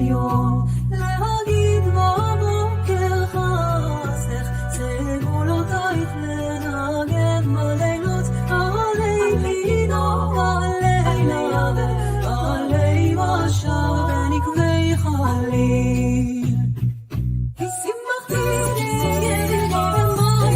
יום, להגיד בבוקר חסך, סגולותייך לנגן בלילות, עלי לידו, עלי נבל, עלי משב ונקבי חליל. כי שמחתי תהיה במאי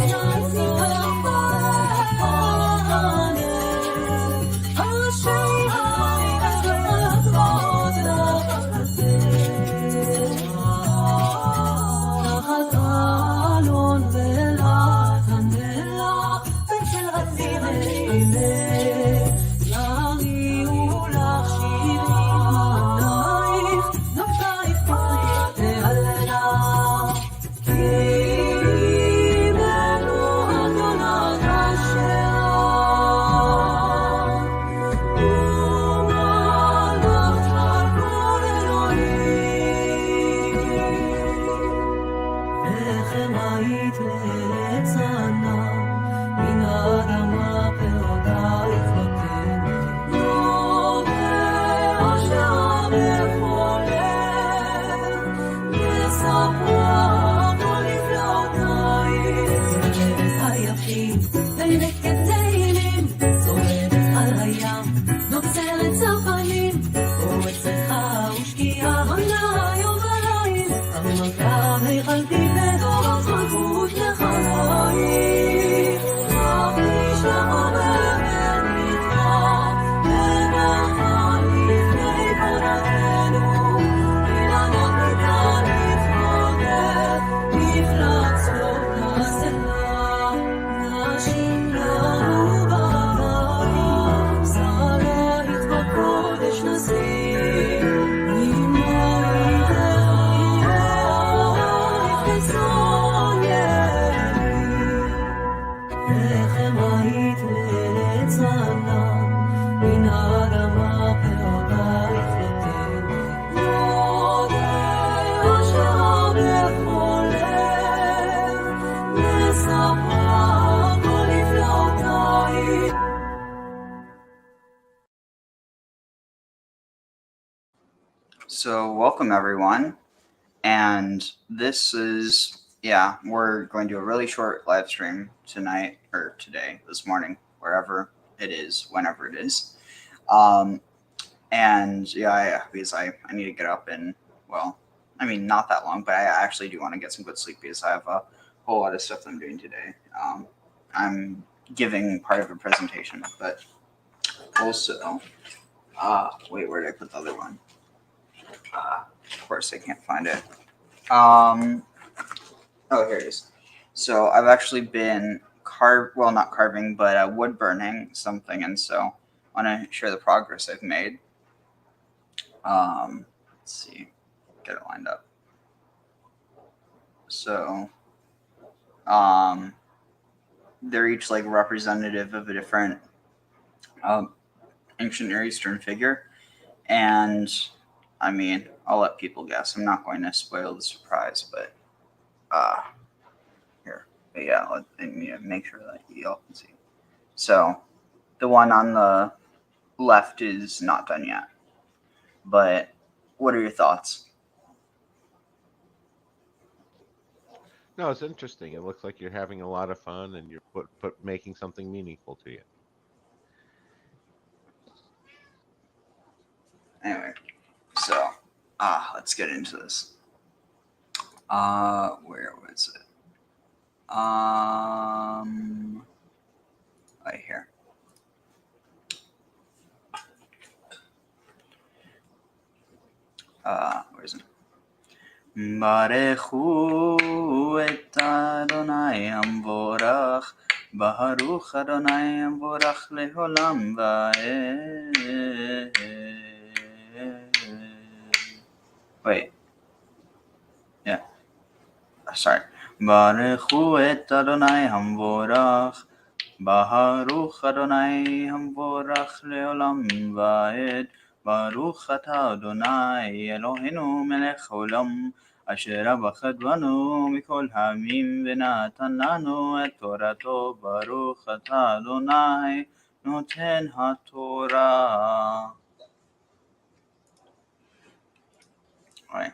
So welcome everyone, and this is, we're going to do a really short live stream tonight, or today, this morning, wherever it is, whenever it is. Because I need to get up and, not that long, but I actually do want to get some good sleep because I have a whole lot of stuff that I'm doing today. I'm giving part of a presentation, but also, wait, where did I put the other one? Of course, I can't find it. Oh, here it is. So I've actually been not carving, but wood burning something, and so I want to share the progress I've made. Let's see, get it lined up. So, they're each like representative of a different ancient Near Eastern figure, and I'll let people guess. I'm not going to spoil the surprise, but here. But yeah, let me make sure that y'all can see. So the one on the left is not done yet. But what are your thoughts? No, it's interesting. It looks like you're having a lot of fun and you're making something meaningful to you. Anyway, so let's get into this. Where was it? Right here. Where is it? Barechu et Adonai Amvorach, Baruch Adonai Amvorach leholam va'ed. Wait. Yeah. Sorry. Barechu et Adonai Amvorach, Baruch Adonai Amvorach leolam va'ed. Baruch atah Adonai Eloheinu melech haolam, asher avachad banu mikol ha'amim v'natan lanu et torato. Baruch atah Adonai noten haTorah. Right.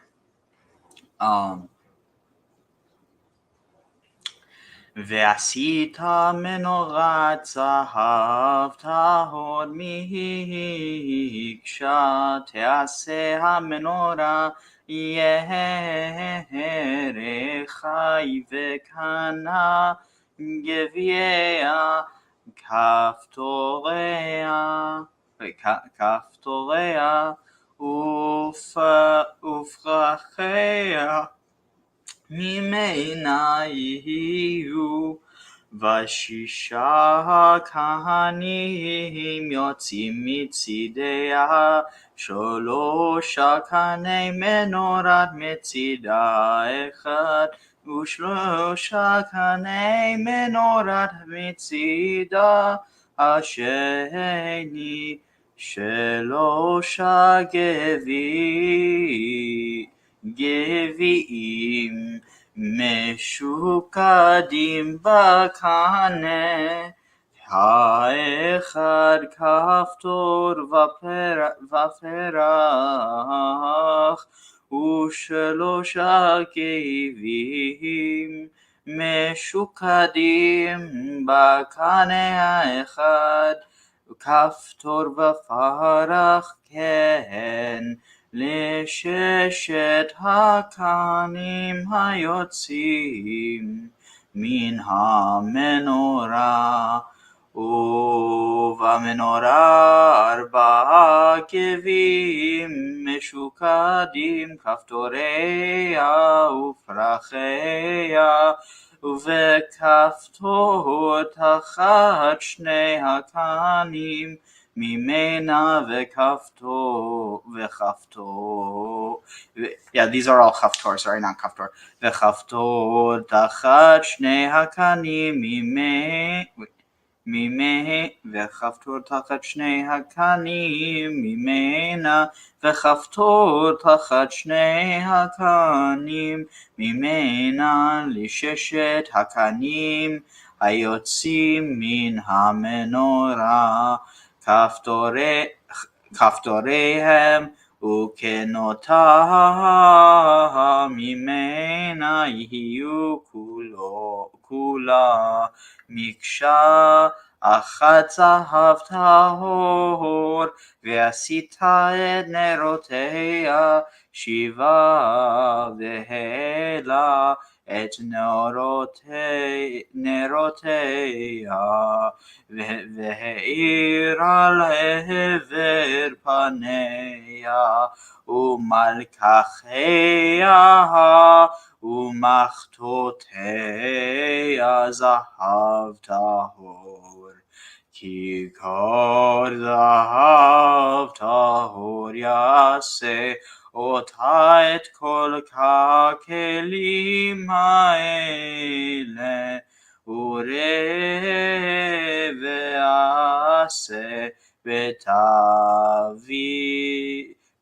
ועשית מנורת זהב טהור מקשה, תעשה המנורה 𤤕𤓃𝐅𝐼 וקנה גביעיה כפתוריה ופרחיה ממנה יהיו, ושישה כהנים יוצאים מצידיה, שלושה קני מנורת מצידה אחד, ושלושה קני מנורת מצידה השני, שלושה גביעים משוקדים בקנה, האחד כפתור ופרח, ושלושה גביעים משוקדים בקנה האחד, כפתור ופרח, כן לששת הקנים היוצאים מן המנורה. ובמנורה 4 גביעים משוקדים, כפתוריה ופרחיה, וכפתור תחת שני הקנים ממנה, וכפתור, yeah, these are all kaftor, sorry, not kaftor. וכפתור תחת שני הקנים וכפתור תחת שני הקנים ממנה, וכפתור תחת שני הקנים ממנה, לששת הקנים היוצאים מן המנורה, כפתוריהם וקנותיה ממנה יהיו כולה מקשה אחת זהב טהור, ועשית את נרותיה 7, והעלה את נרותיה, והאירה לעבר פניה, ומלקחיה ומחטותיה זהב טהור, כיכר זהב טהור יעשה אותה את כל הכלים האלה, וראה ועשה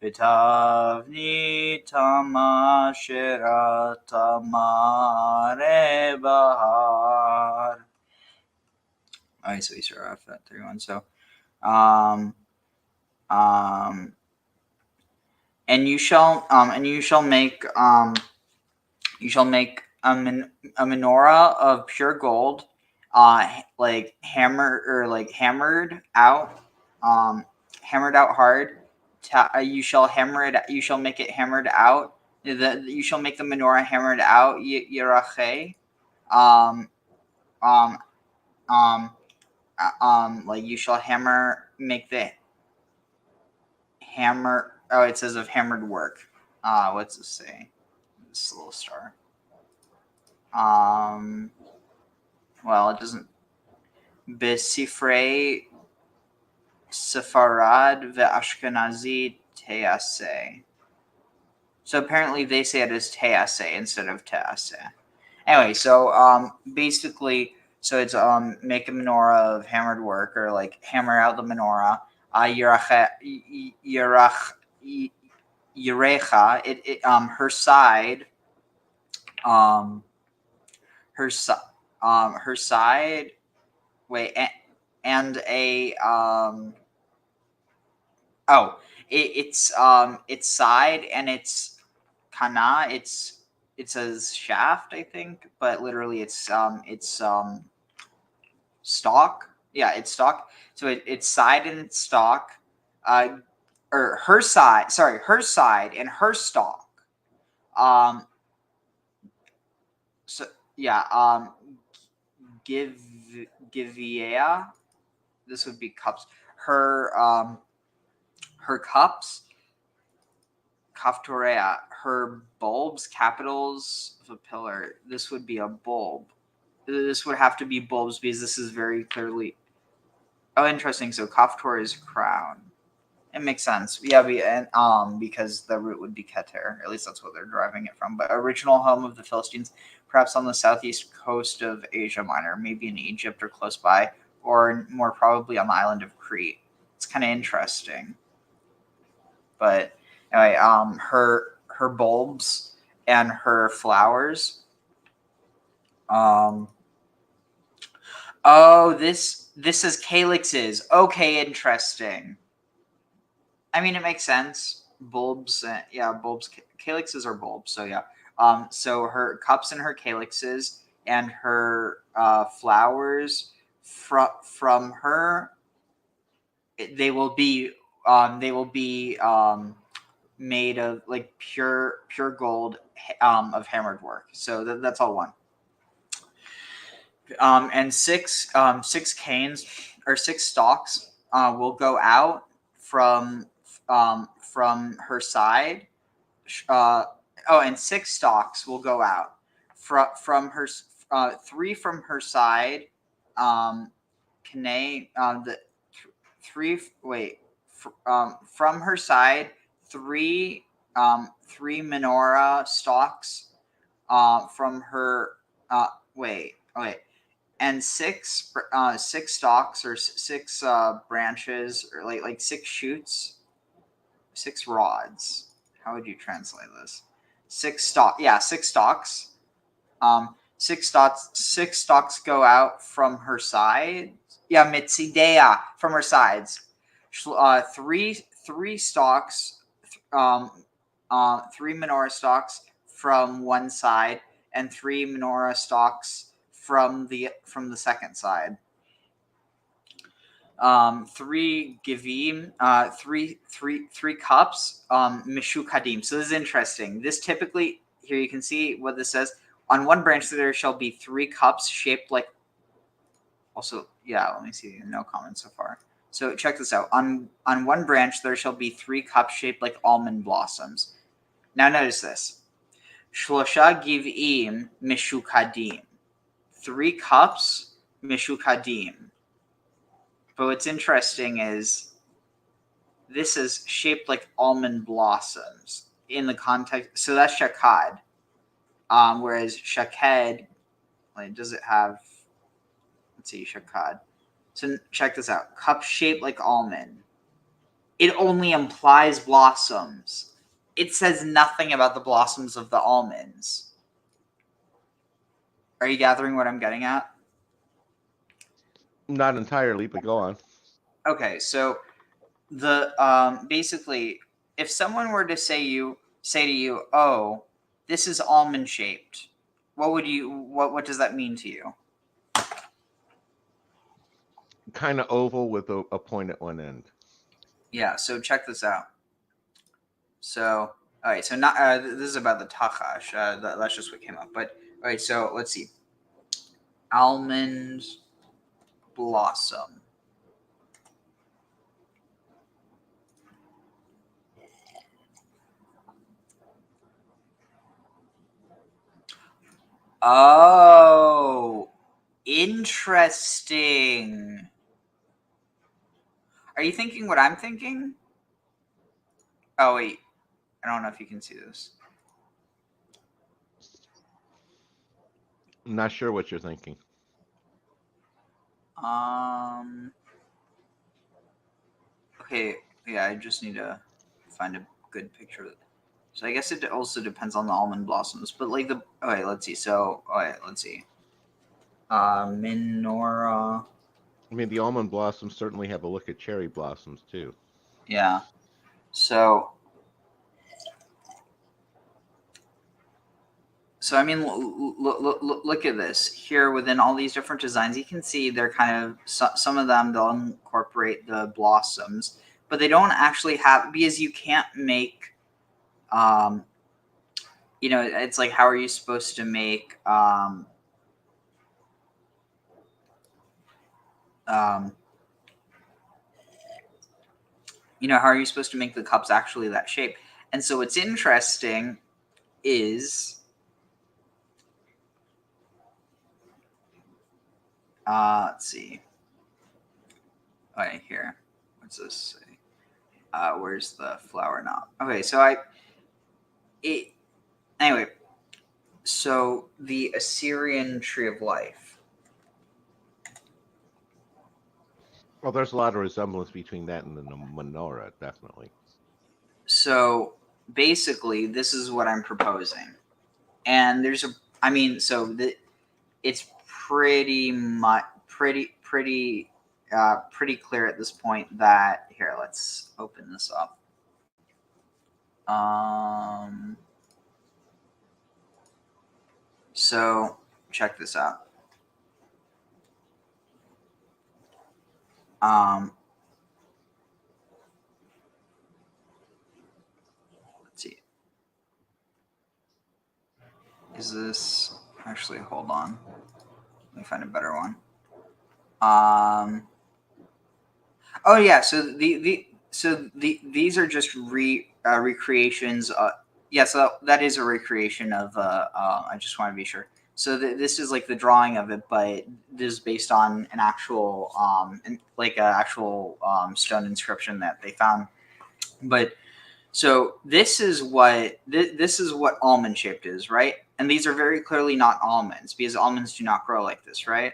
בתבניתם אשר אתה מראה בהר. Alright, so we start off at 31. So, and you shall make a menorah of pure gold, like hammered out hard. You shall make it hammered out. You shall make the menorah hammered out. 𤤕𤓃𝐅𝐼. Like you shall make the hammer. Oh, it says of hammered work. What's this say? This little star. Well, it doesn't. Besifrei Sepharad ve'Ashkenazi teaseh. So apparently they say it as teaseh instead of teaseh. Anyway, so basically, so it's make a menorah of hammered work, or like hammer out the menorah. 𤤕𝓃𝐅𝐼. Her side. Her side. Wait, and a its side and its kana. It says shaft, I think, but literally it's stalk. Yeah, it's stalk. So it's side and it's stalk. Or her side. Sorry, her side and her stalk. So yeah. 𤤕𤓅𝐄𝐄. This would be cups. Her cups. 𝐕𝐓𝐴. Her bulbs, capitals of a pillar. This would be a bulb. This would have to be bulbs because this is very clearly. Oh, interesting. So 𝐕𝐓𝐴 is crown. It makes sense. Yeah, because the root would be keter. At least that's what they're deriving it from. But original home of the Philistines, perhaps on the southeast coast of Asia Minor, maybe in Egypt or close by, or more probably on the island of Crete. It's kind of interesting. But anyway, her bulbs and her flowers. Oh, this is calyxes. Okay, interesting. I mean, it makes sense. Bulbs, bulbs. Calyxes are bulbs. So yeah. So her cups and her calyxes and her flowers from her, they will be made of like pure gold of hammered work. So that's all one. And six canes or six stalks will go out from her side. And six stalks will go out from her. Three from her side. From her side, three menorah stalks. From her. And six stalks or six branches or like six shoots, six rods. How would you translate this? Six stalks. Six stalks go out from her side. Yeah, mitzidea, from her sides. Three stalks. Three menorah stalks from one side, and three menorah stalks from the second side. Three 𤤕𝐓𝐿, three cups, mishukadim. So this is interesting. This typically, here you can see what this says. On one branch there shall be three cups shaped like. Also, yeah. Let me see. No comments so far. So check this out. On one branch there shall be three cups shaped like almond blossoms. Now notice this. Shlosha 𤤕𝐓𝐿 mishukadim. Three cups mishukadim. But what's interesting is this is shaped like almond blossoms in the context. So that's shakad. Whereas shaked, like, does it have? Let's see, shakad. So check this out. Cup shaped like almond. It only implies blossoms. It says nothing about the blossoms of the almonds. Are you gathering what I'm getting at? Not entirely, but go on. Okay, so the basically, if someone were to say to you, "Oh, this is almond shaped," what does that mean to you? Kind of oval with a point at one end. Yeah. So check this out. So all right. So not this is about the tachash. That's just what came up. But all right. So let's see. Almond blossom. Oh, interesting. Are you thinking what I'm thinking? Oh, wait. I don't know if you can see this. I'm not sure what you're thinking. Okay. Yeah, I just need to find a good picture of it. So I guess it also depends on the almond blossoms. But like the... Okay, let's see. So, let's see. Menorah. I mean, the almond blossoms certainly have a look at cherry blossoms, too. Yeah. So So, I mean, look at this. Here within all these different designs, you can see they're kind of, some of them, they'll incorporate the blossoms, but they don't actually have, because you can't make, it's like, how are you supposed to make, how are you supposed to make the cups actually that shape? And so what's interesting is, let's see. Okay, here. What's this say? Where's the flower knob? Okay, so anyway, so the Assyrian tree of life. Well, there's a lot of resemblance between that and the menorah, definitely. So basically, this is what I'm proposing, and it's pretty much pretty clear at this point that, here, let's open this up. So check this out. Let's see. Is this actually, hold on. Let me find a better one. Oh yeah, so these are just recreations. Yeah, so that is a recreation of. I just want to be sure. So this is like the drawing of it, but this is based on an actual stone inscription that they found. But so this is what almond shaped is, right? And these are very clearly not almonds, because almonds do not grow like this, right?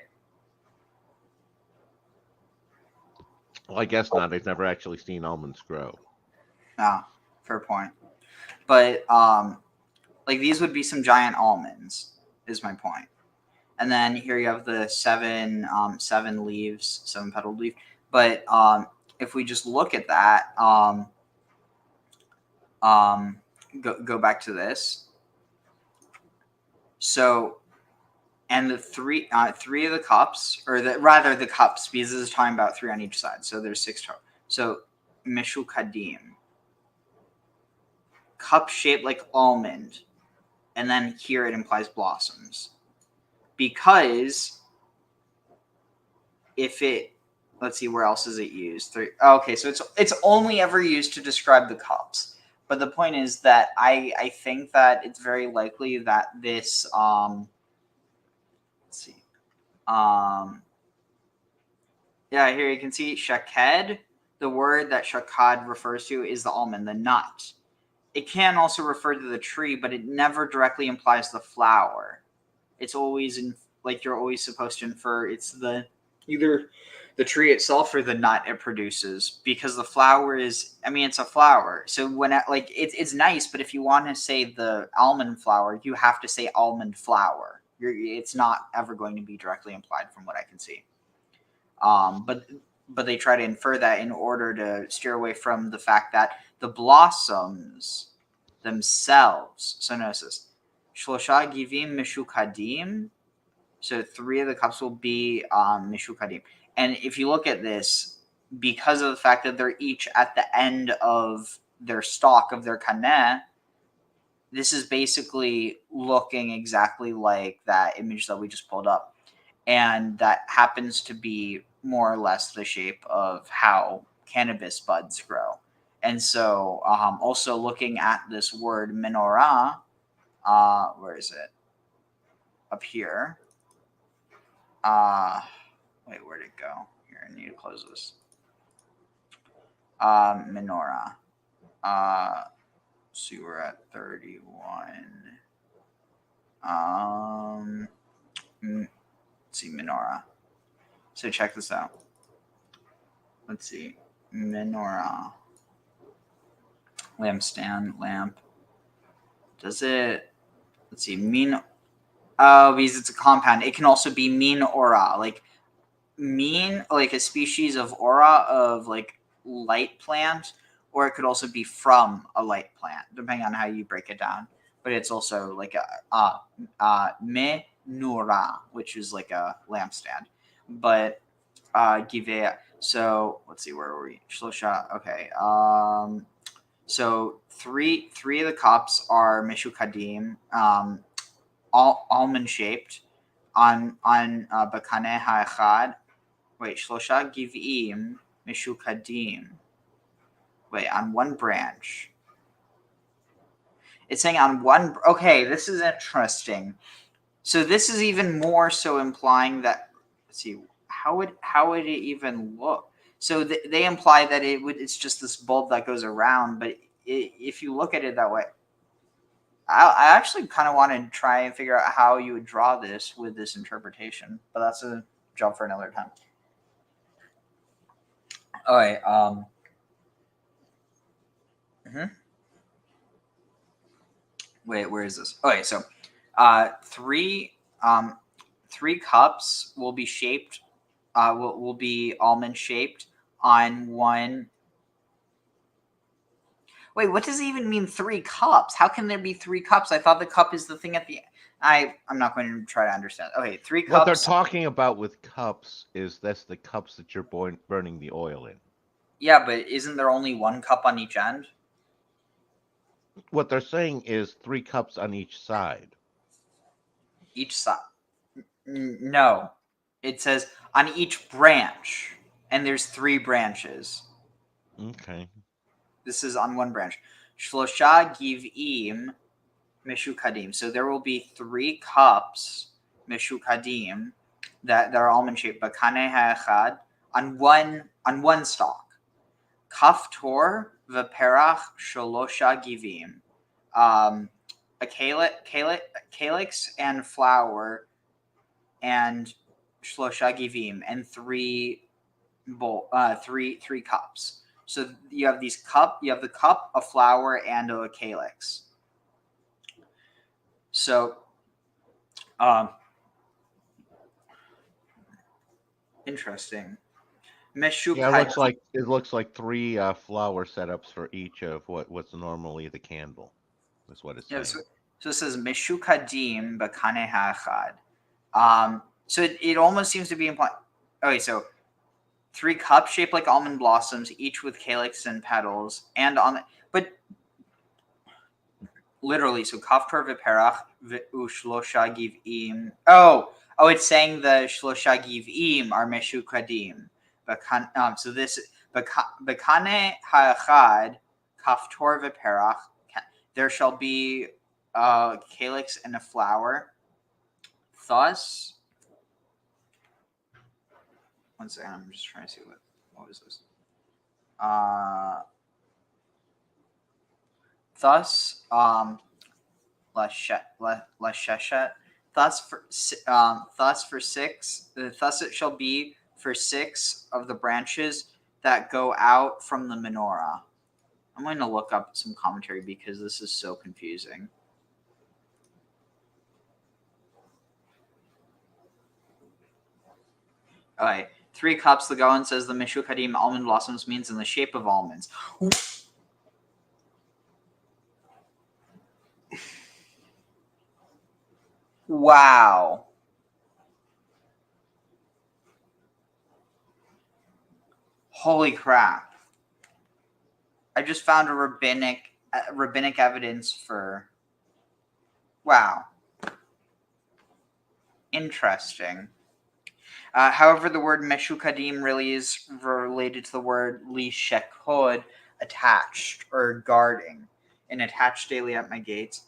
Well, I guess not. I've never actually seen almonds grow. Ah, fair point. But like these would be some giant almonds, is my point. And then here you have the seven leaves, seven petaled leaf. But if we just look at that, go back to this. So, and the three of the cups, or the cups, because this is talking about 3 on each side. So there's 6 total. So 𝐕𤓓𐤅𐤄, cup shaped like almond, and then here it implies blossoms, because if it, let's see, where else is it used? 3. Okay, so it's only ever used to describe the cups. But the point is that I think that it's very likely that this let's see, yeah, here you can see shaked. The word that shakad refers to is the almond, the nut. It can also refer to the tree, but it never directly implies the flower. It's always you're always supposed to infer it's either the tree itself or the nut it produces, because the flower is, it's a flower. So when it's nice, but if you want to say the almond flower, you have to say almond flower. It's not ever going to be directly implied from what I can see. But they try to infer that in order to steer away from the fact that the blossoms themselves. So notice this. Shlosha givim mishukadim. So 3 of the cups will be mishukadim. And if you look at this, because of the fact that they're each at the end of their stalk of their kaneh, this is basically looking exactly like that image that we just pulled up. And that happens to be more or less the shape of how cannabis buds grow. And so also looking at this word menorah, where is it? Up here. Wait, where'd it go? Here, I need to close this. Menorah. See, we're at 31. Let's see, menorah. So check this out. Let's see. Menorah. Lampstand, lamp. Does it, let's see, because it's a compound. It can also be menorah, like a species of aura of like light plant, or it could also be from a light plant, depending on how you break it down. but it's also like menorah, which is like a lampstand. But 𐤕𤓅. So let's see, where were we? Shlosha. Okay. So three of the cups are mishukadim, almond shaped, on bakane ha'echad. Wait, shlosha 𤤕𤓅 mishukadim. Wait, on one branch. It's saying on one. Okay, this is interesting. So this is even more so implying that. Let's see, how would it even look? So they imply that it's just this bulb that goes around, but if you look at it that way, I actually kind of want to try and figure out how you would draw this with this interpretation, but that's a job for another time. All right. Wait, where is this? Okay, so three cups will be shaped, will be almond shaped on one. Wait, what does it even mean, 3 cups? How can there be 3 cups? I thought the cup is the thing at the. I'm not going to try to understand. Okay, 3 cups. What they're talking about with cups is that's the cups that you're burning the oil in. Yeah, but isn't there only 1 cup on each end? What they're saying is 3 cups on each side. Each side. No. It says on each branch, and there's 3 branches. Okay. This is on one branch. Shlosha 𤤕𤓅 mishukadim. So there will be 3 cups mishukadim that are almond shaped, bakane ha'echad, on one stalk. Kaftor v'perach sholosha 𤤕𤓅. A calyx and flower and shlosha 𤤕𤓅, and 3 cups. So you have the cup, a flower, and a calyx. So, interesting. Yeah, it looks like 3 flower setups for each of what's normally the candle. That's what it's saying. So it says mishukadim bakane ha'echad. So it almost seems to be implying. Okay, so 3 cups shaped like almond blossoms, each with calyx and petals, and but literally, so kaftor v'perach v'shlosha 𤤕𤓅. Oh, it's saying the shlosha 𤤕𤓅 are meshukadim. So this bakane ha'echad kaftor v'perach. There shall be a calyx and a flower. Thus, one second, I'm just trying to see what was this. Thus, lasheshet. Thus it shall be for 6 of the branches that go out from the menorah. I'm going to look up some commentary because this is so confusing. All right. 3 cups. The Gaon says the mishukadim almond blossoms means in the shape of almonds. Wow. Holy crap. I just found a rabbinic evidence for. Wow. Interesting. However, the word meshukadim really is related to the word lishekod, attached or guarding, and attached daily at my gates.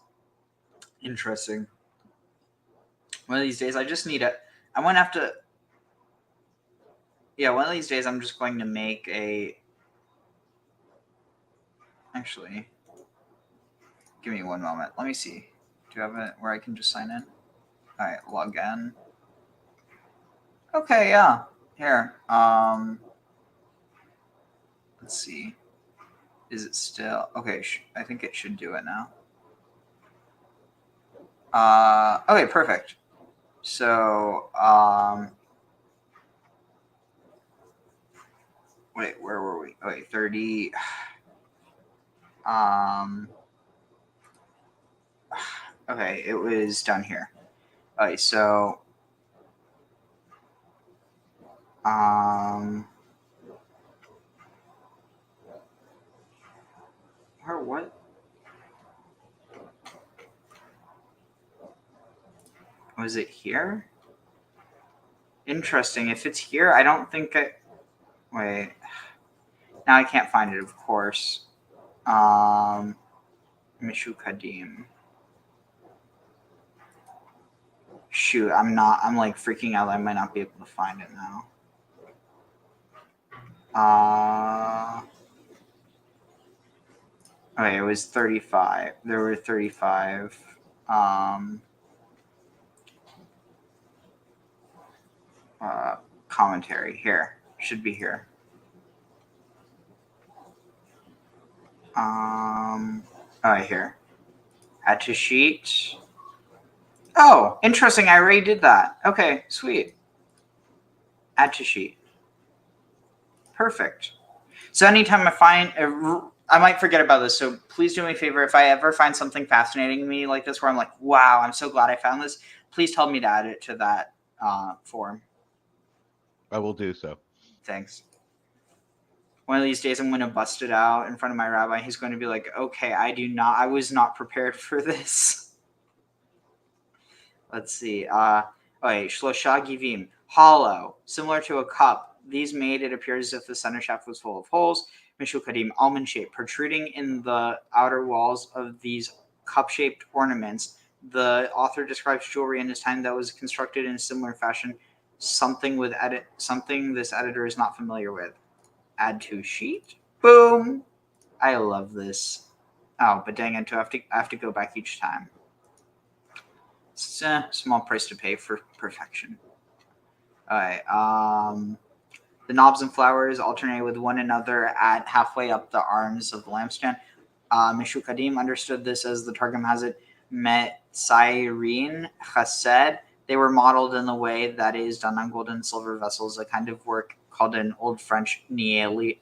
Interesting. One of these days, I just need it. I'm going to have to. Yeah, one of these days, I'm just going to make a. Actually, give me one moment. Let me see. Do you have it where I can just sign in? All right, log in. Okay, yeah. Here. Let's see. Is it still okay? I think it should do it now. Okay, perfect. So, wait, where were we? Okay, 30. Okay, it was down here. Okay, so or what? Was it here? Interesting. If it's here, I don't think I. Wait. Now I can't find it, of course. Mishu Kadim. Shoot, I'm like freaking out. I might not be able to find it now. Okay, it was 35. There were 35. Commentary here. Should be here. Right here. Add to sheet. Oh, interesting. I already did that. Okay, sweet. Add to sheet. Perfect. So anytime I find, I might forget about this. So please do me a favor. If I ever find something fascinating to me like this, where I'm like, wow, I'm so glad I found this, please tell me to add it to that form. I will do so. Thanks. One of these days, I'm going to bust it out in front of my rabbi. He's going to be like, okay, I was not prepared for this. Let's see. Okay, shlosha givim, hollow, similar to a cup. These made it appear as if the center shaft was full of holes. Mishukadim, almond shaped, protruding in the outer walls of these cup-shaped ornaments. The author describes jewelry in his time that was constructed in a similar fashion. Something this editor is not familiar with. Add to sheet. Boom. I love this. Oh, but dang it, I have to go back each time. It's a small price to pay for perfection. All right. The knobs and flowers alternate with one another at halfway up the arms of the lampstand. Mishu Kadim understood this as the Targum has it, Metzairin Chesed. They were modeled in the way that is done on gold and silver vessels, a kind of work called in Old French nielier.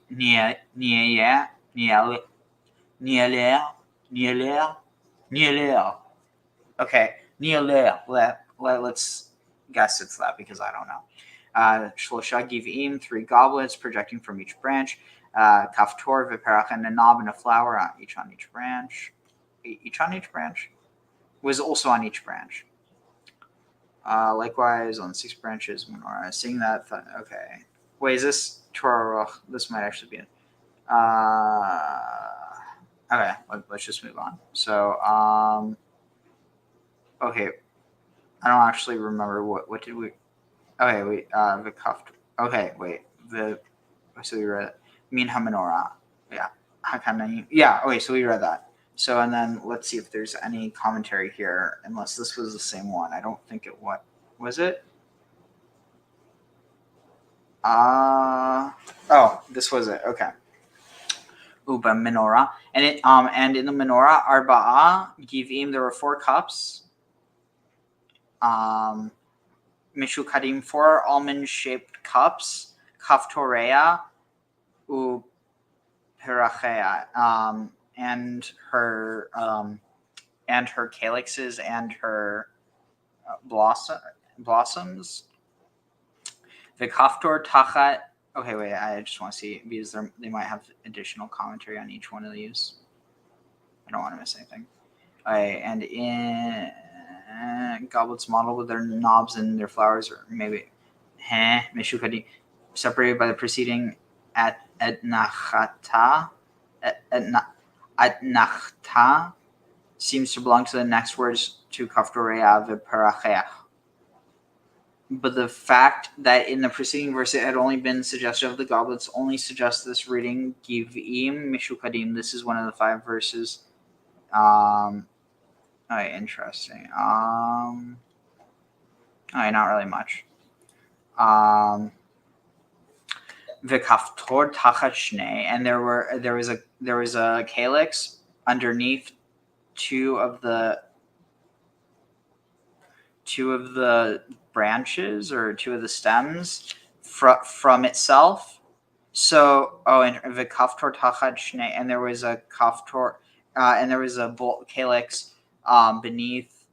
Okay, nielier. Let's guess it's that because I don't know. Shlosha givim, 3 goblets projecting from each branch. Kaftor v'perach, and a knob and a flower on each branch. Each on each branch was also on each branch. Likewise on 6 branches, menorah. Seeing that, okay. Wait, is this Torah? This might actually be it. Okay, let's just move on. So, okay, I don't actually remember what did we. Okay, wait. The cuffed. Okay, wait. So we read Min HaMenorah. Yeah. Yeah. Okay, so we read that. So and then let's see if there's any commentary here. Unless this was the same one, I don't think it was it. Oh, this was it. Okay. Uba menorah, and in the menorah arba'a givim, there were 4 cups. Mishukadim, 4 almond-shaped cups, kaftorea, perachea, and her calyxes and her blossoms. The kaftor tachat. Okay, wait. I just want to see because they might have additional commentary on each one of these. I don't want to miss anything. And in goblets modeled with their knobs and their flowers, or maybe meshukadi, separated by the preceding at nachta seems to belong to the next words to kaftorea v'perachea. But the fact that in the preceding verse it had only been suggested of the goblets only suggests this reading givim mishukadim. This is one of the 5 verses. Interesting. Not really much. V'kaftor tachat shnei, and there was a calyx underneath 2 of the branches or 2 of the stems from itself. So and v'kaftor tachat shnei, and there was a kaftor and there was a calyx beneath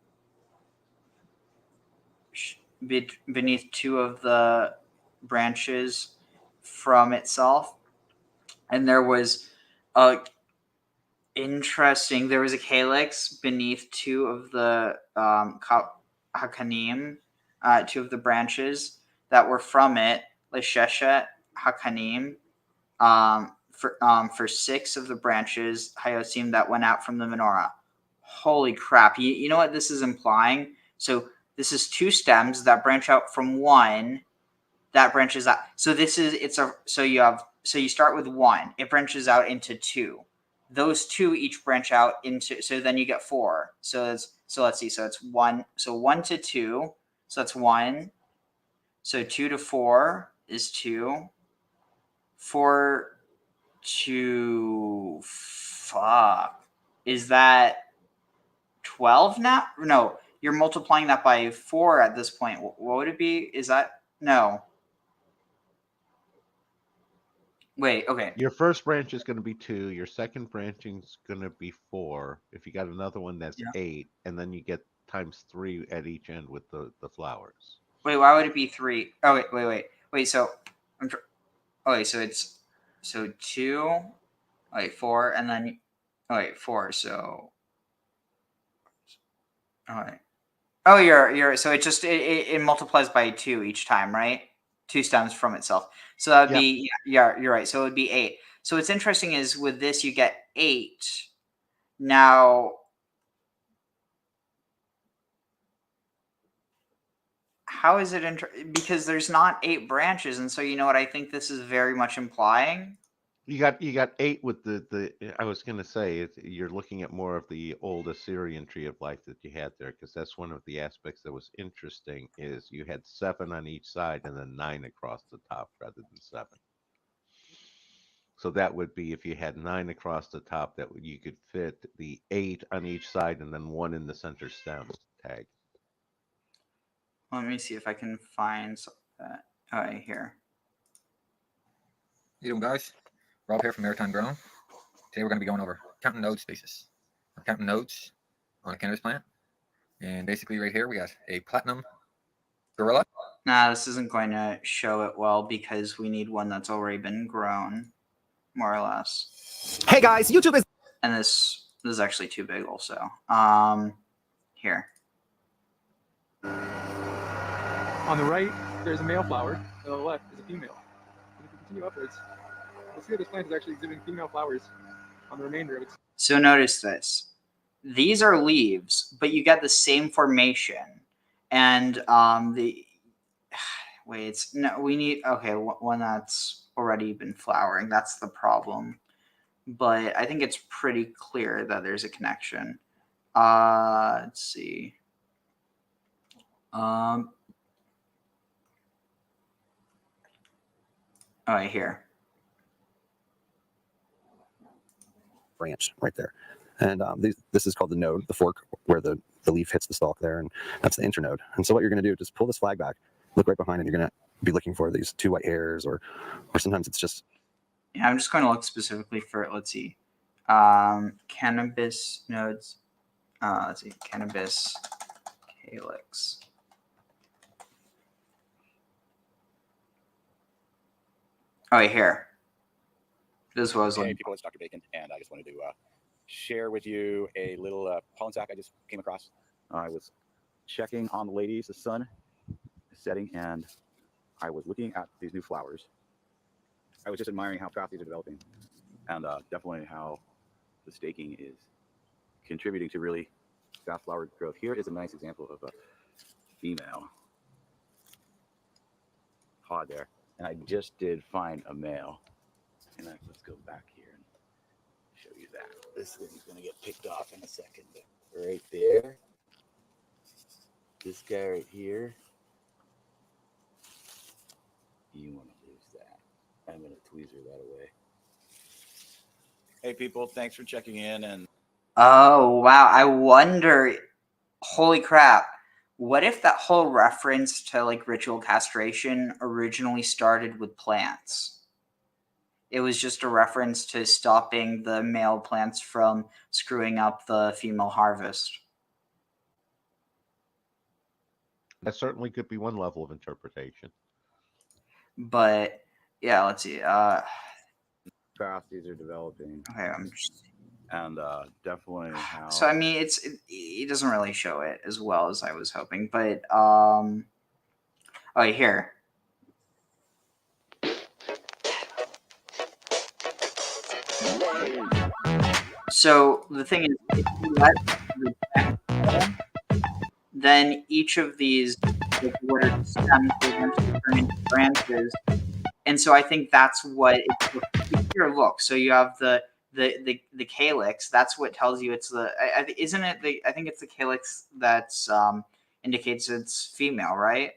beneath two of the branches from itself, and there was a interesting. There was a calyx beneath two of the hakanim, two of the branches that were from it. Lesheshet hakanim, for six of the branches hayotzim that went out from the menorah. Holy crap! You know what this is implying? So this is two stems that branch out from one that branches out. So you start with one. It branches out into two. Those two each branch out into. So then you get four. So let's see. So it's one. So 1 to 2. So that's 1. So 2 to 4 is 2. 4 to is that 12 now? No, you're multiplying that by 4 at this point. What would it be? Is that no? Wait, okay. Your first branch is going to be 2. Your second branching is going to be 4. If you got another one, that's 8, and then you get times 3 at each end with the flowers. Wait, why would it be 3? Oh wait. So it's 2, 4, and then 4. So you're so it multiplies by 2 each time, right? 2 stems from itself. So that would be you're right. So it would be 8. So what's interesting is with this you get 8. Now how is it because there's not 8 branches, and so you know what I think this is very much implying? You got 8 with the I was going to say you're looking at more of the old Assyrian tree of life that you had there, because that's one of the aspects that was interesting is you had 7 on each side and then 9 across the top rather than 7. So that would be if you had 9 across the top, that you could fit the 8 on each side and then 1 in the center stem tag. Let me see if I can find that. Here. How you doing, guys? Rob here from Maritime Grown. Today we're going to be going over counting node spaces. We're counting nodes on a cannabis plant. And basically right here we got a platinum gorilla. Nah, this isn't going to show it well because we need one that's already been grown, more or less. Hey guys, YouTube is... And this is actually too big also. Here. On the right, there's a male flower. On the left is a female. And if you continue upwards, you'll see that this plant is actually exhibiting female flowers on the remainder of its... So notice this. These are leaves, but you get the same formation. And one that's already been flowering. That's the problem. But I think it's pretty clear that there's a connection. Let's see. Here. branch right there. And this is called the node, the fork, where the leaf hits the stalk there, and that's the internode. And so what you're going to do, just pull this flag back, look right behind it, you're going to be looking for these 2 white hairs, or sometimes it's just... Yeah, I'm just going to look specifically for, let's see, cannabis nodes. Let's see, cannabis calyx. Here. This is what I was looking. Hey, people, it's Dr. Bacon, and I just wanted to share with you a little pollen sack I just came across. I was checking on the ladies, the sun is setting, and I was looking at these new flowers. I was just admiring how fast these are developing, and definitely how the staking is contributing to really fast flower growth. Here is a nice example of a female pod there, and I just did find a male. And let's go back here and show you that. This thing's going to get picked off in a second. But right there. This guy right here. You want to lose that. I'm going to tweezer that away. Hey, people. Thanks for checking in. And oh, wow. I wonder. Holy crap. What if that whole reference to like ritual castration originally started with plants? It was just a reference to stopping the male plants from screwing up the female harvest. That certainly could be one level of interpretation. But yeah, let's see. Fast these are developing, Okay, I'm just, and definitely how. so I mean, it doesn't really show it as well as I was hoping, but oh, here. So the thing is, if you let the text go, then each of these like what are stems will eventually turn into branches, and so I think that's what it's here. Look, so you have the calyx. That's what tells you it's the. Isn't it the? I think it's the calyx that's indicates it's female, right?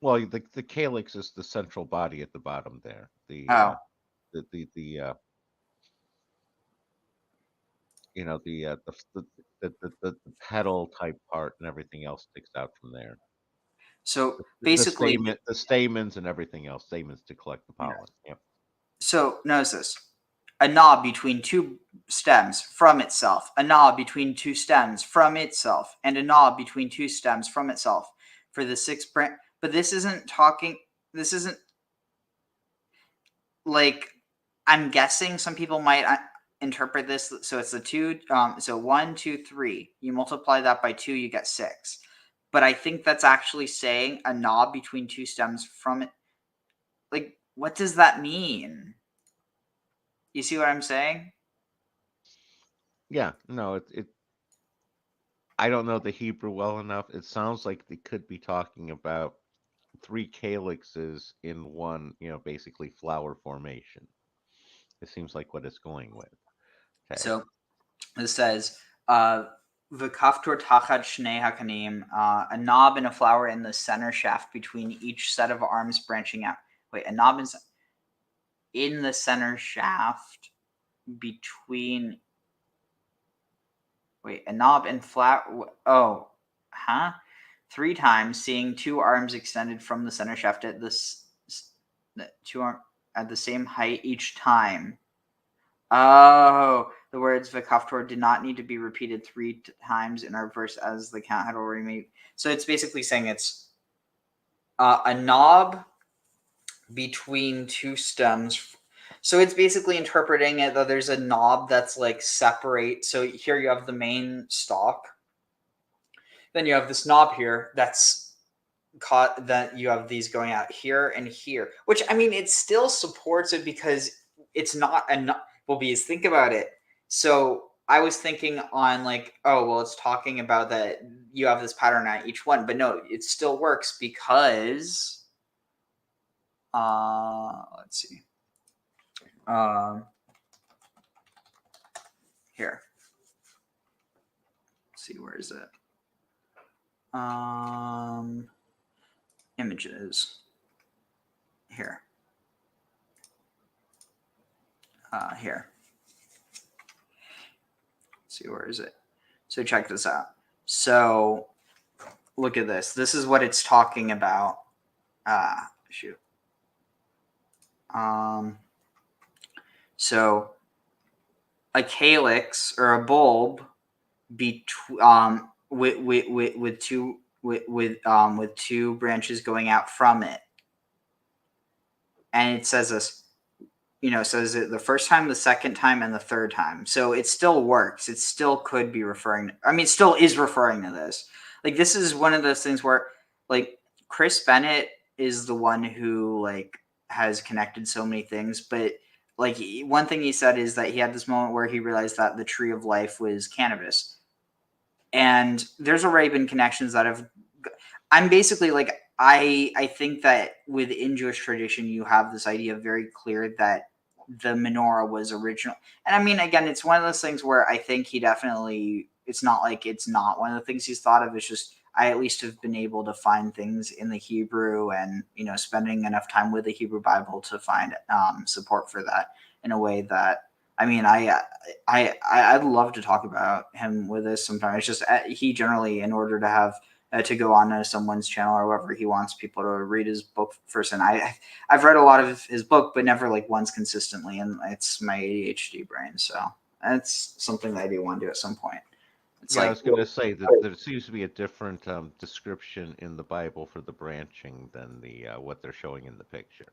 Well, the calyx is the central body at the bottom there. Oh, The you know the petal type part and everything else sticks out from there. so The basically, the stamens and everything else, stamens to collect the pollen. Yeah. so notice this: a knob between two stems from itself, a knob between two stems from itself, and a knob between two stems from itself for the 6 branch. But this isn't talking. This isn't like, I'm guessing some people might interpret this. So it's the two. So 1, 2, 3. You multiply that by 2, you get 6. But I think that's actually saying a knob between two stems from it. Like, what does that mean? You see what I'm saying? Yeah. No, it. I don't know the Hebrew well enough. It sounds like they could be talking about 3 calyxes in one, basically flower formation. It seems like what it's going with. Okay. So it says, V'kaftor tachat shnei hakanim, a knob and a flower in the center shaft between each set of arms branching out. Wait, a knob in the center shaft between. Wait, a knob and flat. Oh, huh? 3 times, seeing 2 arms extended from the center shaft at this 2 arm at the same height each time. Oh, the words V'kaftor did not need to be repeated 3 times in our verse as the count had already made. So it's basically saying it's a knob between 2 stems. So it's basically interpreting it that there's a knob that's like separate. So here you have the main stalk. Then you have this knob here that's caught, that you have these going out here and here, which, I mean, it still supports it because it's not a, well, because think about it. So I was thinking on like, oh, well, it's talking about that you have this pattern at each one, but no, it still works because, let's see. Here. Let's see, where is it? Images. Here. Here. Let's see, where is it? So check this out. So look at this. This is what it's talking about. Shoot. So a calyx or a bulb with two branches going out from it, and it says this, it says it the first time, the second time, and the third time. So it still works. It still could be referring. Still is referring to this. Like, this is one of those things where, like, Chris Bennett is the one who like has connected so many things, but like one thing he said is that he had this moment where he realized that the tree of life was cannabis. And there's already been connections that have. I'm basically like, I think that within Jewish tradition, you have this idea very clear that the menorah was original. And I mean, again, it's one of those things where I think he definitely, it's not like it's not one of the things he's thought of. It's just, I at least have been able to find things in the Hebrew and, spending enough time with the Hebrew Bible to find support for that in a way that, I mean, I'd love to talk about him with this sometime. It's just he generally, in order to have to go on to someone's channel or wherever, he wants people to read his book first. And I've read a lot of his book, but never like once consistently. And it's my ADHD brain, so that's something that I do want to do at some point. It's Yeah, I like, was going to say that there seems to be a different description in the Bible for the branching than the what they're showing in the picture.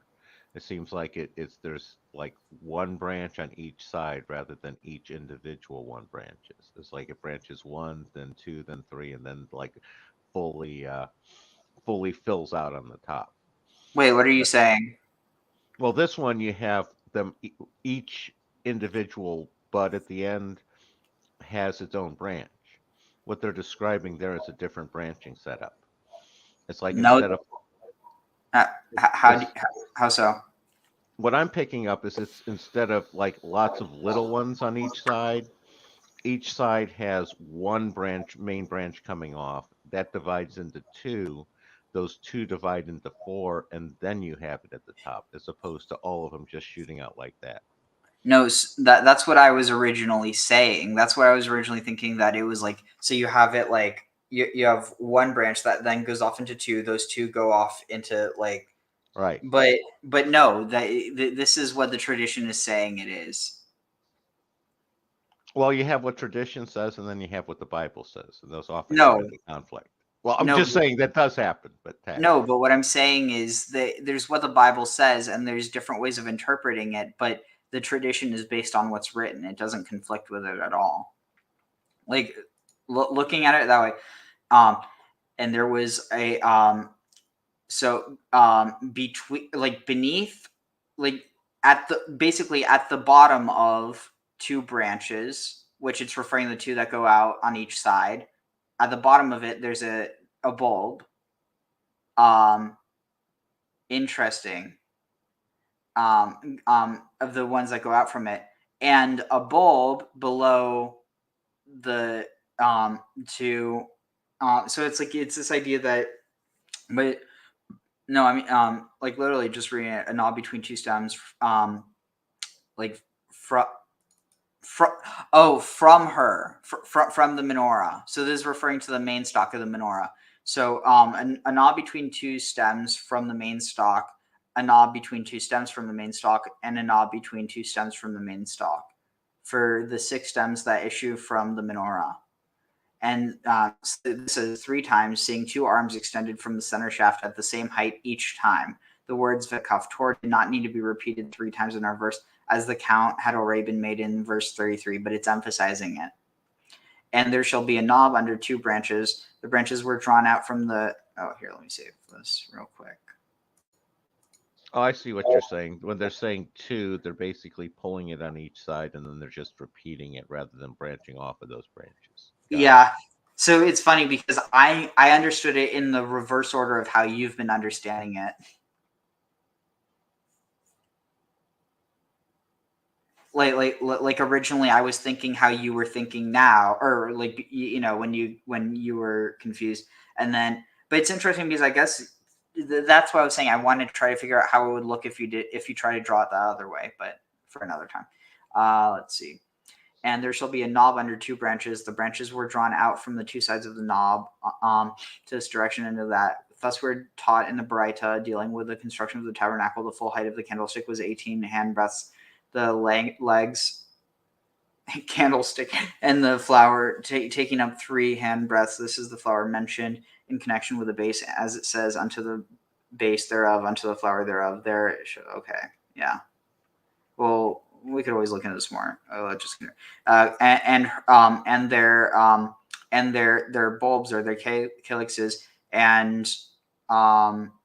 It seems like there's like one branch on each side rather than each individual one branches. It's like it branches one, then two, then three, and then like fully fully fills out on the top. wait, what are you saying? Well, this one you have them each individual bud at the end has its own branch. What they're describing there is a different branching setup. It's like No, instead of how it's, how so? what I'm picking up is it's instead of like lots of little ones on each side has one branch, main branch coming off. That divides into two. Those two divide into four, and then you have it at the top, as opposed to all of them just shooting out like that. No, that's what I was originally saying. That's what I was originally thinking, that it was like, so you have it like you have one branch that then goes off into two. Those two go off into like, Right. but no, this is what the tradition is saying it is. Well, you have what tradition says, and then you have what the Bible says, and those often No, come into conflict. Well, I'm no, just saying that does happen, but no, but what I'm saying is that there's what the Bible says, and there's different ways of interpreting it, but the tradition is based on what's written. It doesn't conflict with it at all. Like looking at it that way, and there was a between, like beneath, like at the basically at the bottom of two branches, which it's referring to the two that go out on each side. At the bottom of it, there's a bulb. Interesting. Of the ones that go out from it, and a bulb below the two. So it's like it's this idea that, but no, I mean like literally just reading it, a knob between two stems, like from from the menorah. So this is referring to the main stalk of the menorah. So a knob between two stems from the main stalk, a knob between two stems from the main stalk, and a knob between two stems from the main stalk, for the 6 stems that issue from the menorah. And this is 3 times, seeing 2 arms extended from the center shaft at the same height each time. The words v'kaftor did not need to be repeated 3 times in our verse, as the count had already been made in verse 33, but it's emphasizing it. And there shall be a knob under 2 branches. The branches were drawn out from the... Oh, here, let me save this real quick. Oh, I see what you're saying. When they're saying 2, they're basically pulling it on each side, and then they're just repeating it rather than branching off of those branches. Yeah. So it's funny because I understood it in the reverse order of how you've been understanding it. Like originally I was thinking how you were thinking now, or like you know when you were confused, and then but it's interesting because I guess that's what I was saying. I wanted to try to figure out how it would look if you try to draw it the other way, but for another time. Let's see. And there shall be a knob under 2 branches. The branches were drawn out from the 2 sides of the knob to this direction into that. Thus we're taught in the Baraita, dealing with the construction of the tabernacle, the full height of the candlestick was 18 hand breadths. The legs, candlestick, and the flower taking up 3 hand breadths. This is the flower mentioned in connection with the base, as it says, unto the base thereof, unto the flower thereof. There, okay, yeah. Well, we could always look into this more. And their bulbs or their calyxes and your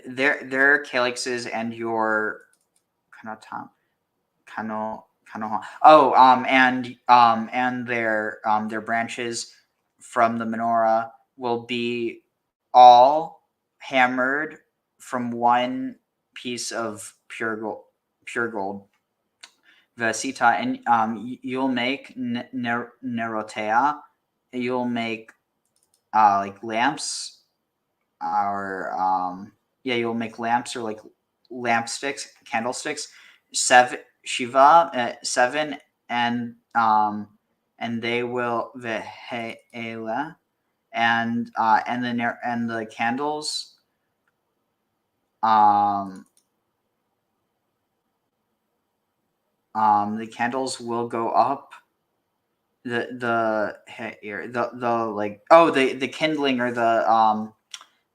their calyxes and your and their branches from the menorah will be all hammered from one piece of pure gold. Vasita, and you'll make nerotea. You'll make like lamps, or you'll make lamps or like lamp sticks, candlesticks. 7, and they will veheela, and the candles the candles will go up. The kindling or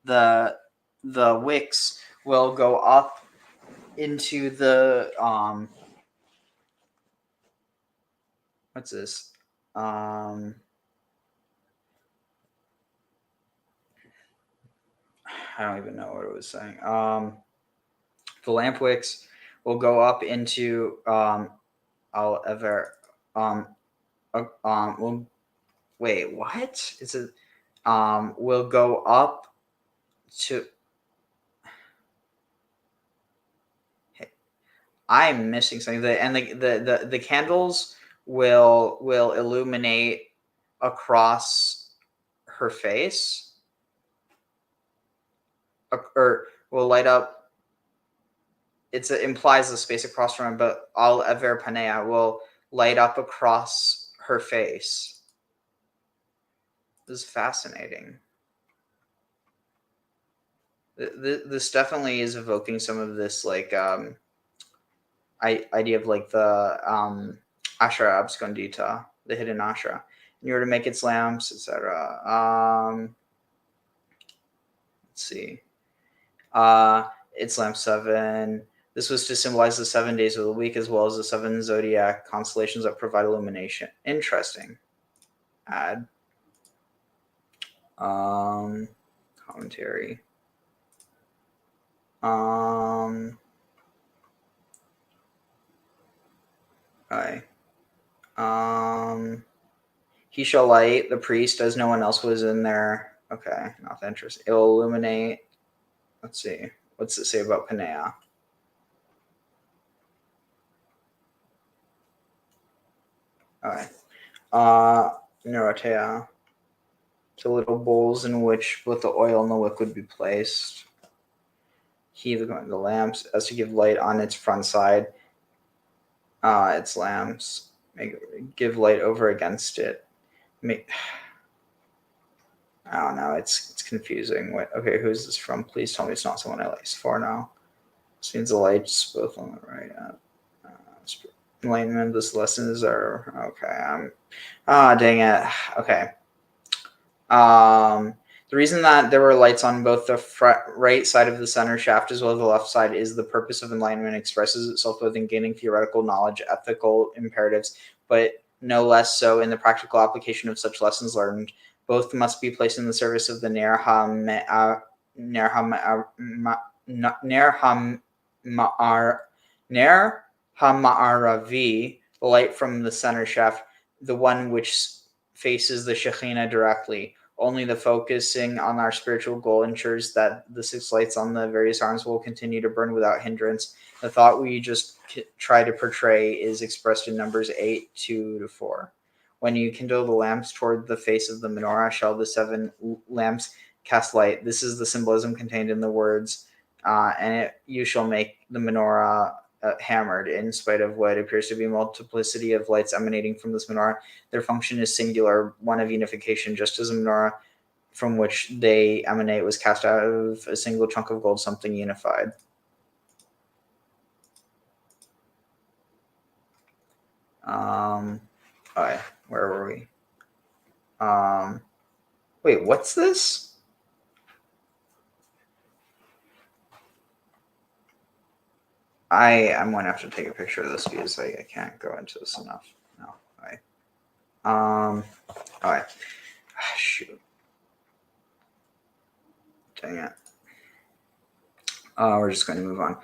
the wicks will go up into the what's this? I don't even know what it was saying. The lamp wicks will go up into wait, what is it? Will go up to. I'm missing something. And the candles will illuminate across her face, or will light up. It implies the space across from her, but al-ever panea will light up across her face. This is fascinating. This definitely is evoking some of this idea of the Ashra abscondita, the hidden Ashra. In order to make its lamps, etc. Let's see. It's lamp 7. This was to symbolize the 7 days of the week, as well as the 7 zodiac constellations that provide illumination. Interesting. Add. Commentary. Okay. He shall light the priest as no one else was in there. Okay, not that interesting. It will illuminate. Let's see. What's it say about Panea? Okay. Neurotea. To little bowls in which both the oil and the wick would be placed. He, the lamps, as to give light on its front side. Its lamps. Give light over against it. I don't know. It's confusing. Okay, who's this from? Please tell me it's not someone I like for now. This means the lights both on the right. Enlightenment. This lessons are okay. Dang it. Okay. The reason that there were lights on both the right side of the center shaft as well as the left side is the purpose of enlightenment expresses itself both in gaining theoretical knowledge, ethical imperatives, but no less so in the practical application of such lessons learned. Both must be placed in the service of the Ner HaMa'aravi, the light from the center shaft, the one which faces the Shekhinah directly. Only the focusing on our spiritual goal ensures that the 6 lights on the various arms will continue to burn without hindrance. The thought we just try to portray is expressed in Numbers 8:2-4. When you kindle the lamps toward the face of the menorah, shall the 7 lamps cast light. This is the symbolism contained in the words, you shall make the menorah hammered. In spite of what appears to be a multiplicity of lights emanating from this menorah, their function is singular, one of unification, just as a menorah from which they emanate was cast out of a single chunk of gold, something unified. Okay, where were we? Wait, what's this? I'm going to have to take a picture of this because I can't go into this enough. No, all right. Shoot. Dang it. We're just going to move on.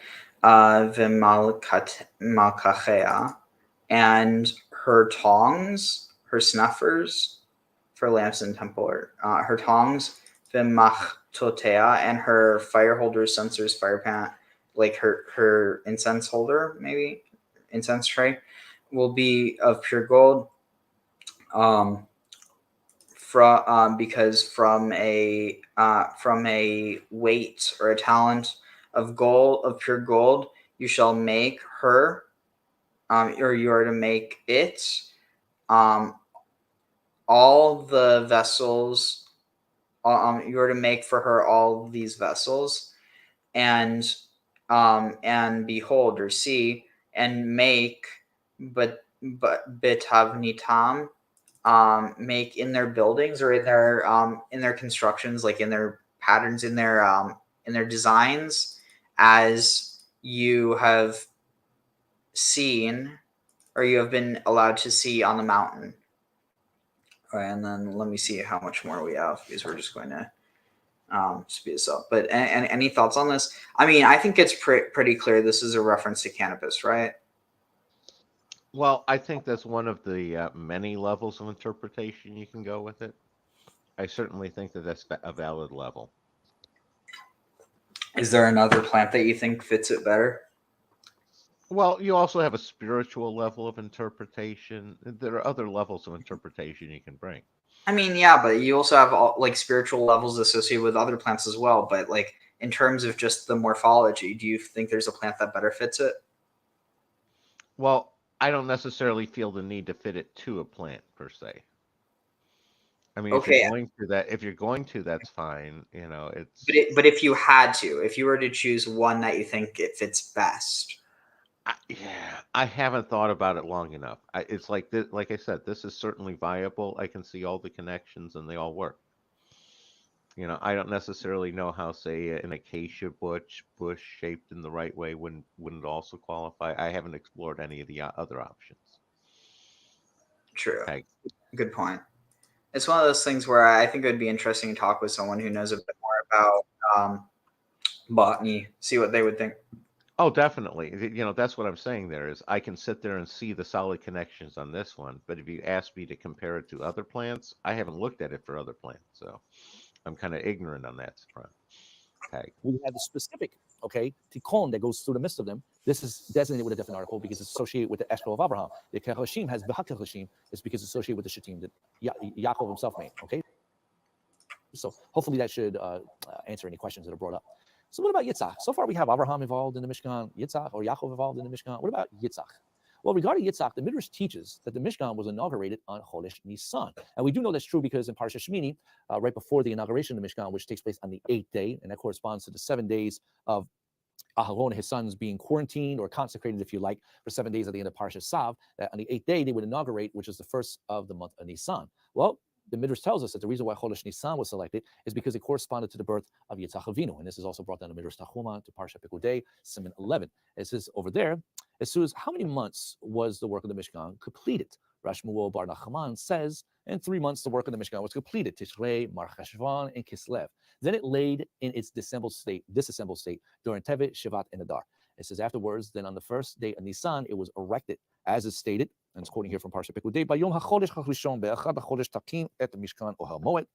V'malkachea, and her tongs, her snuffers for lamps in temple, her tongs, v'machtotea, and her fire holders, censers, fire pan, like her incense holder, maybe incense tray, will be of pure gold. Because from a weight or a talent of gold, of pure gold, you shall make her, or you are to make it. All the vessels you were to make for her all these vessels, and behold, or see, and make, but betavnitam, make in their buildings, or in their constructions, like in their patterns, in their designs, as you have seen, or you have been allowed to see on the mountain. All right, and then let me see how much more we have, because we're just going to speed this up. But any thoughts on this? I mean, I think it's pretty clear this is a reference to cannabis, right? Well, I think that's one of the many levels of interpretation you can go with it. I certainly think that that's a valid level. Is there another plant that you think fits it better? Well, you also have a spiritual level of interpretation. There are other levels of interpretation you can bring. I mean, yeah, but you also have like spiritual levels associated with other plants as well. But like in terms of just the morphology, do you think there's a plant that better fits it? Well, I don't necessarily feel the need to fit it to a plant per se. I mean, Okay, if you're going to, that's fine. You know, it's. but if you had to, if you were to choose one that you think it fits best. Yeah, I haven't thought about it long enough. It's like this, like I said, this is certainly viable. I can see all the connections, and they all work. You know, I don't necessarily know how, say, an acacia bush shaped in the right way wouldn't also qualify. I haven't explored any of the other options. True. Okay. Good point. It's one of those things where I think it would be interesting to talk with someone who knows a bit more about botany, see what they would think. Oh, definitely. You know, that's what I'm saying there is I can sit there and see the solid connections on this one, but if you ask me to compare it to other plants, I haven't looked at it for other plants, so I'm kind of ignorant on that front. Okay. We have the specific, tikkun that goes through the midst of them. This is designated with a different article because it's associated with the escrow of Abraham. The cherubim has cherubim is because it's associated with the shittim that Yaakov himself made. Okay. So hopefully that should answer any questions that are brought up. So what about Yitzhak? So far we have Abraham involved in the Mishkan, Yitzhak or Yaakov involved in the Mishkan. What about Yitzhak? Well, regarding Yitzhak, the Midrash teaches that the Mishkan was inaugurated on Chodesh Nisan. And we do know that's true because in Parshah Shmini, right before the inauguration of the Mishkan, which takes place on the 8th day, and that corresponds to the 7 days of Aharon and his sons being quarantined or consecrated, if you like, for 7 days at the end of Parshah Sav, that on the 8th day they would inaugurate, which is the first of the month of Nisan. Well, the Midrash tells us that the reason why Chodesh Nisan was selected is because it corresponded to the birth of Yitzhak Avinu. And this is also brought down to Midrash Terumah to Parshah Terumah, Siman 11. It says over there, it says, how many months was the work of the Mishkan completed? Rav Shmuel bar Nachman says, in 3 months the work of the Mishkan was completed, Tishrei, Mar Cheshvan, and Kislev. Then it laid in its disassembled state during Tevet, Shivat, and Adar. It says afterwards, then on the first day of Nisan, it was erected, as is stated, and it's quoting here from Parshah Terumah, Bayom HaChodesh HaRishon Be'echad HaChodesh Takim Et Mishkan Ohel Moed.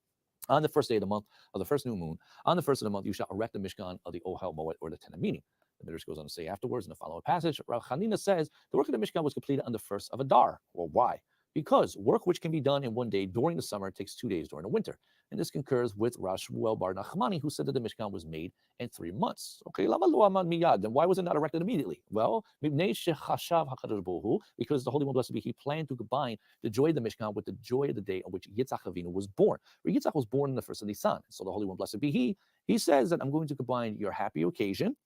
On the first day of the month, of the first new moon, on the first of the month, you shall erect the Mishkan of the Ohel Moed, or the Tent of Meeting. The Midrash goes on to say afterwards in the following passage, Rav Chanina says, the work of the Mishkan was completed on the first of Adar. Well, why? Because work which can be done in 1 day during the summer takes 2 days during the winter. And this concurs with Rav Shmuel bar Nachmani, who said that the Mishkan was made in 3 months. Okay, lama lo amad miyad. Then why was it not erected immediately? Well, because the Holy One, blessed be He, planned to combine the joy of the Mishkan with the joy of the day on which Yitzhak Avinu was born. Where Yitzhak was born in the first of Nisan. So the Holy One, blessed be He says that I'm going to combine your happy occasion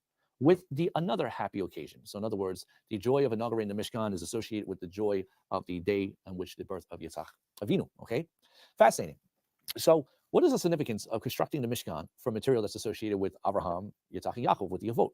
with the another happy occasion. So in other words, the joy of inaugurating the Mishkan is associated with the joy of the day on which the birth of Yitzhak Avinu. Okay, fascinating. So what is the significance of constructing the Mishkan from material that's associated with Abraham, Yitzhak, and Yaakov, with the Avot?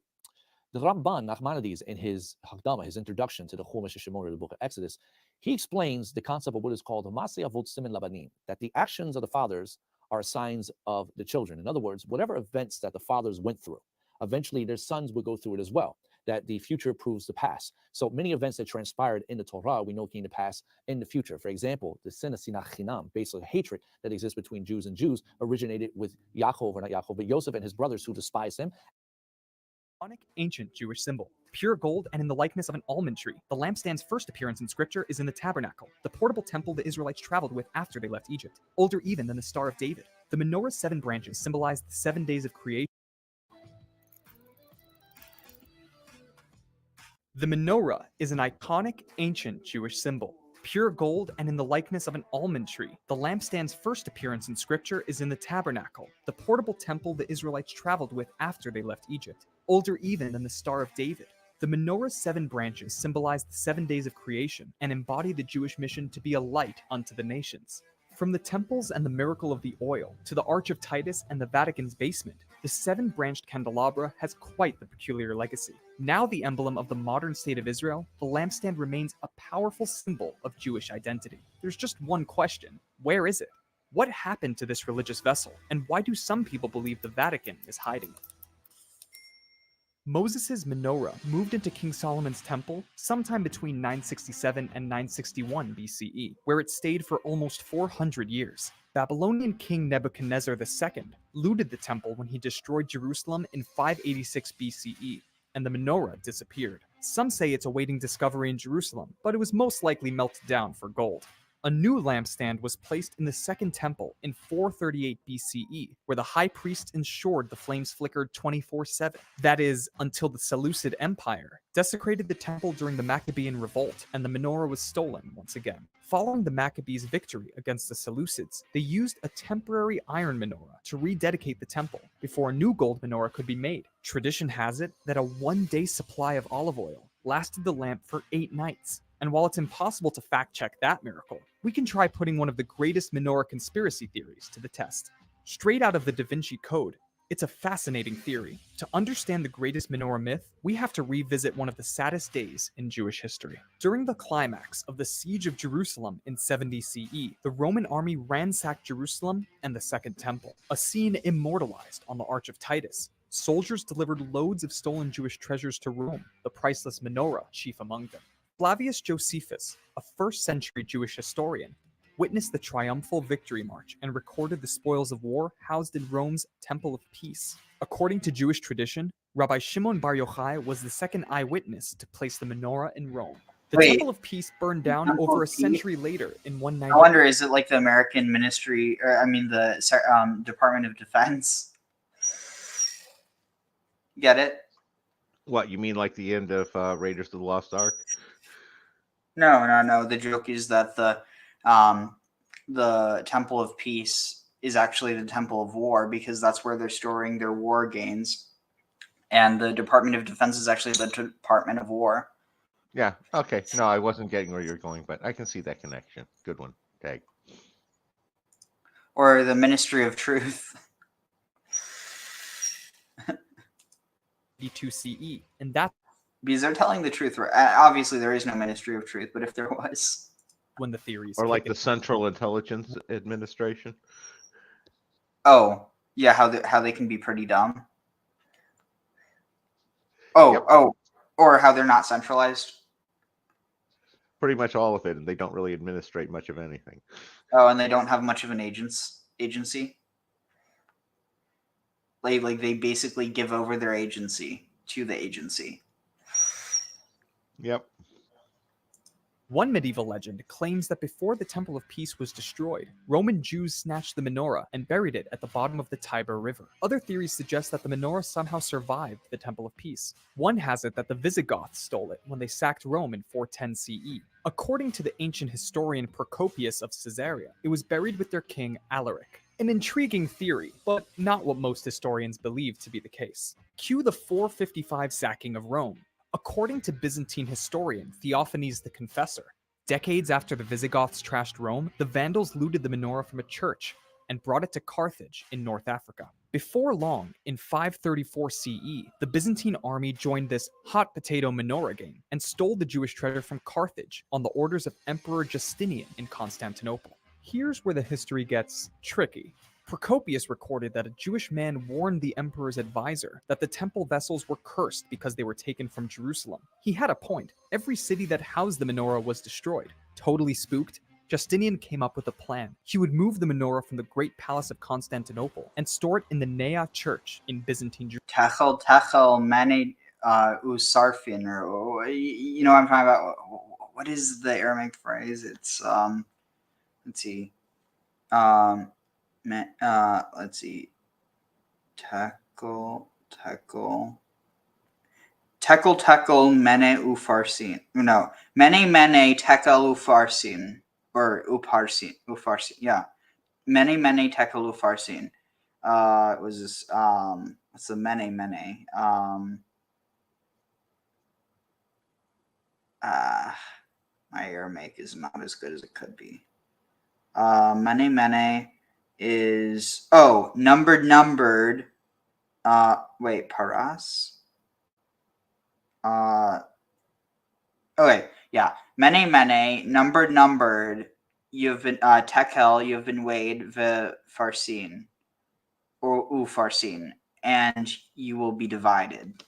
The Ramban Nachmanides, in his Hakdama, his introduction to the Chumash Shemot, the book of Exodus, he explains the concept of what is called Masei Avot Simin Labanim, that the actions of the fathers are signs of the children. In other words, whatever events that the fathers went through, eventually their sons will go through it as well, that the future proves the past. So many events that transpired in the Torah, we know came to pass in the future. For example, the sin of Sinach Chinam, based on hatred that exists between Jews and Jews, originated with Yaakov, or not Yaakov, but Yosef and his brothers who despised him. Ancient Jewish symbol, pure gold and in the likeness of an almond tree. The lampstand's first appearance in scripture is in the tabernacle, the portable temple the Israelites traveled with after they left Egypt, older even than the Star of David. The menorah's 7 branches symbolize the 7 days of creation. The menorah is an iconic ancient Jewish symbol, pure gold and in the likeness of an almond tree. The lampstand's first appearance in scripture is in the tabernacle, the portable temple the Israelites traveled with after they left Egypt, older even than the Star of David. The menorah's 7 branches symbolize the 7 days of creation and embody the Jewish mission to be a light unto the nations. From the temples and the miracle of the oil to the Arch of Titus and the Vatican's basement, the 7-branched candelabra has quite the peculiar legacy. Now the emblem of the modern state of Israel, the lampstand remains a powerful symbol of Jewish identity. There's just one question: where is it? What happened to this religious vessel, and why do some people believe the Vatican is hiding it? Moses' menorah moved into King Solomon's temple sometime between 967 and 961 BCE, where it stayed for almost 400 years. Babylonian king Nebuchadnezzar II looted the temple when he destroyed Jerusalem in 586 BCE, and the menorah disappeared. Some say it's awaiting discovery in Jerusalem, but it was most likely melted down for gold. A new lampstand was placed in the Second Temple in 438 BCE, where the high priest ensured the flames flickered 24/7. That is, until the Seleucid Empire desecrated the temple during the Maccabean revolt, and the menorah was stolen once again. Following the Maccabees' victory against the Seleucids, they used a temporary iron menorah to rededicate the temple before a new gold menorah could be made. Tradition has it that a 1-day supply of olive oil lasted the lamp for 8 nights. And while it's impossible to fact-check that miracle, we can try putting one of the greatest menorah conspiracy theories to the test. Straight out of the Da Vinci Code, it's a fascinating theory. To understand the greatest menorah myth, we have to revisit one of the saddest days in Jewish history. During the climax of the Siege of Jerusalem in 70 CE, the Roman army ransacked Jerusalem and the Second Temple, a scene immortalized on the Arch of Titus. Soldiers delivered loads of stolen Jewish treasures to Rome, the priceless menorah chief among them. Flavius Josephus, a 1st-century Jewish historian, witnessed the triumphal victory march and recorded the spoils of war housed in Rome's Temple of Peace. According to Jewish tradition, Rabbi Shimon Bar Yochai was the second eyewitness to place the menorah in Rome. The Wait. Temple of Peace burned down Temple over a of Peace? century later in 190. I wonder, is it like the American Ministry, or I mean the Department of Defense? Get it? What, you mean like the end of Raiders of the Lost Ark? No. The joke is that the Temple of Peace is actually the Temple of War, because that's where they're storing their war gains, and the Department of Defense is actually the Department of War. Yeah, okay. No, I wasn't getting where you're going, but I can see that connection. Good one. Tag. Or the Ministry of Truth. 2 CE, and that Because they're telling the truth. Obviously, there is no Ministry of Truth, but if there was, when the theories Or like kick the Central Intelligence Administration. oh yeah, how they can be pretty dumb. Yep. Or how they're not centralized. Pretty much all of it, and they don't really administrate much of anything. Oh, and they don't have much of an agency. Like they basically give over their agency to the agency. Yep. One medieval legend claims that before the Temple of Peace was destroyed, Roman Jews snatched the menorah and buried it at the bottom of the Tiber River. Other theories suggest that the menorah somehow survived the Temple of Peace. One has it that the Visigoths stole it when they sacked Rome in 410 CE. According to the ancient historian Procopius of Caesarea, it was buried with their king Alaric. An intriguing theory, but not what most historians believe to be the case. Cue the 455 sacking of Rome. According to Byzantine historian Theophanes the Confessor, decades after the Visigoths trashed Rome, the Vandals looted the menorah from a church and brought it to Carthage in North Africa. Before long, in 534 CE, the Byzantine army joined this hot potato menorah game and stole the Jewish treasure from Carthage on the orders of Emperor Justinian in Constantinople. Here's where the history gets tricky. Procopius recorded that a Jewish man warned the emperor's advisor that the temple vessels were cursed because they were taken from Jerusalem. He had a point. Every city that housed the menorah was destroyed. Totally spooked, Justinian came up with a plan. He would move the menorah from the Great Palace of Constantinople and store it in the Nea Church in Byzantine Jerusalem. Techel mani usarfin, or you know what I'm talking about. What is the Aramaic phrase? It's let's see. Let's see. Tekel tekel mene ufarsin. No, mene tekel ufarsin or uparsin. Yeah, mene tekel ufarsin. It was this, what's the mene? My Aramaic is not as good as it could be. Mene is numbered. Wait, paras. Okay, yeah. Mene, numbered. You've been tekel. You've been weighed farsin or ufarsin, and you will be divided.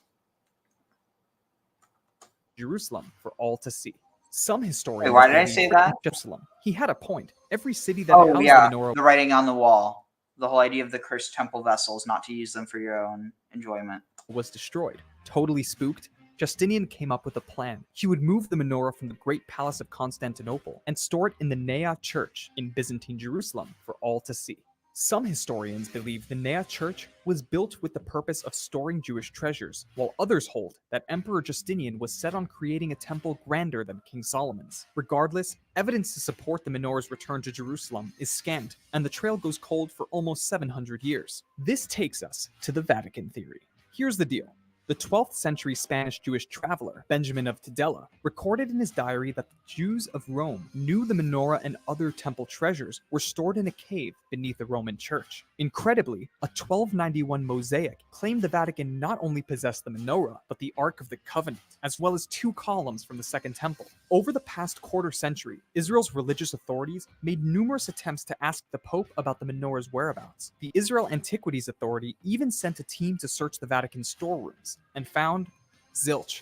Jerusalem for all to see. Some historians. Wait, why did I believe say for that? Jerusalem. He had a point. Every city that Oh housed yeah, the menorah the writing on the wall. The whole idea of the cursed temple vessels, not to use them for your own enjoyment. was destroyed. Totally spooked, Justinian came up with a plan. He would move the menorah from the Great Palace of Constantinople and store it in the Nea Church in Byzantine Jerusalem for all to see. Some historians believe the Nea Church was built with the purpose of storing Jewish treasures, while others hold that Emperor Justinian was set on creating a temple grander than King Solomon's. Regardless, evidence to support the menorah's return to Jerusalem is scant, and the trail goes cold for almost 700 years. This takes us to the Vatican theory. Here's the deal. The 12th century Spanish Jewish traveler, Benjamin of Tudela, recorded in his diary that the Jews of Rome knew the menorah and other temple treasures were stored in a cave beneath the Roman church. Incredibly, a 1291 mosaic claimed the Vatican not only possessed the menorah, but the Ark of the Covenant, as well as 2 columns from the Second Temple. Over the past quarter century, Israel's religious authorities made numerous attempts to ask the Pope about the menorah's whereabouts. The Israel Antiquities Authority even sent a team to search the Vatican's storerooms, and found zilch.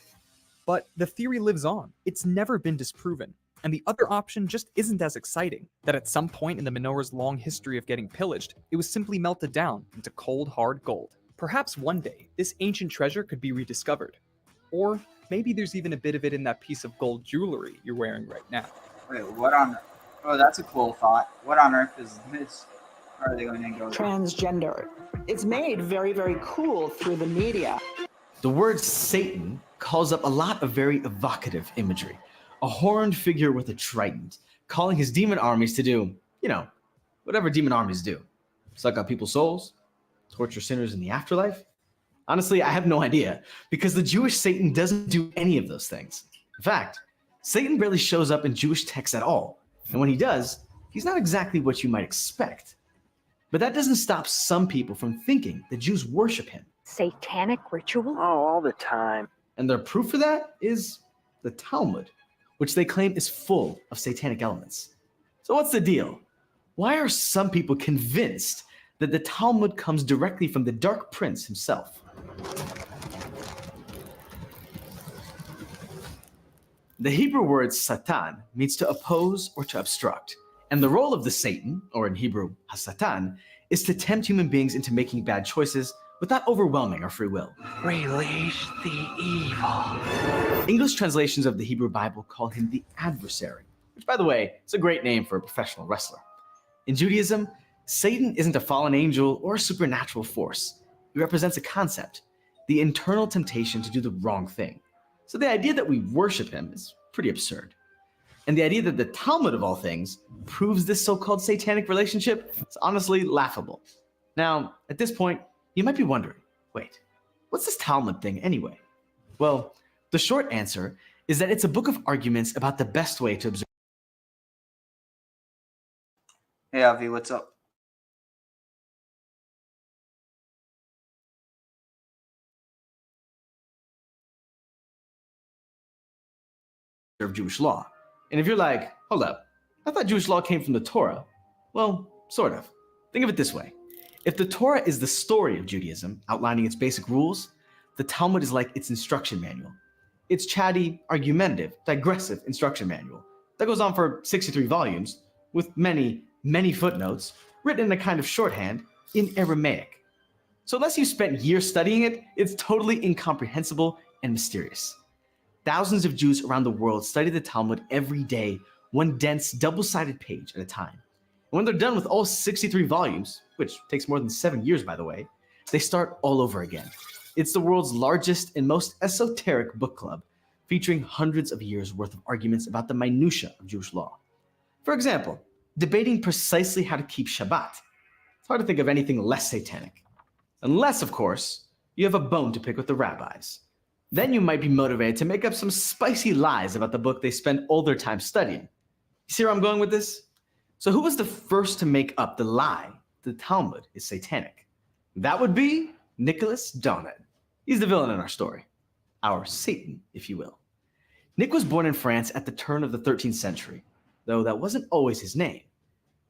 But the theory lives on. It's never been disproven. And the other option just isn't as exciting, that at some point in the menorah's long history of getting pillaged, it was simply melted down into cold, hard gold. Perhaps one day, this ancient treasure could be rediscovered. Or maybe there's even a bit of it in that piece of gold jewelry you're wearing right now. Wait, what on? Oh, that's a cool thought. What on earth is this? How are they going to go? Transgender. It's made very, very cool through the media. The word Satan calls up a lot of very evocative imagery. A horned figure with a trident, calling his demon armies to do, whatever demon armies do. Suck out people's souls, torture sinners in the afterlife. Honestly, I have no idea, because the Jewish Satan doesn't do any of those things. In fact, Satan barely shows up in Jewish texts at all. And when he does, he's not exactly what you might expect. But that doesn't stop some people from thinking the Jews worship him. Satanic ritual? Oh, all the time. And their proof for that is the Talmud, which they claim is full of satanic elements. So what's the deal? Why are some people convinced that the Talmud comes directly from the Dark Prince himself? The Hebrew word Satan means to oppose or to obstruct. And the role of the Satan, or in Hebrew, Hasatan, is to tempt human beings into making bad choices without overwhelming our free will. Release the evil. English translations of the Hebrew Bible call him the adversary, which, by the way, is a great name for a professional wrestler. In Judaism, Satan isn't a fallen angel or a supernatural force. He represents a concept, the internal temptation to do the wrong thing. So the idea that we worship him is pretty absurd. And the idea that the Talmud of all things proves this so-called satanic relationship is honestly laughable. Now, at this point, you might be wondering, wait, what's this Talmud thing anyway? Well, the short answer is that it's a book of arguments about the best way to observe. Hey, Avi, what's up? Jewish law. And if you're like, hold up, I thought Jewish law came from the Torah. Well, sort of. Think of it this way. If the Torah is the story of Judaism, outlining its basic rules, the Talmud is like its instruction manual. It's chatty, argumentative, digressive instruction manual that goes on for 63 volumes with many, many footnotes written in a kind of shorthand in Aramaic. So unless you spent years studying it, it's totally incomprehensible and mysterious. Thousands of Jews around the world study the Talmud every day, one dense, double-sided page at a time. And when they're done with all 63 volumes, which takes more than 7 years, by the way, they start all over again. It's the world's largest and most esoteric book club, featuring hundreds of years worth of arguments about the minutiae of Jewish law. For example, debating precisely how to keep Shabbat. It's hard to think of anything less satanic. Unless, of course, you have a bone to pick with the rabbis. Then you might be motivated to make up some spicy lies about the book they spend all their time studying. You see where I'm going with this? So who was the first to make up the lie the Talmud is satanic? That would be Nicholas Donat. He's the villain in our story. Our Satan, if you will. Nick was born in France at the turn of the 13th century, though that wasn't always his name,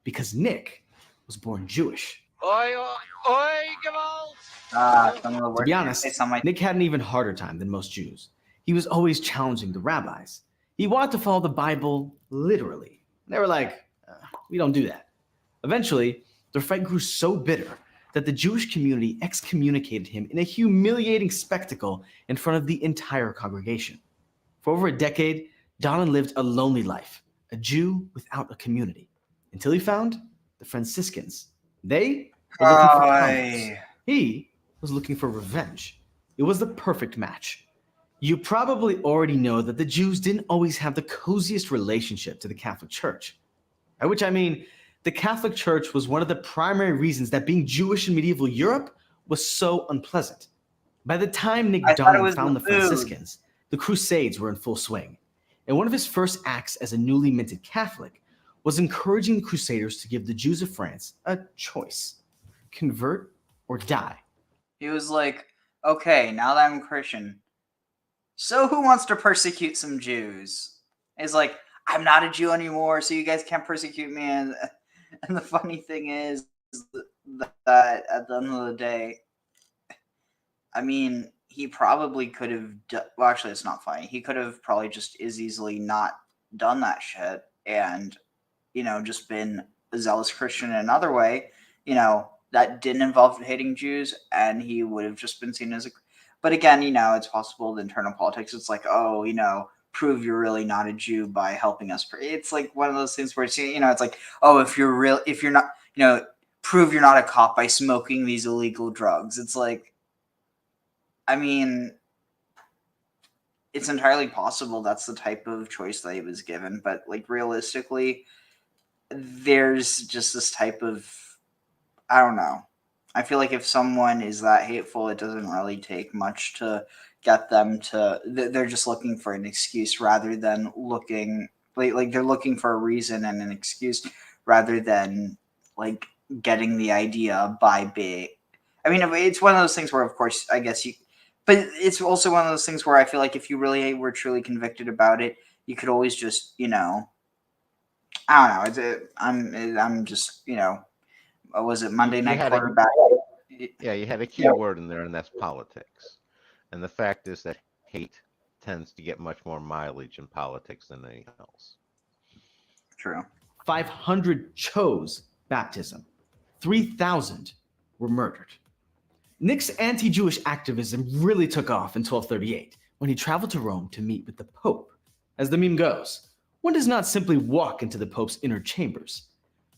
because Nick was born Jewish. To be honest, Nick had an even harder time than most Jews. He was always challenging the rabbis. He wanted to follow the Bible literally. They were like, we don't do that. Eventually, their fight grew so bitter that the Jewish community excommunicated him in a humiliating spectacle in front of the entire congregation. For over a decade, Donnan lived a lonely life, a Jew without a community, until he found the Franciscans. They were looking for converts. He was looking for revenge. It was the perfect match. You probably already know that the Jews didn't always have the coziest relationship to the Catholic Church. By which I mean, the Catholic Church was one of the primary reasons that being Jewish in medieval Europe was so unpleasant. By the time Nick Donnan found the Franciscans, the Crusades were in full swing. And one of his first acts as a newly minted Catholic was encouraging the Crusaders to give the Jews of France a choice: convert or die. He was like, okay, now that I'm Christian, so who wants to persecute some Jews? He's like, I'm not a Jew anymore, so you guys can't persecute me. And the funny thing is that at the end of the day, I mean, he probably could have, well, actually, it's not funny. He could have probably just as easily not done that shit and, you know, just been a zealous Christian in another way, you know, that didn't involve hating Jews, and he would have just been seen as a, but again, you know, it's possible the internal politics. It's like, oh, you know, prove you're really not a Jew by helping us. It's like one of those things where it's, you know, it's like, oh, if you're not, you know, prove you're not a cop by smoking these illegal drugs. It's like, I mean, it's entirely possible that's the type of choice that he was given, but like realistically, there's just this type of, I don't know. I feel like if someone is that hateful, it doesn't really take much to get them to, they're just looking for an excuse rather than looking, like they're looking for a reason and an excuse rather than like getting the idea by being, I mean, it's one of those things where, of course, I guess you, but it's also one of those things where I feel like if you really were truly convicted about it, you could always just, you know, I don't know. I'm just, you know, was it Monday Night Quarterback? Yeah, you had a key word in there, and that's politics. And the fact is that hate tends to get much more mileage in politics than anything else. True. 500 chose baptism. 3,000 were murdered. Nick's anti-Jewish activism really took off in 1238 when he traveled to Rome to meet with the Pope. As the meme goes, one does not simply walk into the Pope's inner chambers.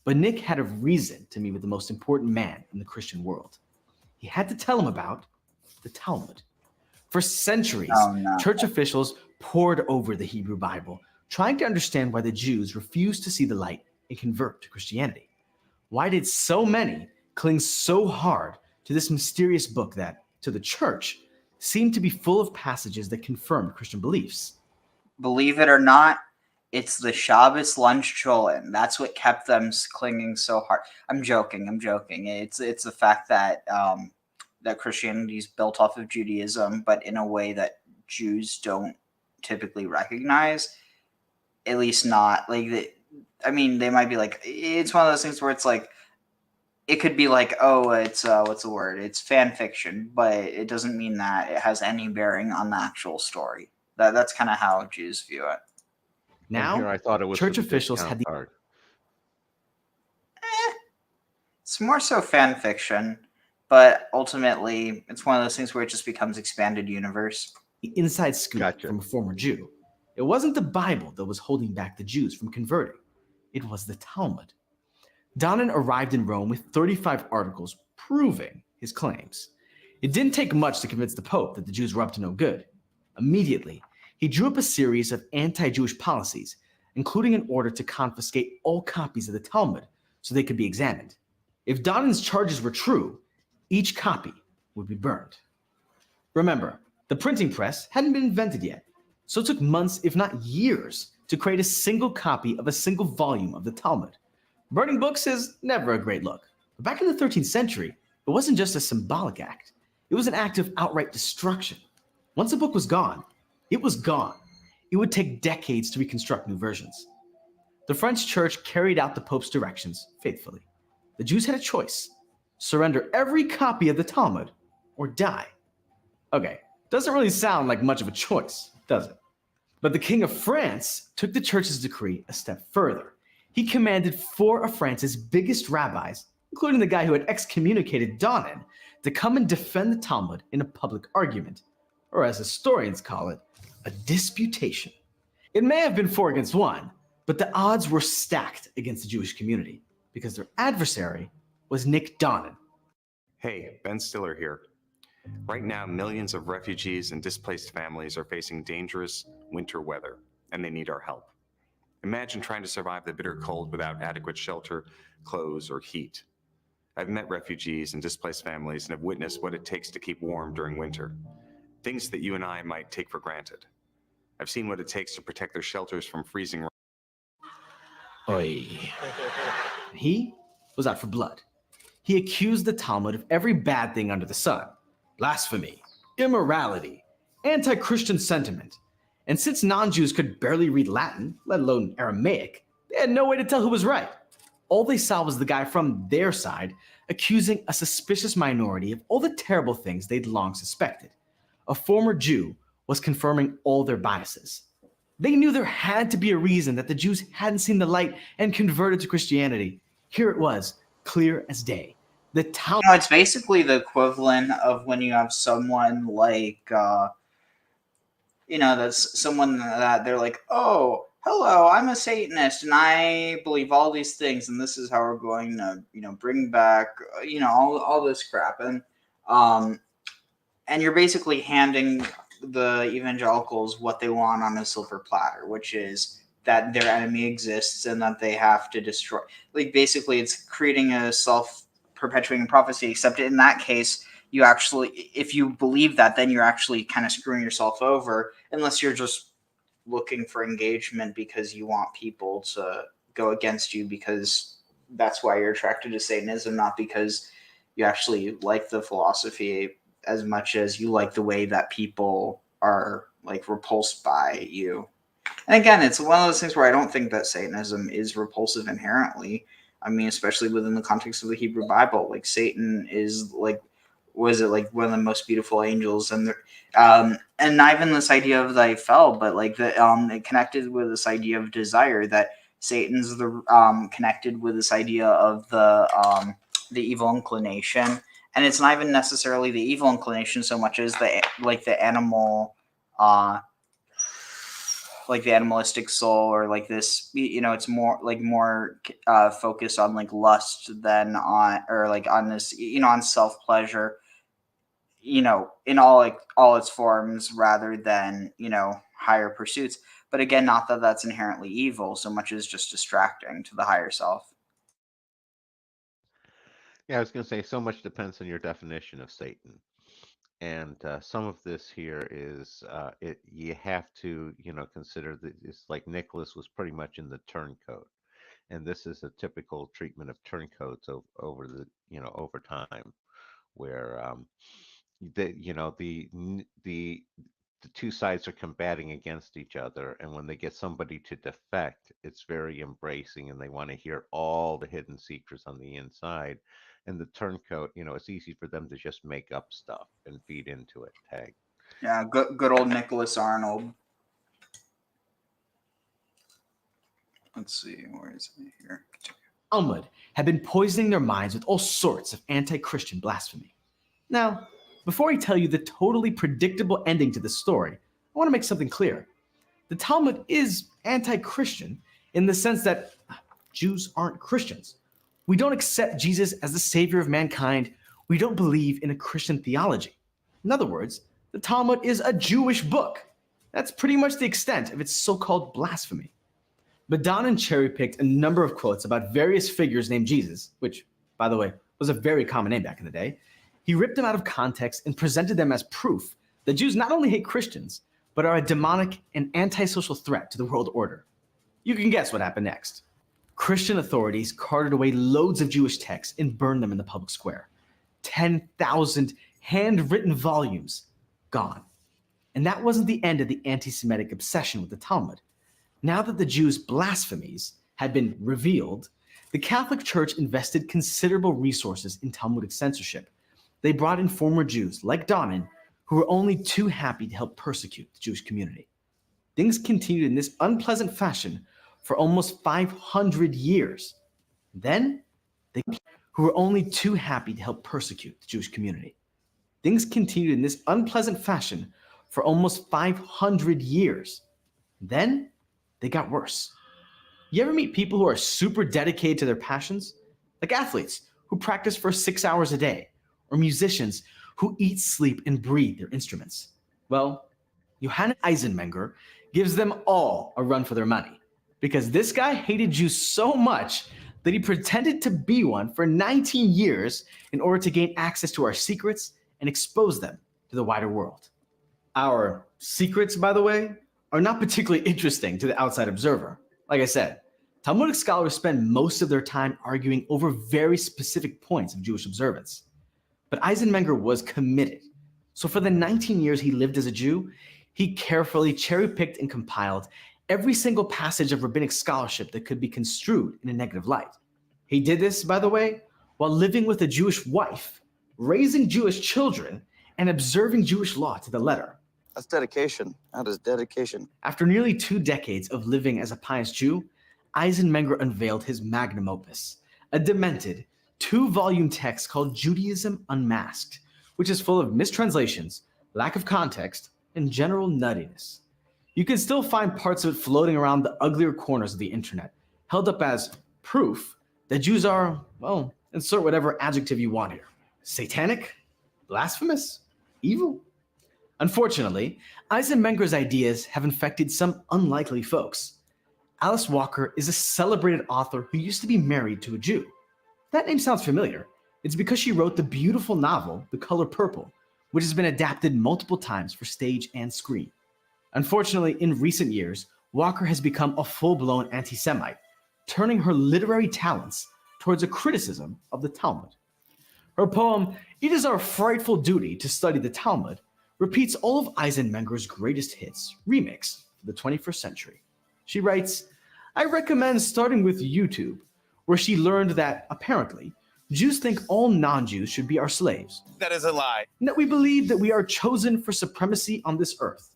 But Nick had a reason to meet with the most important man in the Christian world. He had to tell him about the Talmud. For centuries, church officials pored over the Hebrew Bible, trying to understand why the Jews refused to see the light and convert to Christianity. Why did so many cling so hard to this mysterious book that, to the church, seemed to be full of passages that confirmed Christian beliefs? Believe it or not, it's the Shabbos lunch cholent. That's what kept them clinging so hard. I'm joking. It's the fact that that Christianity is built off of Judaism, but in a way that Jews don't typically recognize. At least not like I mean, they might be like, it's one of those things where it's like, it could be like, oh, it's what's the word? It's fan fiction, but it doesn't mean that it has any bearing on the actual story. That's kind of how Jews view it. Now, here I thought it was church officials had the It's more so fan fiction, but ultimately it's one of those things where it just becomes expanded universe. inside scoop from a former Jew. It wasn't the Bible that was holding back the Jews from converting. It was the Talmud. Donnan arrived in Rome with 35 articles proving his claims. It didn't take much to convince the Pope that the Jews were up to no good. Immediately, he drew up a series of anti-Jewish policies, including an order to confiscate all copies of the Talmud so they could be examined. If Donan's charges were true, each copy would be burned. Remember, the printing press hadn't been invented yet, so it took months, if not years, to create a single copy of a single volume of the Talmud. Burning books is never a great look. But back in the 13th century, it wasn't just a symbolic act. It was an act of outright destruction. Once a book was gone, it was gone. It would take decades to reconstruct new versions. The French church carried out the Pope's directions faithfully. The Jews had a choice: surrender every copy of the Talmud or die. Okay, doesn't really sound like much of a choice, does it? But the King of France took the church's decree a step further. He commanded 4 of France's biggest rabbis, including the guy who had excommunicated Donan, to come and defend the Talmud in a public argument, or as historians call it, a disputation. It may have been 4 against 1, but the odds were stacked against the Jewish community because their adversary was Nick Donan. Hey, Ben Stiller here. Right now, millions of refugees and displaced families are facing dangerous winter weather, and they need our help. Imagine trying to survive the bitter cold without adequate shelter, clothes, or heat. I've met refugees and displaced families and have witnessed what it takes to keep warm during winter. Things that you and I might take for granted. I've seen what it takes to protect their shelters from freezing. Oy. He was out for blood. He accused the Talmud of every bad thing under the sun: blasphemy, immorality, anti-Christian sentiment. And since non-Jews could barely read Latin, let alone Aramaic, they had no way to tell who was right. All they saw was the guy from their side accusing a suspicious minority of all the terrible things they'd long suspected. A former Jew was confirming all their biases. They knew there had to be a reason that the Jews hadn't seen the light and converted to Christianity. Here it was, clear as day. The Talmud. You know, it's basically the equivalent of when you have someone like, that's someone that they're like, oh, hello, I'm a Satanist and I believe all these things and this is how we're going to, bring back, all this crap. And you're basically handing the evangelicals what they want on a silver platter, which is that their enemy exists and that they have to destroy. Like, basically, it's creating a self-perpetuating prophecy, except in that case, you actually, if you believe that, then you're actually kind of screwing yourself over, unless you're just looking for engagement because you want people to go against you because that's why you're attracted to Satanism, not because you actually like the philosophy as much as you like the way that people are like repulsed by you. And again, it's one of those things where I don't think that Satanism is repulsive inherently. I mean, especially within the context of the Hebrew Bible, like Satan is like, was it like one of the most beautiful angels, and not even this idea of thy fell, but like the it connected with this idea of desire, that Satan's the connected with this idea of the evil inclination. And it's not even necessarily the evil inclination so much as the animal, like the animalistic soul, or like this, it's more focused on like lust than on, or like on this, on self-pleasure, in all its forms, rather than, higher pursuits. But again, not that that's inherently evil so much as just distracting to the higher self. Yeah, I was going to say, so much depends on your definition of Satan. And some of this here is, you have to, consider that it's like Nicholas was pretty much in the turncoat. And this is a typical treatment of turncoats over over time, where the two sides are combating against each other, and when they get somebody to defect, it's very embracing, and they want to hear all the hidden secrets on the inside. And the turncoat, it's easy for them to just make up stuff and feed into it. Tag. Yeah, good old Nicholas Arnold. Let's see, where is it here? Talmud had been poisoning their minds with all sorts of anti-Christian blasphemy. Now, before I tell you the totally predictable ending to the story, I want to make something clear. The Talmud is anti-Christian in the sense that Jews aren't Christians. We don't accept Jesus as the savior of mankind. We don't believe in a Christian theology. In other words, the Talmud is a Jewish book. That's pretty much the extent of its so-called blasphemy. But Donnan cherry-picked a number of quotes about various figures named Jesus, which, by the way, was a very common name back in the day. He ripped them out of context and presented them as proof that Jews not only hate Christians, but are a demonic and antisocial threat to the world order. You can guess what happened next. Christian authorities carted away loads of Jewish texts and burned them in the public square. 10,000 handwritten volumes gone. And that wasn't the end of the anti-Semitic obsession with the Talmud. Now that the Jews' blasphemies had been revealed, the Catholic Church invested considerable resources in Talmudic censorship. They brought in former Jews, like Donnan, who were only too happy to help persecute the Jewish community. Things continued in this unpleasant fashion for almost 500 years. Then, who were only too happy to help persecute the Jewish community. Things continued in this unpleasant fashion for almost 500 years. Then, they got worse. You ever meet people who are super dedicated to their passions? Like athletes who practice for 6 hours a day, or musicians who eat, sleep, and breathe their instruments. Well, Johannes Eisenmenger gives them all a run for their money, because this guy hated Jews so much that he pretended to be one for 19 years in order to gain access to our secrets and expose them to the wider world. Our secrets, by the way, are not particularly interesting to the outside observer. Like I said, Talmudic scholars spend most of their time arguing over very specific points of Jewish observance. But Eisenmenger was committed. So for the 19 years he lived as a Jew, he carefully cherry-picked and compiled every single passage of rabbinic scholarship that could be construed in a negative light. He did this, by the way, while living with a Jewish wife, raising Jewish children, and observing Jewish law to the letter. That's dedication. That is dedication. After nearly 2 decades of living as a pious Jew, Eisenmenger unveiled his magnum opus, a demented 2-volume text called Judaism Unmasked, which is full of mistranslations, lack of context, and general nuttiness. You can still find parts of it floating around the uglier corners of the internet, held up as proof that Jews are, well, insert whatever adjective you want here. Satanic? Blasphemous? Evil? Unfortunately, Eisenmenger's ideas have infected some unlikely folks. Alice Walker is a celebrated author who used to be married to a Jew. That name sounds familiar. It's because she wrote the beautiful novel, The Color Purple, which has been adapted multiple times for stage and screen. Unfortunately, in recent years, Walker has become a full-blown anti-Semite, turning her literary talents towards a criticism of the Talmud. Her poem, It Is Our Frightful Duty to Study the Talmud, repeats all of Eisenmenger's greatest hits, remix, for the 21st century. She writes, I recommend starting with YouTube, where she learned that, apparently, Jews think all non-Jews should be our slaves. That is a lie. And that we believe that we are chosen for supremacy on this earth.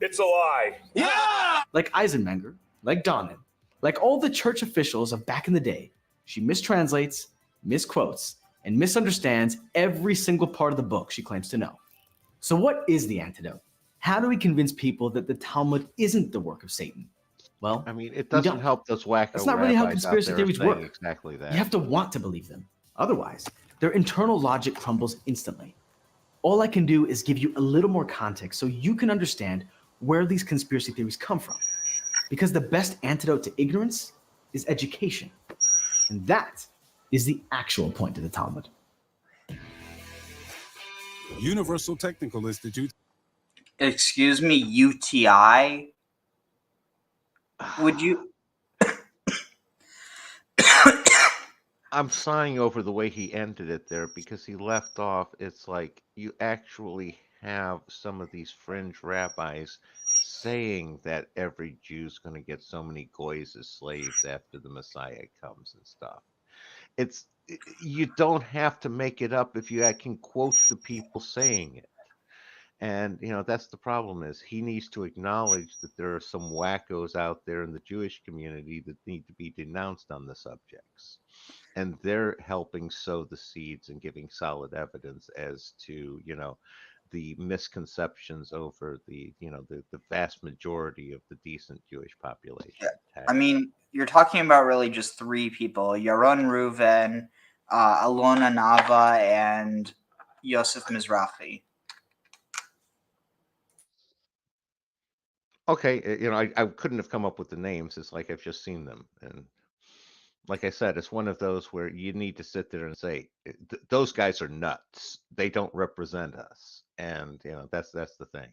It's a lie. Yeah! Like Eisenmenger, like Donnan, like all the church officials of back in the day, she mistranslates, misquotes, and misunderstands every single part of the book she claims to know. So what is the antidote? How do we convince people that the Talmud isn't the work of Satan? Well, I mean, it doesn't help those wacko That's not really how rabbis out conspiracy there theories saying work. exactly that. You have to want to believe them. Otherwise, their internal logic crumbles instantly. All I can do is give you a little more context so you can understand where these conspiracy theories come from. Because the best antidote to ignorance is education. And that is the actual point of the Talmud. Universal Technical Institute. Excuse me, UTI? Would you? I'm sighing over the way he ended it there because he left off. It's like you actually have some of these fringe rabbis saying that every Jew's going to get so many goys as slaves after the Messiah comes and stuff. You don't have to make it up if you can quote the people saying it. And, that's the problem is he needs to acknowledge that there are some wackos out there in the Jewish community that need to be denounced on the subjects. And they're helping sow the seeds and giving solid evidence as to, the misconceptions over the vast majority of the decent Jewish population. Yeah. I mean, you're talking about really just 3 people, Yaron Reuven, Alona Nava and Yosef Mizrahi. Okay, I couldn't have come up with the names. It's like I've just seen them, and like I said, it's one of those where you need to sit there and say, those guys are nuts. They don't represent us, and that's the thing.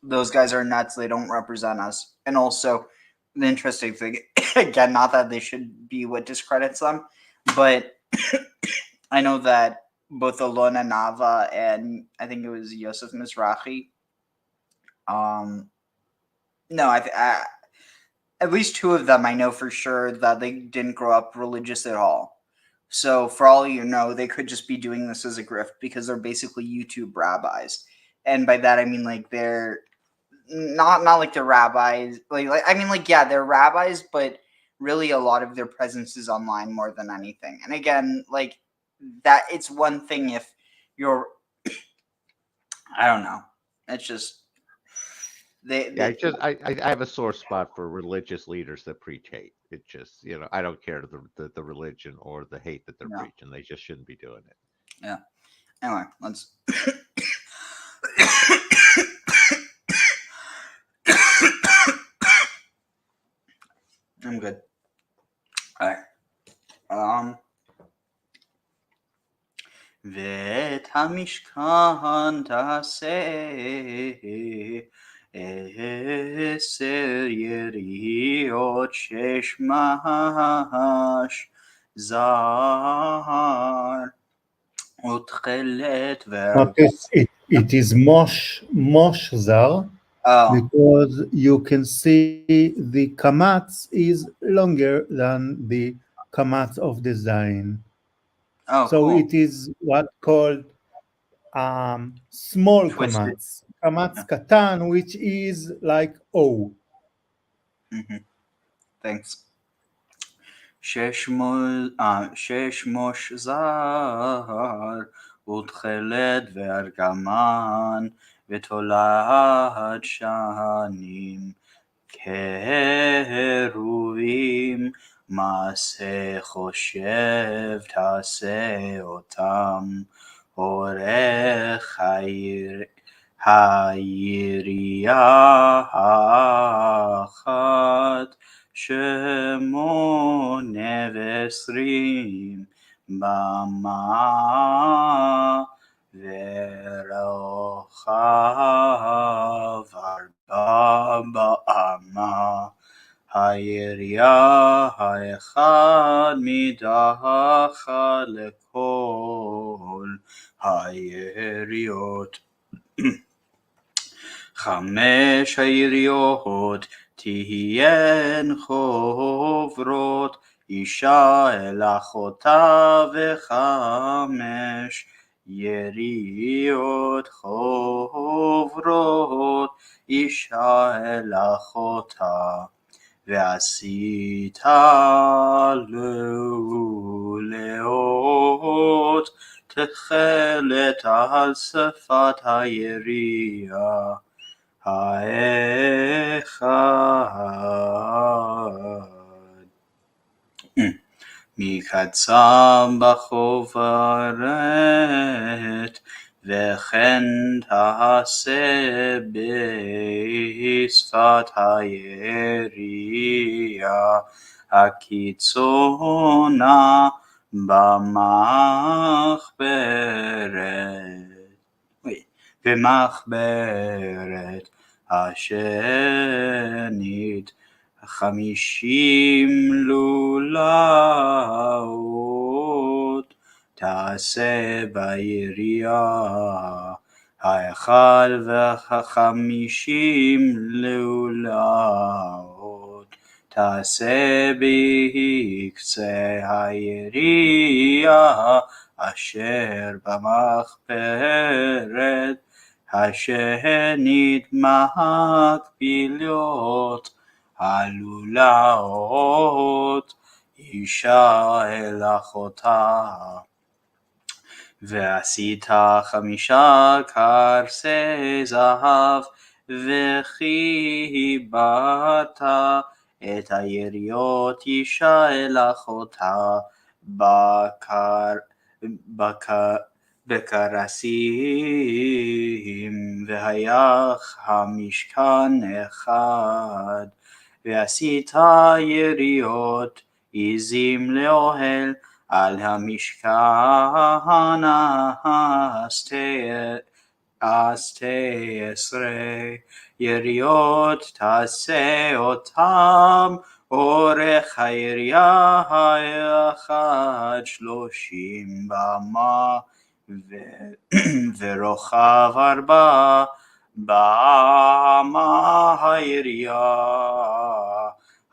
Those guys are nuts. They don't represent us. And also, the interesting thing, again, not that they should be what discredits them, but I know that both Alona Nava and I think it was Yosef Mizrahi. No, I at least two of them I know for sure that they didn't grow up religious at all. So for all you know, they could just be doing this as a grift because they're basically YouTube rabbis. And by that I mean like they're not like the rabbis. Like I mean like yeah, they're rabbis, but really a lot of their presence is online more than anything. And again, like that it's one thing if you're I don't know. It's just I have a sore spot for religious leaders that preach hate. It just I don't care the religion or the hate that they're preaching. They just shouldn't be doing it. Yeah. Anyway, let's. I'm good. All right. ואת המשכן תעשה 10 יריות 6 זר ותכלת It is mosh zar because you can see the kamatz is longer than the kamatz of the zayin. Oh, so cool. It is what called small Twisted. kamatz katan, which is like O. Thanks. 6 זר ותכלת וארגמן ותולעת שנים קרובים מעשה חושב תעשה אותם אורך הירייה האחת 28 במה ורוחב 4 באמה הירייה האחד מתחת לכל היריות 5 היריות תהיין חוברות אישה אל אחותה 5 יריות חוברות אישה אל אחותה ועשית לאות תכלת על שפת הירייה האחד מקצם בחוברת וכן תעשה בשפת הירייה הקיצונה במחברת השנית 50 לולאות תעשה בירייה האחד 50 לולאות תעשה בקצה הירייה אשר במחברת השנית מקבילות הלולאות אישה אל אחותה ועשית 5 קרסי זהב וחיברת את היריות ישלח אותה בקרסים, ויח המשכן אחד. ועשית יריות עזים לאוהל על המשכן ה-12 יריות תעשה אותם, אורך הירייה האחד 30 במה, ורוחב 4 במה הירייה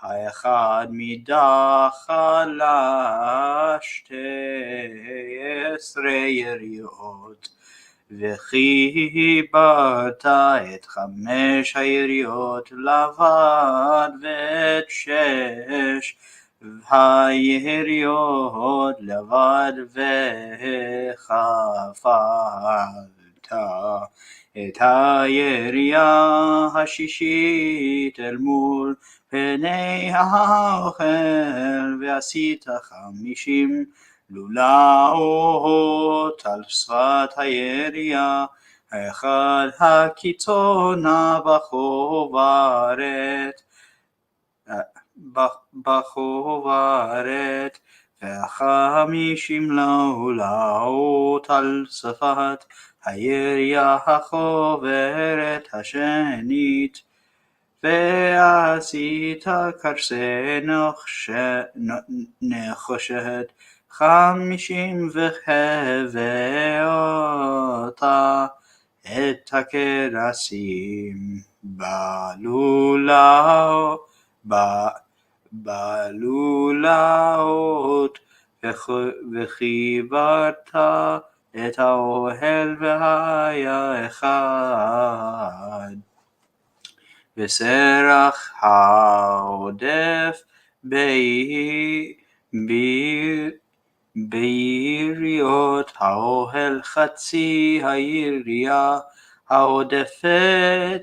האחד מדחת ל12 יריות. וחיברת את 5 היריות לבד, ואת 6 היריות לבד, וכפלת את הירייה השישית אל מול פני האוכל, ועשית 50 לולאות על שפת הירייה, האחד הקיצונה בחוברת, ו50 לולאות על שפת הירייה החוברת השנית. ועשית קרסי נחושת 50, וכבאות את הקרסים בלולאות, וחיברת את האוהל והיה אחד. וסרח העודף ביריות האוהל חצי הירייה העודפת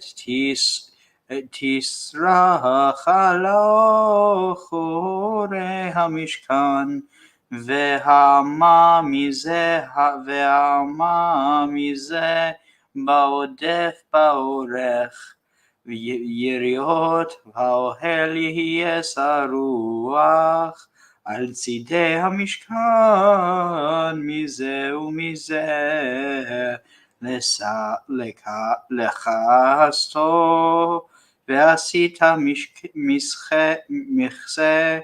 תסרח על אחורי המשכן, והמה מזה בעודף באורך. ויריות האוהל יהיה שרוח על צידי המשכן מזה ומזה לכסתו. ועשית מכסה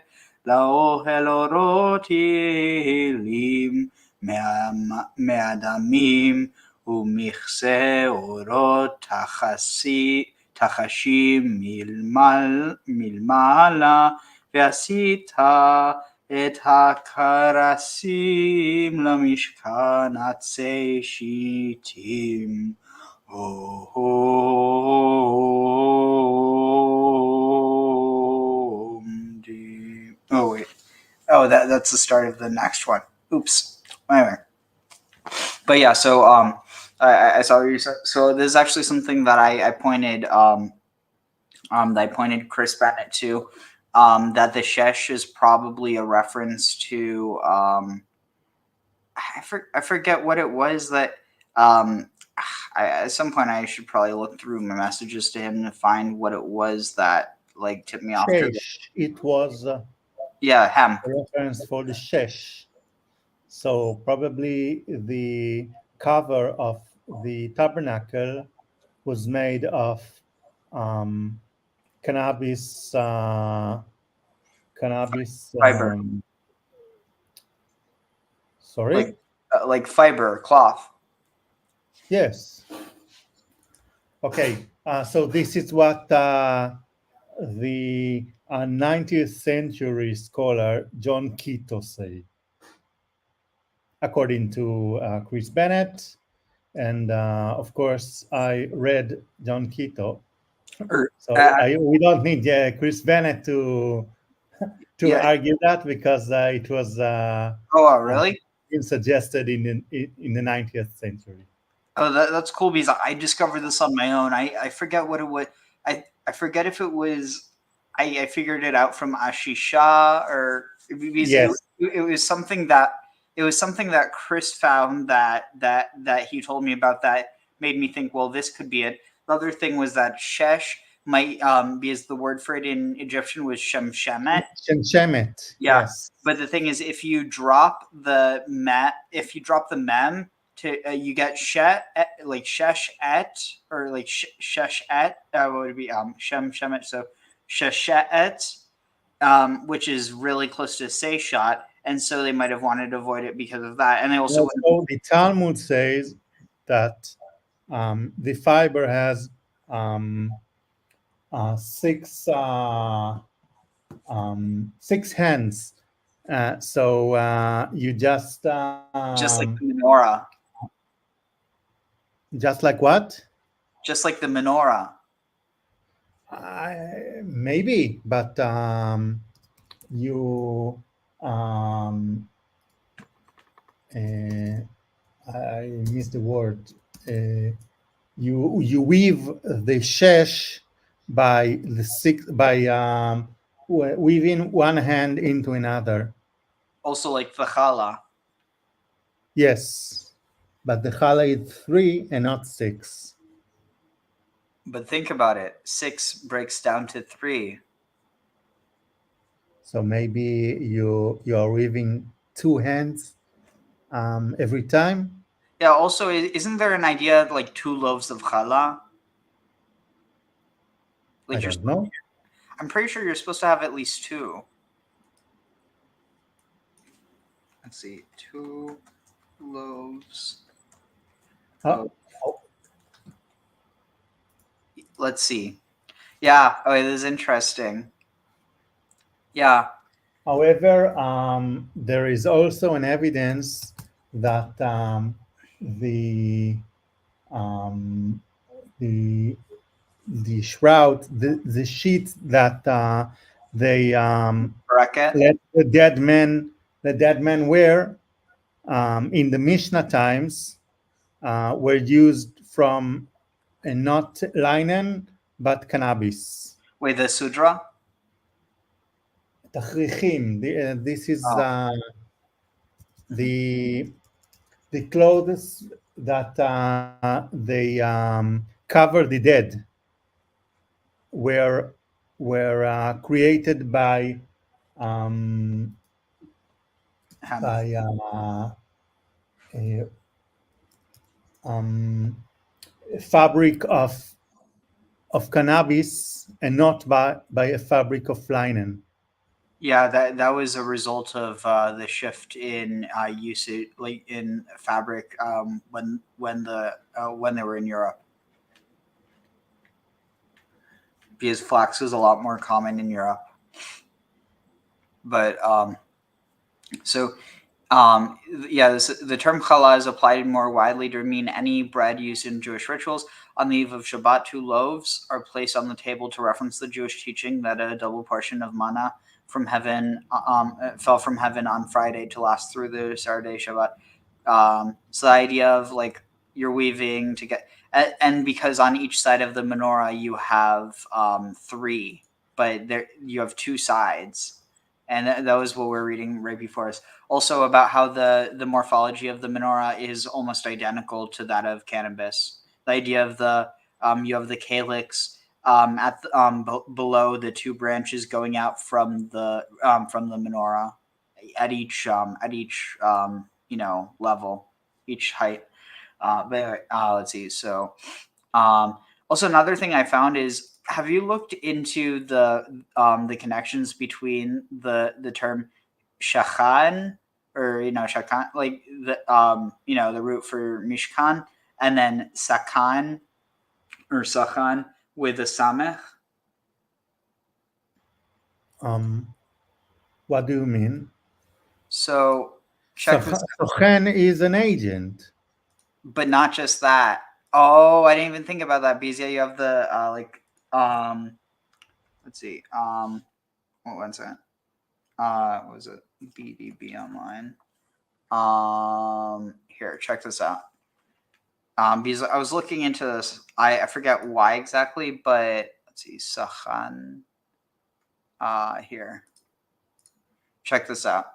לאוהל אורות תהילים מאדמים, ומכסה אורות תחשים מלמעלה. ועשית את הקרסים למשכן עצי שיטים. Oh wait. Oh, that's the start of the next one. Oops. Anyway. But yeah, so I saw what you said. So this is actually something that I pointed that I pointed Chris Bennett to. That the shesh is probably a reference to I forget what it was that at some point I should probably look through my messages to him to find what it was that like tipped me off to Shesh. It was him. A reference for the shesh. So probably the cover of the tabernacle was made of cannabis fiber. Sorry? Like fiber, cloth. Yes. Okay, so this is what the 19th century scholar John Quito said, according to Chris Bennett. And of course, I read John Quito. So we don't need Chris Bennett to argue that, because it was really been suggested in the 19th century. Oh, that's cool, because I discovered this on my own. I forget what it was. I forget if it was. I figured it out from Ashisha, or because Yes. it was something that Chris found that he told me about that made me think, well, this could be it. The other thing was that shesh might because the word for it in Egyptian was shemshemet. Shemshemet. Yeah. Yes. But the thing is, if you drop the mem to you get shet like shesh et, or like shesh et. What would it be? Shem shemet. So sheshet, which is really close to seishat, and so they might have wanted to avoid it because of that. And they also Also, the Talmud says that the fiber has 6 hands. So you just like the menorah. Just like what? Just like the menorah. Maybe, but you I missed the word. You weave the shesh by weaving one hand into another. Also like the challah. Yes, but the challah is 3 and not 6. But think about it. 6 breaks down to 3. So maybe you are weaving 2 hands every time. Yeah. Also, isn't there an idea of like 2 loaves of challah? Like I don't know. I'm pretty sure you're supposed to have at least 2. Let's see, 2 loaves. Let's see. Yeah. Oh, this is interesting. Yeah. However, there is also an evidence that the shroud, the sheet that they let the dead men wear in the Mishnah times were used from not linen but cannabis. Wait, the sudra? Tachrichim. This is the clothes that they cover the dead were created by fabric of cannabis and not by a fabric of linen. Yeah, that was a result of the shift in usage, like in fabric, when they were in Europe, because flax was a lot more common in Europe. But the term challah is applied more widely to mean any bread used in Jewish rituals. On the eve of Shabbat, 2 loaves are placed on the table to reference the Jewish teaching that a double portion of manna from heaven fell from heaven on Friday to last through the Saturday Shabbat. So the idea of like you're weaving to get, and because on each side of the menorah you have 3, but there you have 2 sides, and that was what we're reading right before us. Also about how the morphology of the menorah is almost identical to that of cannabis. The idea of the you have the calyx below the 2 branches going out from the menorah at each level, each height. Let's see. So also another thing I found is, have you looked into the connections between the term shachan, or shakan, like the the root for mishkan, and then sakan or sachan with a samech? What do you mean? So check this out. Sochan is an agent. But not just that. Oh, I didn't even think about that, because you have the let's see. What was it? Was it BDB online? Here, check this out. Because I was looking into this. I forget why exactly, but let's see. Sachan. here. Check this out.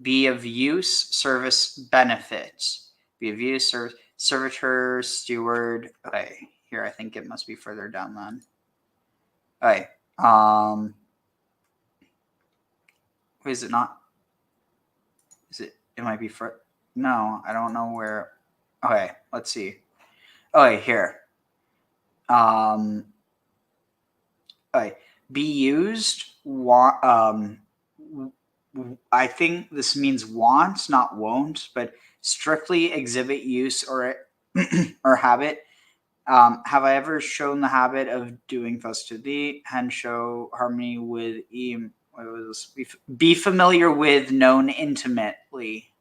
Be of use, service, benefits. Be of use, servitor, steward. Okay, here I think it must be further down then. Okay. Wait, is it not? Is it? It might be for. No, I don't know where. Okay, let's see. Okay, here. Okay, be used. I think this means want, not won't, but strictly exhibit use or or habit. Have I ever shown the habit of doing thus to thee, and show harmony with what was this? Be familiar with, known intimately.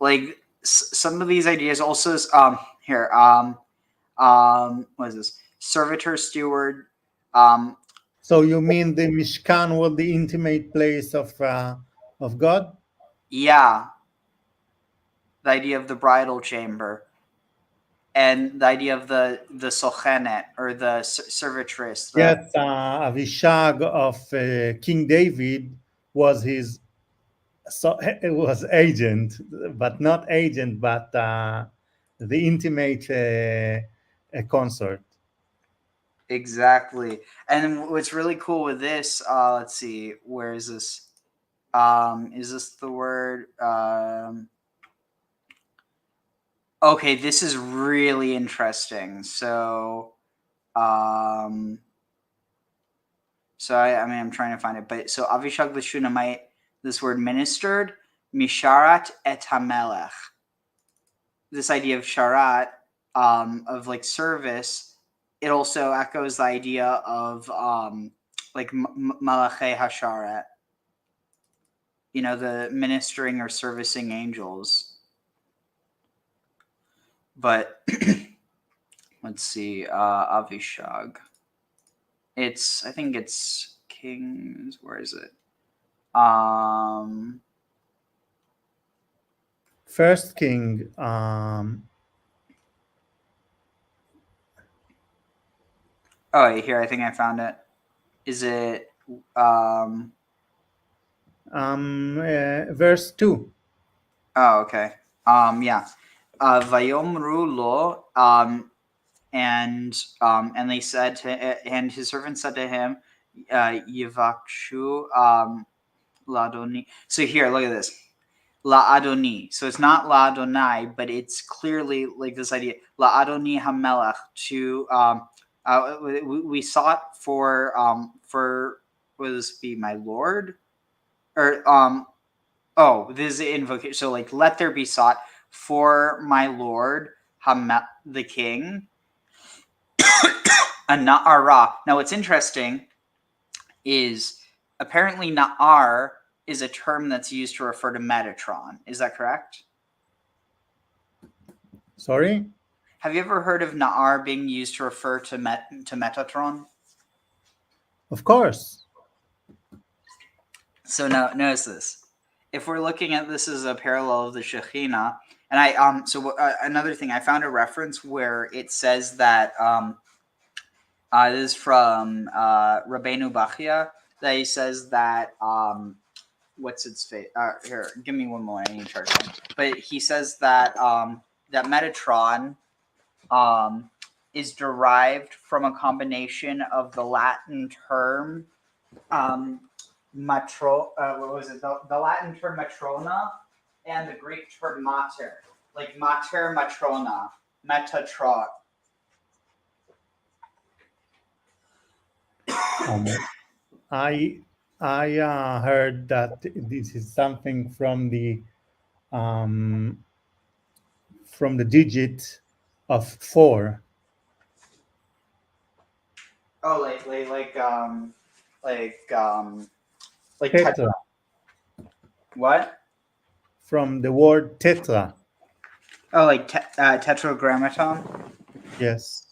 Like some of these ideas also here. What is this? Servitor, steward. So you mean the Mishkan was the intimate place of God? Yeah. The idea of the bridal chamber. And the idea of the sochenet, or the servitress. Yes, Avishag of King David was his. So it was agent, but not agent, but the intimate consort. Exactly. And what's really cool with this, let's see, where is this? Is this the word? Okay, this is really interesting. So, I'm trying to find it, but so Avishag the Shunammite, this word ministered, misharat et hamelech. This idea of sharat, of like service, it also echoes the idea of like malachei hasharet. You know, the ministering or servicing angels. But let's see, Avishag. I think it's Kings. Where is it? First King. Oh, here, I think I found it. Is it verse 2? Oh, okay. Yeah. Vayomru lo, and they said to, and his servant said to him, Yivakshu Ladoni. So here, look at this. La Adoni. So it's not La Adonai, but it's clearly like this idea. La Adoni Hamelech, to we sought for would this be my Lord? Or this is invocation. So like, let there be sought for my Lord the king. And Na'ara. Now what's interesting is apparently Na'ar is a term that's used to refer to Metatron. Is that correct? Sorry? Have you ever heard of Na'ar being used to refer to Metatron? Of course. So now notice this. If we're looking at this as a parallel of the Shekhinah, and another thing, I found a reference where it says that this is from Rabbeinu Bachia, that he says that what's its face? Here, give me one more. I need to charge one. But he says that that Metatron is derived from a combination of the Latin term what was it? The Latin term matrona and the Greek term mater, like mater matrona, Metatron. I heard that this is something from the digit of 4. Oh, like tetra. What? From the word tetra. Oh, like tetragrammaton. Yes.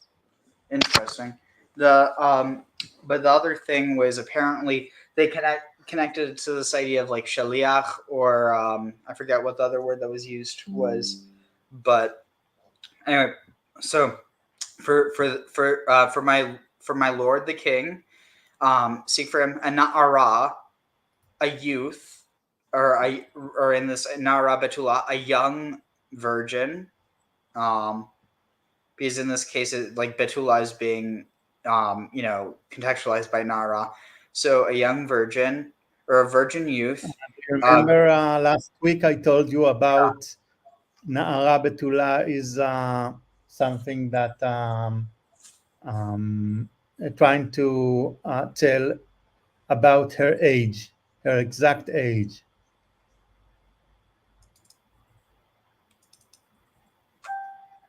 Interesting. But the other thing was apparently they connected to this idea of like shaliach, or I forget what the other word that was used was, but anyway. So for my Lord the King, seek for him a na'ara, a youth, or in this na'ara betula, a young virgin. Because in this case, like betula is being, contextualized by na'ara. So a young virgin or a virgin youth. Remember last week I told you about na'ara betula is something that trying to tell about her age, her exact age.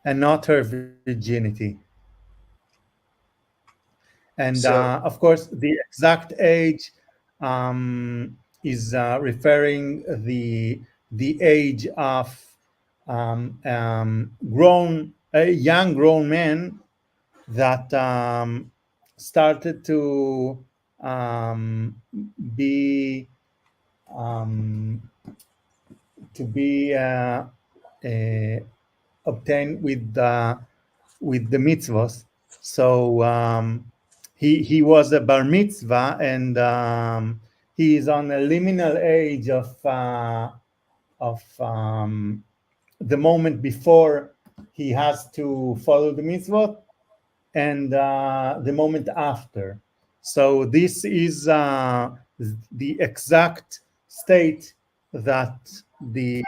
And not her virginity. And of course, the exact age is referring the age of young grown men that started to be obtained with the mitzvahs. So he was a bar mitzvah, and he is on a liminal age of the moment before he has to follow the mitzvah, and the moment after. So this is the exact state that the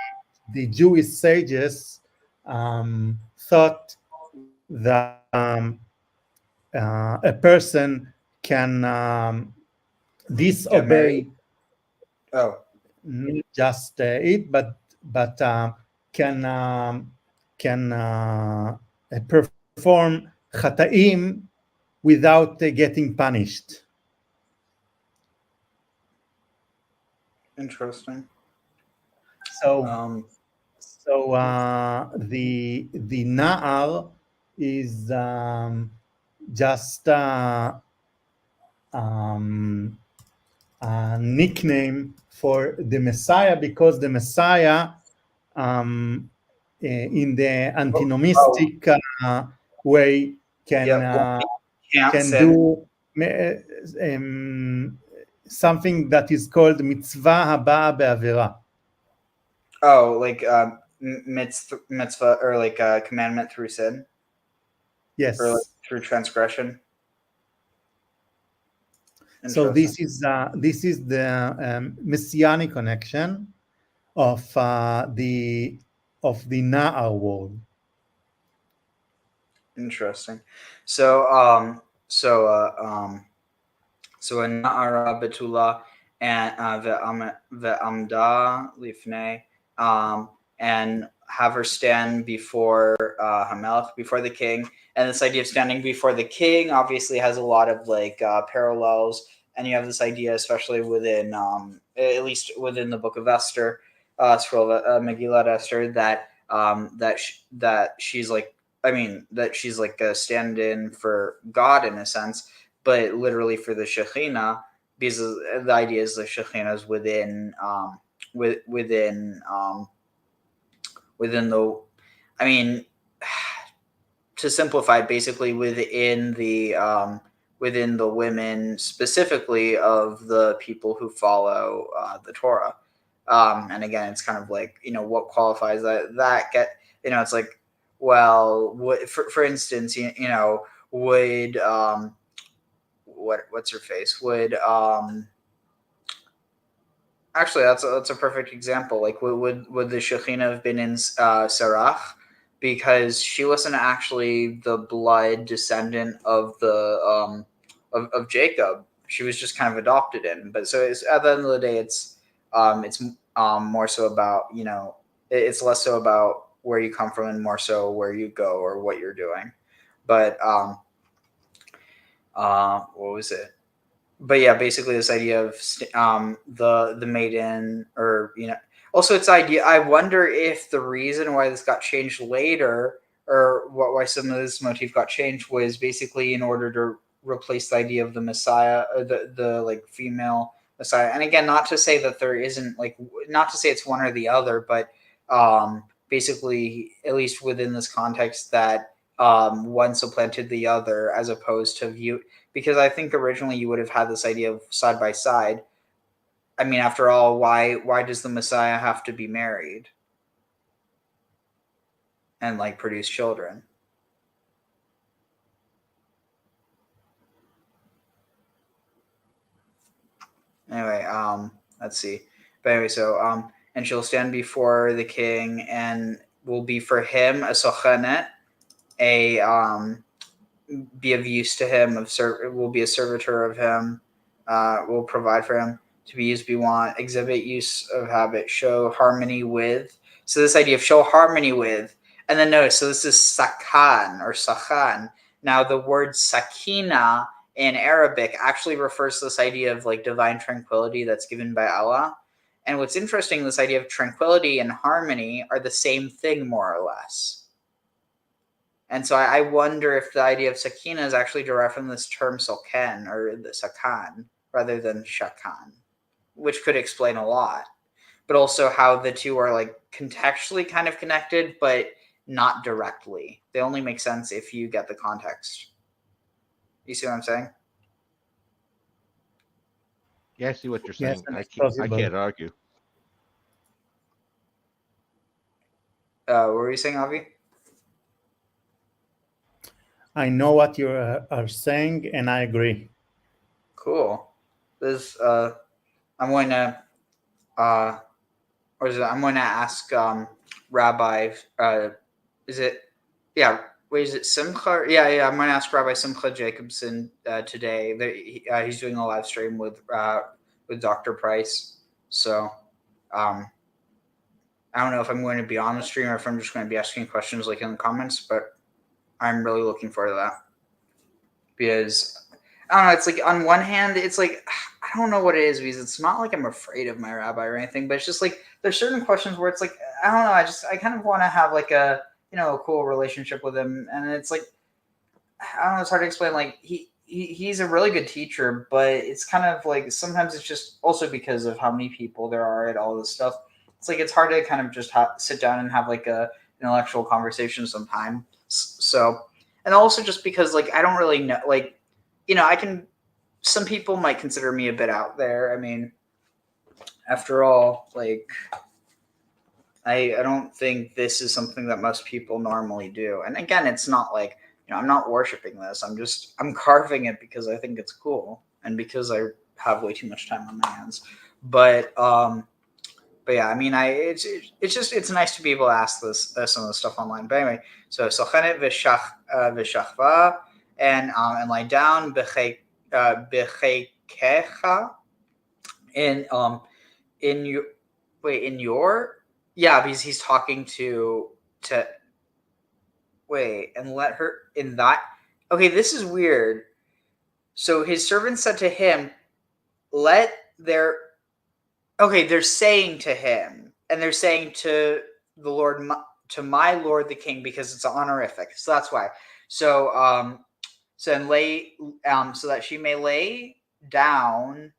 Jewish sages thought that a person can disobey not just it, but can perform chataim without getting punished. Interesting. So the na'ar is just a nickname for the Messiah, because the Messiah in the antinomistic way can do something that is called mitzvah haba be'avera. Oh, like mitzvah, or like a commandment through sin? Yes. Or like through transgression? So this is the messianic connection of the Na'ar world. Interesting. So a na'ara betula and ve'amda lifnei, and have her stand before Hamelech, before the king. And this idea of standing before the king obviously has a lot of like parallels. And you have this idea, especially within, at least within the Book of Esther, scroll of Megillat Esther, that she's like, that she's like a stand-in for God in a sense, but literally for the Shekhinah, because the idea is the Shekhinah is within the, to simplify it, basically within the women specifically of the people who follow the Torah. And again, it's kind of like, what qualifies it's like, well, for instance, would what's her face would actually that's a perfect example. Like, would the Shekhinah have been in Sarach, because she wasn't actually the blood descendant of the of Jacob. She was just kind of adopted in. But so at the end of the day, it's more so about, it's less so about where you come from and more so where you go or what you're doing. But what was it? But yeah, basically this idea of the maiden, or also its idea. I wonder if the reason why this got changed later, or why some of this motif got changed, was basically in order to replace the idea of the Messiah, or the like female Messiah. And again, not to say that there isn't, like, not to say it's one or the other, but basically, at least within this context, that one supplanted the other, as opposed to view, because I think originally you would have had this idea of side by side. I mean, after all, why does the Messiah have to be married and like produce children? Anyway, let's see. But anyway, so and she'll stand before the king and will be for him a sochenet, a be of use to him, will be a servitor of him, will provide for him, to be used, be want, exhibit, use of habit, show harmony with. So this idea of show harmony with, and then notice, so this is sakan or sachan. Now the word sakina in Arabic actually refers to this idea of like divine tranquility that's given by Allah. And what's interesting, this idea of tranquility and harmony are the same thing, more or less. And so I wonder if the idea of sakina is actually derived from this term soken, or the sakan, rather than shakan, which could explain a lot. But also how the two are like contextually kind of connected, but not directly. They only make sense if you get the context. You see what I'm saying? Yeah, I see what you're Yes, saying. it's I possible. can't argue. What were you saying, Avi? I know what you are saying, and I agree. Cool. This I'm going to I'm going to ask Rabbi is it is it Simcha? Yeah, I'm going to ask Rabbi Simcha Jacobson today. He's doing a live stream with Dr. Price. So I don't know if I'm going to be on the stream or if I'm just going to be asking questions like in the comments, but I'm really looking forward to that. Because I don't know, it's like on one hand, it's like I don't know what it is, because it's not like I'm afraid of my rabbi or anything, but it's just like there's certain questions where it's like I don't know, I kind of want to have like a a cool relationship with him, and it's like I don't know, it's hard to explain. Like he's a really good teacher, but it's kind of like sometimes it's just also because of how many people there are at all this stuff. It's like it's hard to kind of just sit down and have like a intellectual conversation sometimes. So, and also just because like I don't really know, like I can. Some people might consider me a bit out there. I mean, after all, like I don't think this is something that most people normally do. And again, it's not like I'm not worshiping this. I'm carving it because I think it's cool and because I have way too much time on my hands. But yeah, I mean, it's nice to be able to ask some of the stuff online. But anyway, so sochenet v'shachva and lie down b'cheikecha in your because he's talking to and let her in that. Okay, this is weird. So his servant said to him, they're saying to him, and they're saying to the Lord, to my Lord the King, because it's honorific. So that's why. So so that she may lay down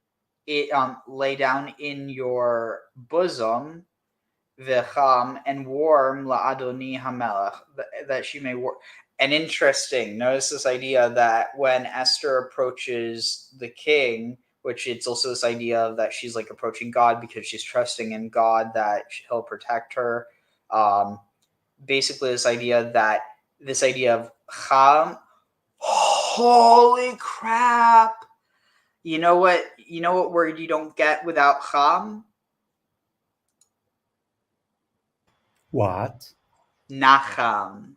in your bosom, v'cham, and warm la'adoni hamelech, that she may warm. And interesting, notice this idea that when Esther approaches the king, which it's also this idea of that she's like approaching God because she's trusting in God that he'll protect her. Basically this idea of cham. Holy crap! You know what word you don't get without cham? What? Nacham.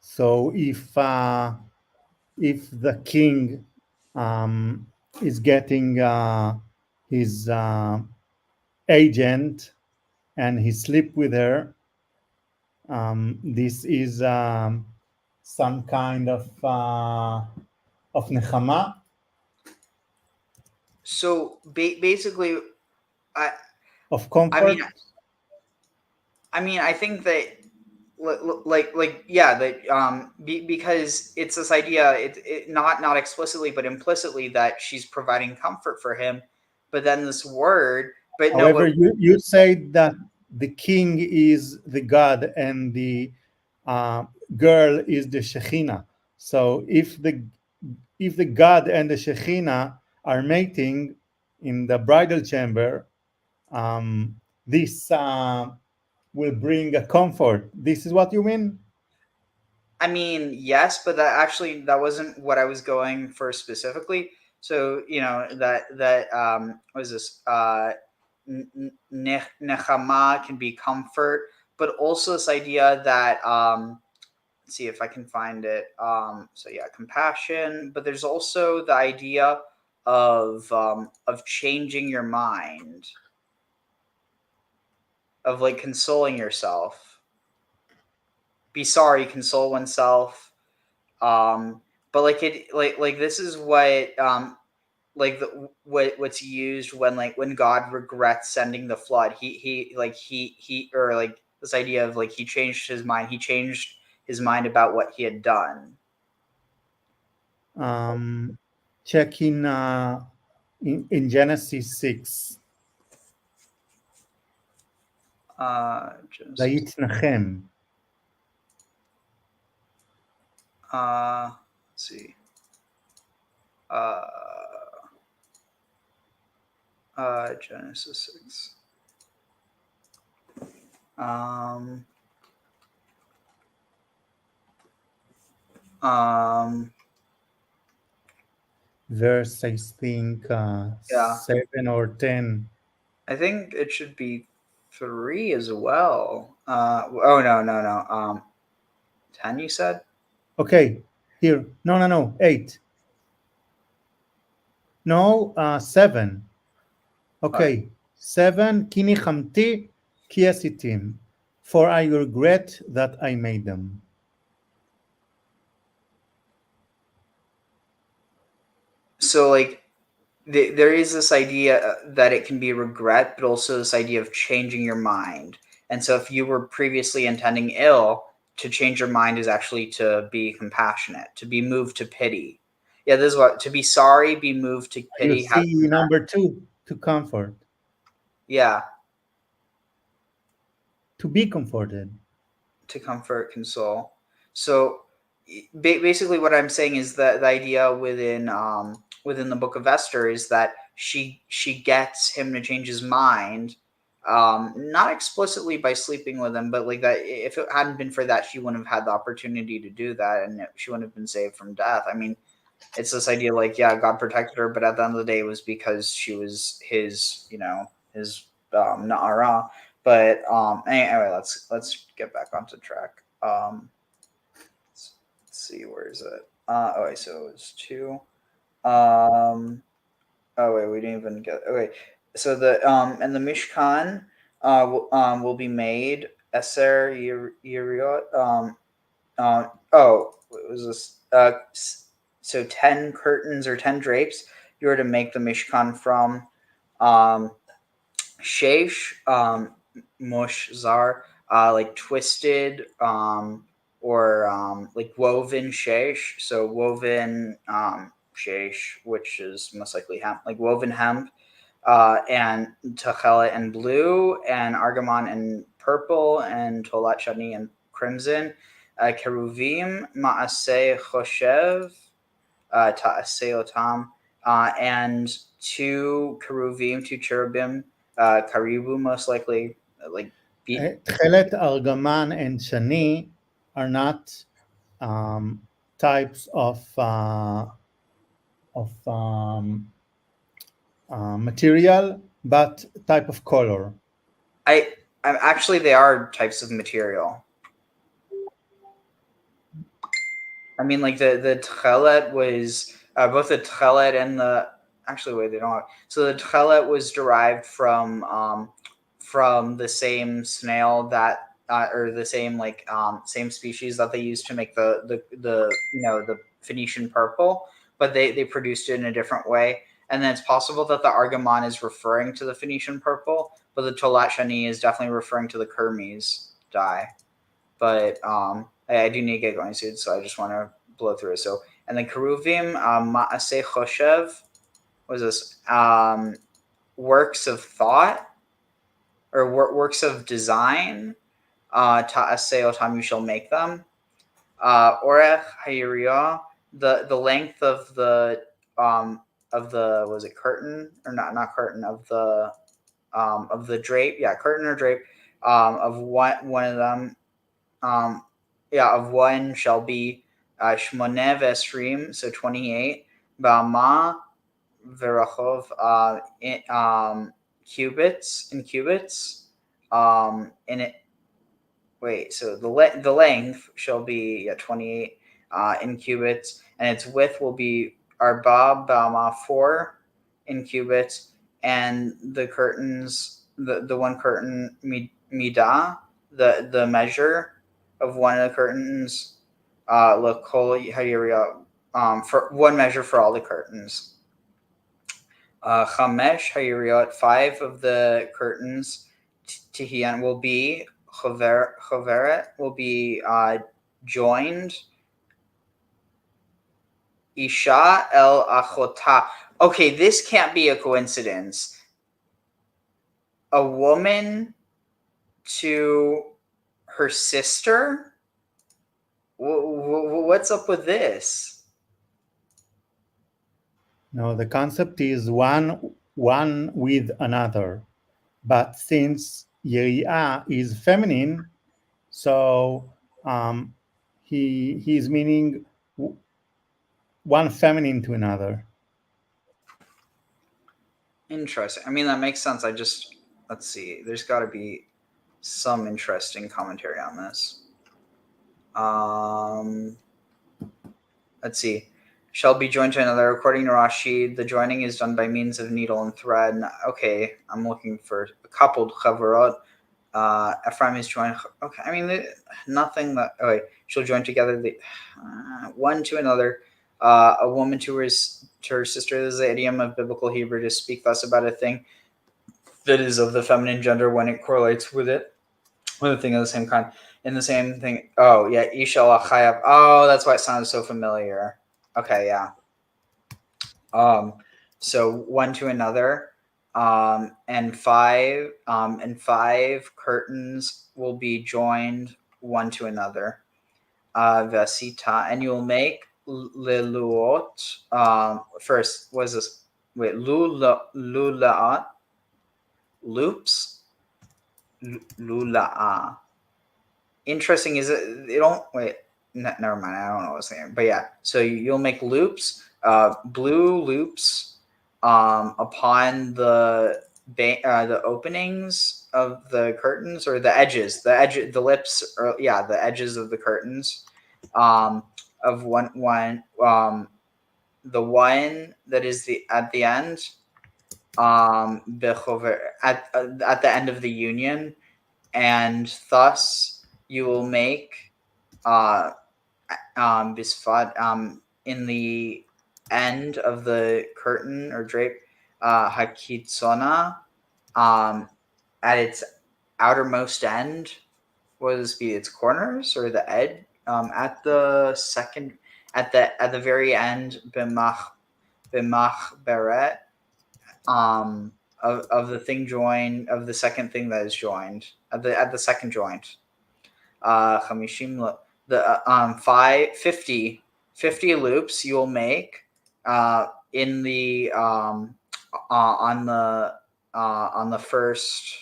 So if the king is getting his agent and he sleep with her, this is some kind of nechama. So basically, of comfort. I mean, I think that because it's this idea, it not explicitly but implicitly that she's providing comfort for him, but then this word. But however, no, you say that the king is the god and the girl is the Shekhinah. So if the god and the Shekhinah are mating in the bridal chamber, this will bring a comfort. This is what you mean? I mean, yes, but that wasn't what I was going for specifically. So that what is this? Nechama can be comfort, but also this idea that let's see if I can find it. So yeah, compassion, but there's also the idea of changing your mind, of like consoling yourself. Be sorry, console oneself. But like this is what what's used when God regrets sending the flood. He or like this idea of like he changed his mind. He changed his mind about what he had done. Check in Genesis 6. Vayitnachem. Let's see. Genesis 6. Verse, I think, 7 or 10. I think it should be 3 as well. No. 10, you said? Okay, here. No. 8. No, 7. Okay, 7. Ki nichamti ki asitim, for I regret that I made them. So like there is this idea that it can be regret, but also this idea of changing your mind. And so if you were previously intending ill, to change your mind is actually to be compassionate, to be moved to pity. Yeah, this is what, to be sorry, be moved to pity. You see number 2, to comfort. Yeah. To be comforted. To comfort, console. So basically what I'm saying is that the idea within the book of Esther is that she gets him to change his mind, not explicitly by sleeping with him, but like that if it hadn't been for that, she wouldn't have had the opportunity to do that, and she wouldn't have been saved from death. I mean, it's this idea like, yeah, God protected her, but at the end of the day it was because she was his Na'ara. But anyway, let's get back onto track. Let's see, where is it? Okay, so it was 2. Oh wait, we didn't even get. Okay, so the and the Mishkan will be made Eser Yeriot. What was this? So 10 curtains or 10 drapes. You were to make the Mishkan from Sheish, Mush Zar, like twisted, or like woven Sheish. So woven Sheish, which is most likely hemp, like woven hemp, and Tachela and blue, and Argamon and purple, and Tolat Shani and crimson, Keruvim, Maaseh Choshev, Ta'aseh Otam, and 2 Keruvim, 2 cherubim, Karibu, most likely, like Tchelet, Argaman, and Shani are not types of material, but type of color. I'm actually, they are types of material. I mean, like the tchelet was both the tchelet and the, actually wait, they don't. So the tchelet was derived from the same snail that or the same same species that they used to make the Phoenician purple, but they produced it in a different way. And then it's possible that the Argamon is referring to the Phoenician purple, but the Tolat Shani is definitely referring to the Kermes dye. But I do need to get going soon, so I just want to blow through it. So, and then Keruvim, Ma'aseh Choshev, what is this? Works of thought. or works of design. Ta'aseh otam, you shall make them. Orech hayiriyah, the length of the was it curtain or not curtain of the drape, curtain or drape, of one of them, of one shall be shmoneh v'esrim, so 28, ba'ama verachov, cubits, in cubits, in it. Wait, so the length shall be 28 in cubits, and its width will be arba ba'ama, 4 in cubits, and the curtains, the one curtain midah, the measure of one of the curtains, l'kol hayiriyah, for one measure for all the curtains. Chamesh hayiriyot, 5 of the curtains, tihian will be choveret, will be joined. Isha el achota. Okay, this can't be a coincidence. A woman to her sister? What's up with this? No, the concept is one with another. But since Yeriah is feminine, so he's meaning one feminine to another. Interesting. I mean, that makes sense. Let's see. There's got to be some interesting commentary on this. Let's see. Shall be joined to another. According to Rashi, the joining is done by means of needle and thread. Okay, I'm looking for coupled chavarot. Ephraim is joined. Okay, I mean, nothing that. Okay, she'll join together one to another. A woman to her sister. This is the idiom of biblical Hebrew to speak thus about a thing that is of the feminine gender when it correlates with it, with a thing of the same kind. In the same thing. Oh, yeah, Isha Chayav. Oh, that's why it sounded so familiar. Okay, yeah. So one to another, and five curtains will be joined one to another. Vasita, and you will make leluot. First, was this? Wait, lulaat, loops, lulaa. Interesting. Is it? They don't wait. Never mind. I don't know what I was saying. But yeah, so you'll make loops, blue loops, upon the openings of the curtains, or the edges, the lips, or the edges of the curtains, of one, the one that is at the end, at the end of the union, and thus you will make bisfat, in the end of the curtain or drape, hakitzona, at its outermost end. What would this be? Its corners or the edge? At the very end, bimach beret, of the thing joined, of the second thing that is joined, at the second joint. Chamishim, the 50 loops you will make in the on the first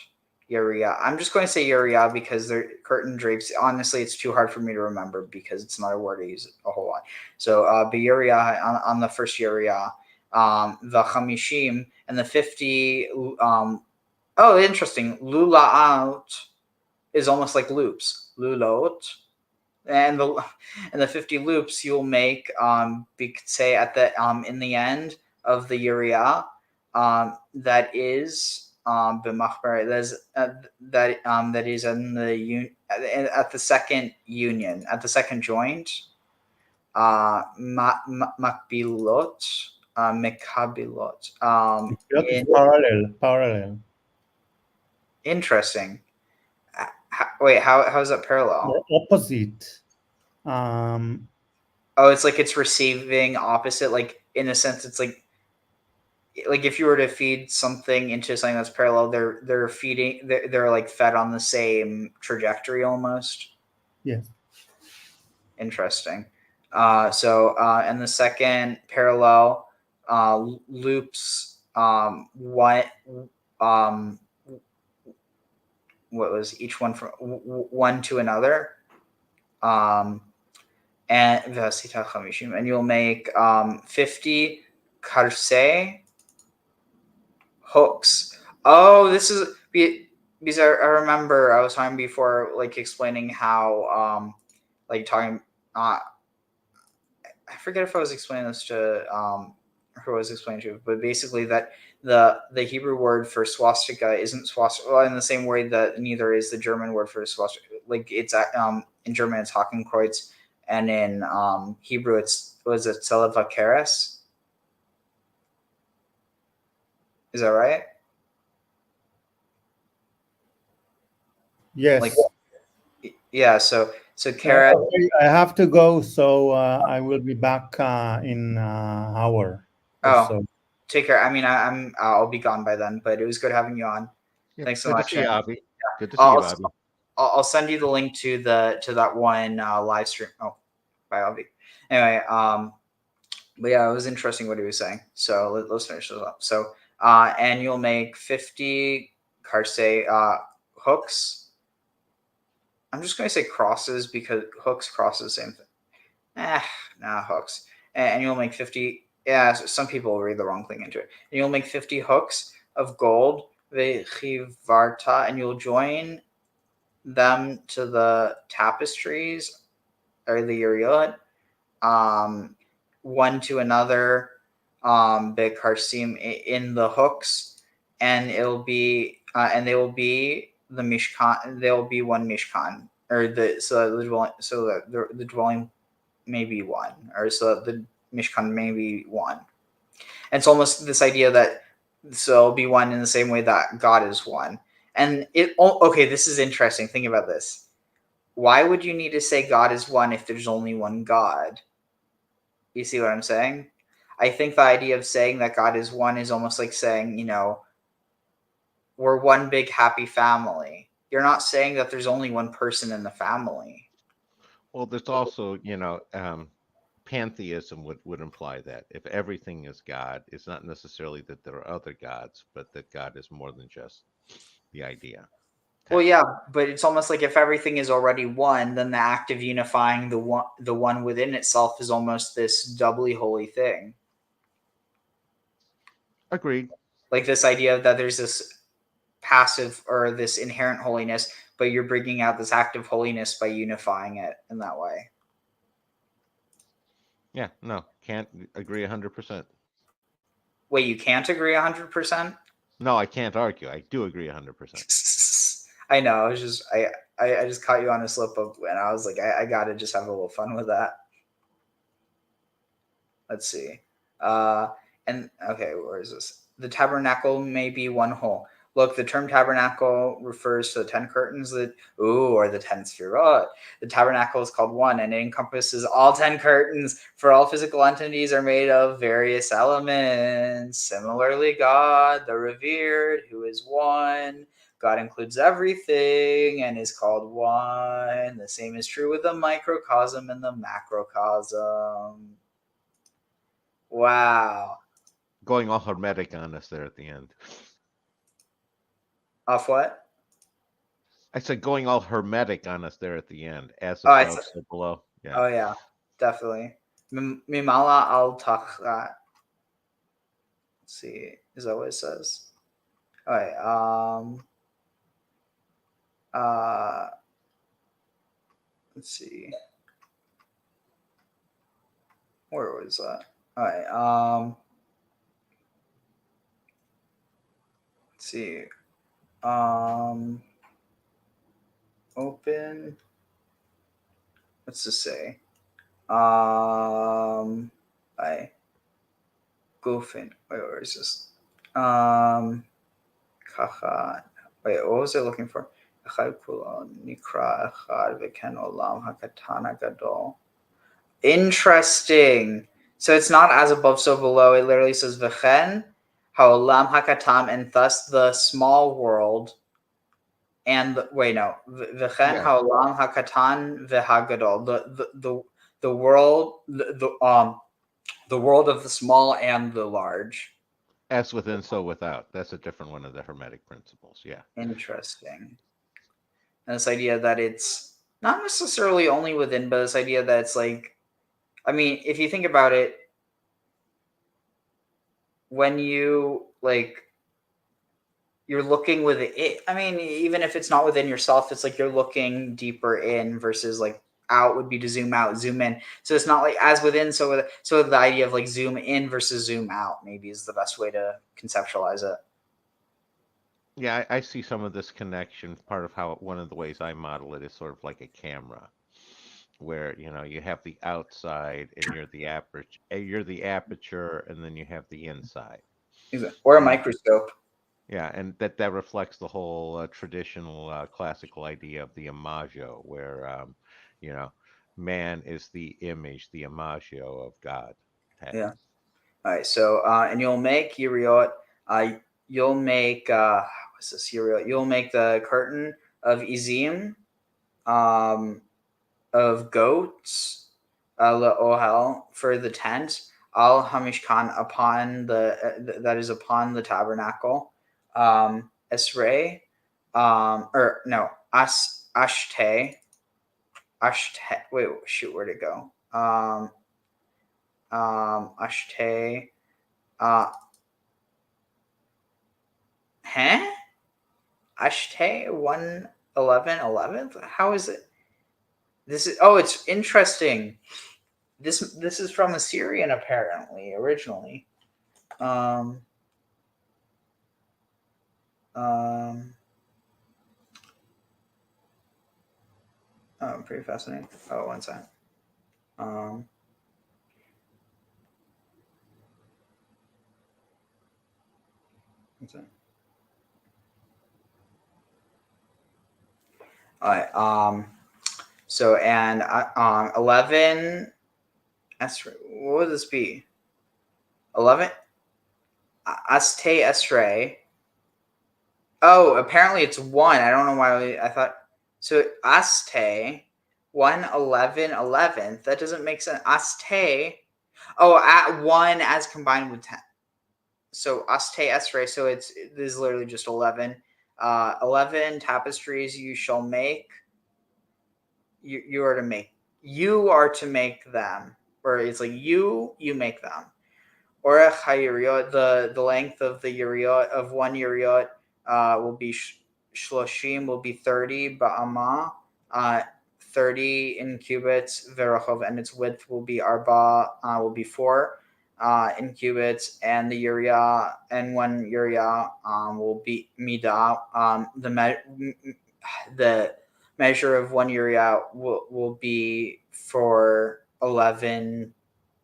Yeriah. I'm just going to say Yeriah because they're curtain drapes. Honestly, it's too hard for me to remember because it's not a word I use a whole lot. So Yeriah on the first Yeriah, the Chamishim, and the 50. Oh, interesting. Lulaot is almost like loops. Lulot. And the 50 loops you'll make say at the in the end of the Yeriah, that is b'machber, that is in the at the second union, at the second joint, makbilot, mekabilot, parallel. Interesting. Wait, how is that parallel? Opposite. Oh, it's like it's receiving opposite. Like in a sense, it's like like if you were to feed something into something that's parallel, they're like fed on the same trajectory almost. Yes. Interesting. And the second parallel loops what was each one from one to another, and you'll make 50 karsei hooks. Oh, this is because I remember I was talking before, like explaining how like talking I forget if I was explaining this to who I was explaining to, but basically that the Hebrew word for swastika isn't swastika, well, in the same way that neither is the German word for swastika. Like it's in German it's Hakenkreuz, and in Hebrew it's Tzelevakeres. Is that right? Yes. Like, yeah. So Kara. I have to go, so I will be back in an hour. Oh, take care. I mean, I'll be gone by then, but it was good having you on. Yeah, Thanks so good much. to see you, Avi. Yeah. Good to see you, Avi. I'll send you the link to that one live stream. Oh, bye, Avi. Anyway, but yeah, it was interesting what he was saying. So let's finish this up. So and you'll make 50 karsei hooks. I'm just going to say crosses because hooks, crosses, same thing. Hooks. And you'll make 50. Yeah, so some people will read the wrong thing into it. And you'll make 50 hooks of gold, 𝐤�𤓅𝐅, and you'll join them to the tapestries or the Uriot, one to another, bekarsim in the hooks, and it'll be and they will be the mishkan. There will be one mishkan, or the dwelling may be one, or so the mishkan may be one. And it's almost this idea that so it'll be one in the same way that God is one. And this is interesting. Think about this. Why would you need to say God is one if there's only one God? You see what I'm saying? I think the idea of saying that God is one is almost like saying, we're one big happy family. You're not saying that there's only one person in the family. Well, there's also, pantheism would imply that if everything is God, it's not necessarily that there are other gods, but that God is more than just the idea. Well, yeah, but it's almost like if everything is already one, then the act of unifying the one within itself is almost this doubly holy thing. Agreed. Like this idea that there's this passive or this inherent holiness, but you're bringing out this active holiness by unifying it in that way. Yeah, no, can't agree 100%. Wait, you can't agree 100%? No, I can't argue. I do agree 100%. I know. I was just I just caught you on a slip up, and I was like, I gotta just have a little fun with that. Let's see. And okay, where is this? The tabernacle may be one whole. Look, the term tabernacle refers to the 10 curtains or the 10 sefirot. The tabernacle is called one, and it encompasses all 10 curtains, for all physical entities are made of various elements. Similarly, God, the revered, who is one. God includes everything and is called one. The same is true with the microcosm and the macrocosm. Wow. Going all hermetic on us there at the end. Off what? I said going all hermetic on us there at the end. As above, so below. Yeah. Oh, yeah, definitely. Mimala al tachat. Let's see. Is that what it says? All right. Let's see. Where was that? All right. Let's see. Open. What's this say? I goofing. Wait, where is this? Wait, what was I looking for? Interesting. So it's not as above, so below. It literally says v'chen Ha'olam hakatam, and thus the small world, and v'chen Yeah. ha'olam hakatan v'hagadol, the world, the world of the small and the large. As within, so without. That's a different one of the Hermetic principles. Yeah. Interesting. And this idea that it's not necessarily only within, but this idea that it's like, I mean, if you think about it, when you like, you're looking with it. I mean, even if it's not within yourself, it's like you're looking deeper in versus like out would be to zoom out, zoom in. So it's not like as within, so the idea of like zoom in versus zoom out maybe is the best way to conceptualize it. Yeah, I see some of this connection. Part of how one of the ways I model it is sort of like a camera, where you have the outside and you're the aperture, and then you have the inside. Or a microscope. Yeah, and that reflects the whole traditional classical idea of the imago, where man is the image, the imago of God. Yeah. All right. So and you'll make Yeriot. You'll make what's this Yeriot? You'll make the curtain of Izim, of goats, le'ohel, for the tent, al hamishkan, upon that is upon the tabernacle, esrei, or no, ashteh. Wait, shoot, where'd it go? Ashteh. Ashteh 1:11. How is it? This is it's interesting. This is from Assyrian apparently originally. Pretty fascinating. Oh, one second. All right. So and 11. What would this be? 11. Aste Esrei. Oh, apparently it's 1. I don't know why I thought so. Aste 1:11. That doesn't make sense. Aste. Oh, at 1 as combined with 10. So Aste Esrei. So this is literally just 11. 11 tapestries you shall make. You are to make. You are to make them, or it's like you make them. Or the length of the yeriot of 1 yeriot will be shloshim, will be 30 ba'ama, 30 in cubits, verachov, and its width will be arba, will be 4 in cubits, and the uriah and 1 uriah will be midah. The measure of 1 uriah will be for 11.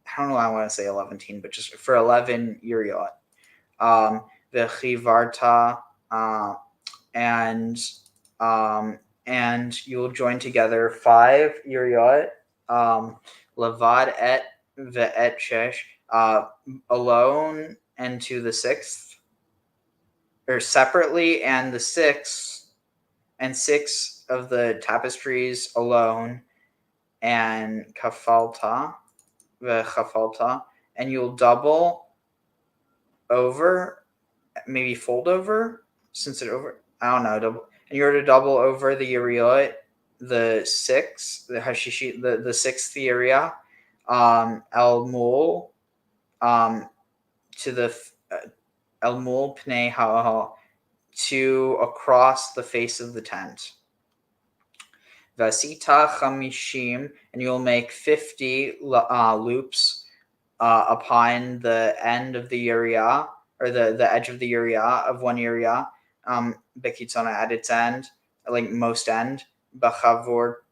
I don't know why I want to say 11, but just for 11 uriot. The 𝐤�𤓅𝐅, and you will join together 5 uriot, levad et ve'et shesh, alone and to the 6th, or separately, and the 6th, and 6 of the tapestries alone, and kafalta, and you'll double over, maybe fold over, since it over, I don't know, double, and you're to double over the yeriot, the 6th, the hashishi, the 6th area, el mul, to the el mul pnei ha'ahal, to across the face of the tent. Vasita chamishim, and you'll make 50 loops upon the end of the uriah, or the edge of the uriah of 1 uriah, bekitzona, at its end, like most end, bachover,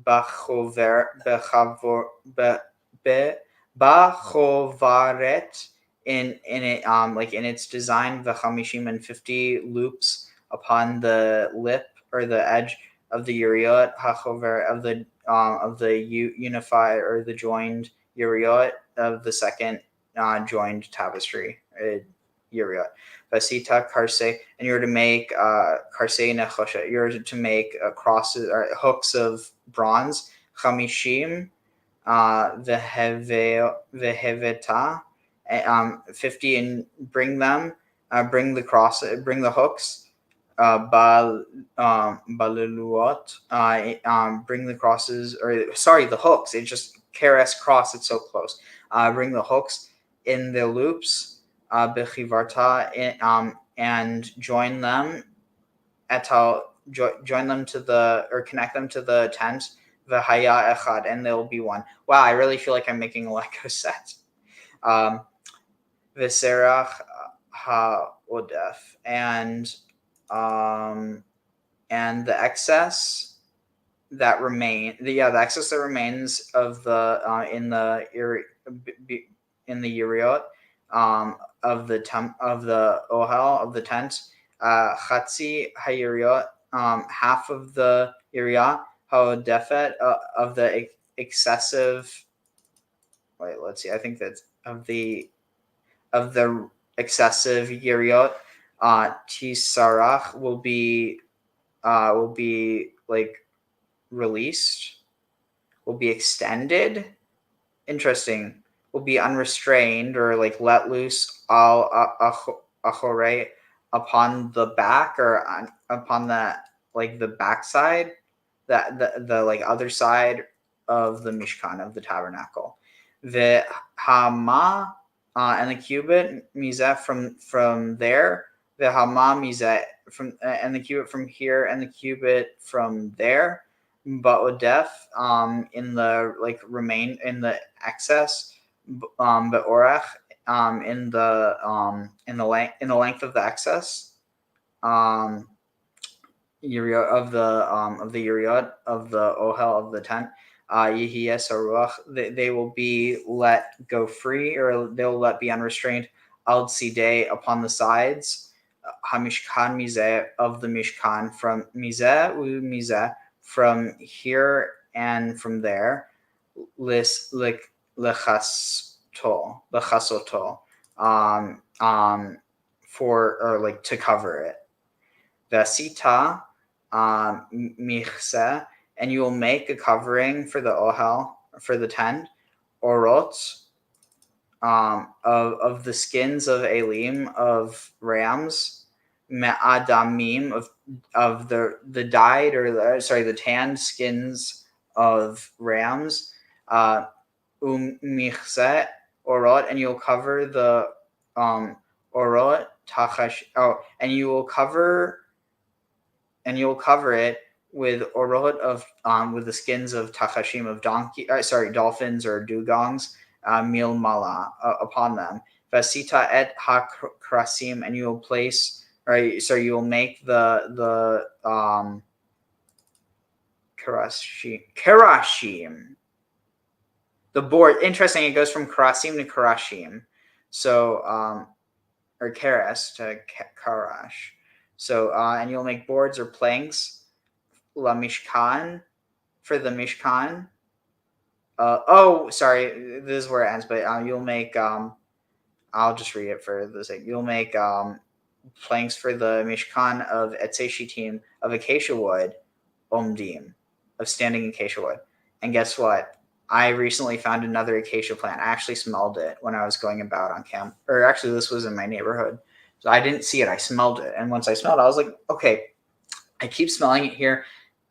bachovaret, in it, like in its design, v'chamishim, and 50 loops upon the lip, or the edge of the yeriot, hachover, of the unified, or the joined yeriot of the second joined tapestry. Yeriot. Vasita karse, and you're to make karse nechoshet. You're to make crosses or hooks of bronze. Chamishim veheveta, 50, and bring them. Bring the hooks. Baliluot. Bring the crosses, or sorry, the hooks. It just keres cross. It's so close. Bring the hooks in the loops. Bechivarta, and join them. Join them to the, or connect them to the tent. V'haya echad, and there will be one. Wow, I really feel like I'm making a Lego set. V'serach ha'odef, and the excess that the excess that remains of the in the Yeriot of the ohel of the tent, chatzi hayeriot, half of the Yeriot ha'odefet, of the excessive. Wait, let's see. I think that's of the excessive Yeriot. Tisarach will be like released, will be extended. Interesting. Will be unrestrained, or like let loose al achore, upon the back, or upon the backside, the like other side of the Mishkan, of the tabernacle. The hama, and the cubit mizeh from there. The hama mizeh from, and the cubit from here, and the cubit from there. Ba'odef, in the remain in the excess. Be'orach, in the length of the excess. Yeriot of the Yeriot of the ohel of the tent. Yehiyeh saruach, they will be let go free, or they will be unrestrained. Al tzidei, upon the sides. Hamishkan mizeh, of the Mishkan, from mizeh from here and from there. Lechasoto, for, or to cover it. Vasita michse, and you will make a covering for the ohel, for the tent. Orot, of the skins of elim, of rams. Me'adamim, of the dyed, or the tanned skins of rams. Michse orot, and you'll cover the orot tachash. And you will cover it with orot of with the skins of tachashim, of dolphins or dugongs, mil mala, upon them. Vasita et ha-krasim, and you will place, you will make the karashim. The board, interesting, it goes from karasim to karashim. So, or keres to karash. So, and you'll make boards or planks, la mishkan, for the mishkan. Sorry, this is where it ends, but you'll make, I'll just read it for the sake. You'll make planks for the mishkan of etzei shittim, of acacia wood, omdim, of standing acacia wood. And guess what? I recently found another acacia plant. I actually smelled it when I was going about on camp. Or actually, this was in my neighborhood. So I didn't see it. I smelled it. And once I smelled it, I was like, okay, I keep smelling it here.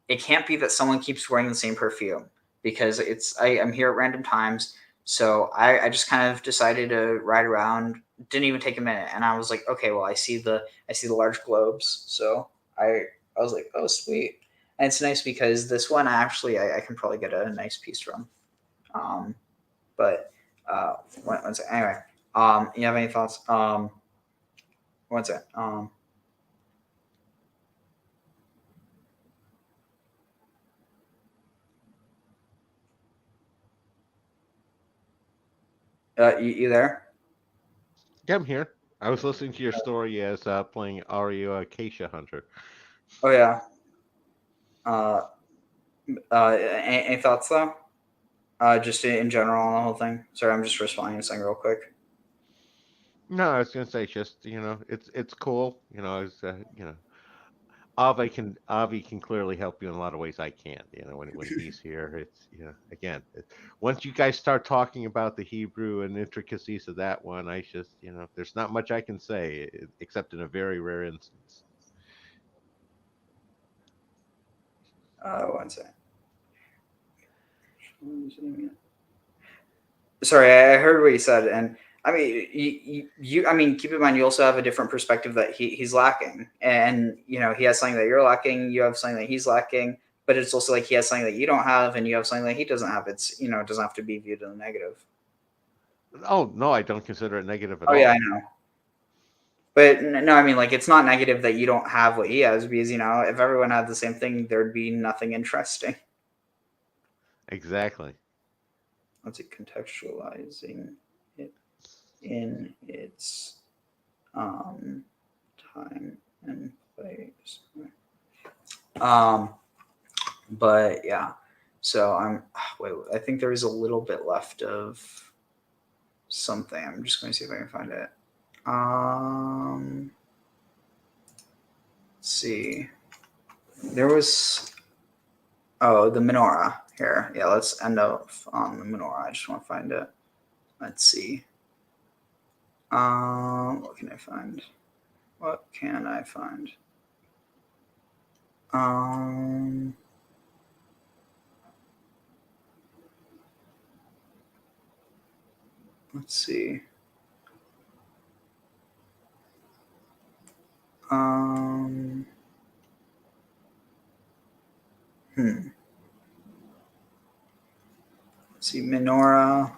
It can't be that someone keeps wearing the same perfume, because I'm here at random times. So I just kind of decided to ride around. Didn't even take a minute. And I was like, okay, well, I see the large globes. So I was like, oh, sweet. And it's nice because this one, I can probably get a nice piece from. But one second. Anyway, you have any thoughts? One second. You there? Yeah, I'm here. I was listening to your story as playing Ario Acacia Hunter. Oh yeah. Any thoughts though? Just in general on the whole thing. Sorry, I'm just responding to something real quick. No, I was gonna say just it's cool. It's Avi can clearly help you in a lot of ways I can't. When he's here, it's again once you guys start talking about the Hebrew and intricacies of that one, I just there's not much I can say except in a very rare instance. One second. Sorry, I heard what you said, and I mean, I mean, keep in mind, you also have a different perspective that he's lacking, and he has something that you're lacking. You have something that he's lacking, but it's also like he has something that you don't have, and you have something that he doesn't have. It's it doesn't have to be viewed in the negative. Oh no, I don't consider it negative at Oh all. yeah, I know. But no, I mean, like, it's not negative that you don't have what he has, because if everyone had the same thing, there'd be nothing interesting. Exactly. Let's see, contextualizing it in its time and place. But yeah, so wait, I think there is a little bit left of something. I'm just going to see if I can find it. Let's see. There was the menorah here. Yeah, let's end up on the menorah. I just want to find it. Let's see. What can I find? What can I find? Let's see. Let's see, menorah,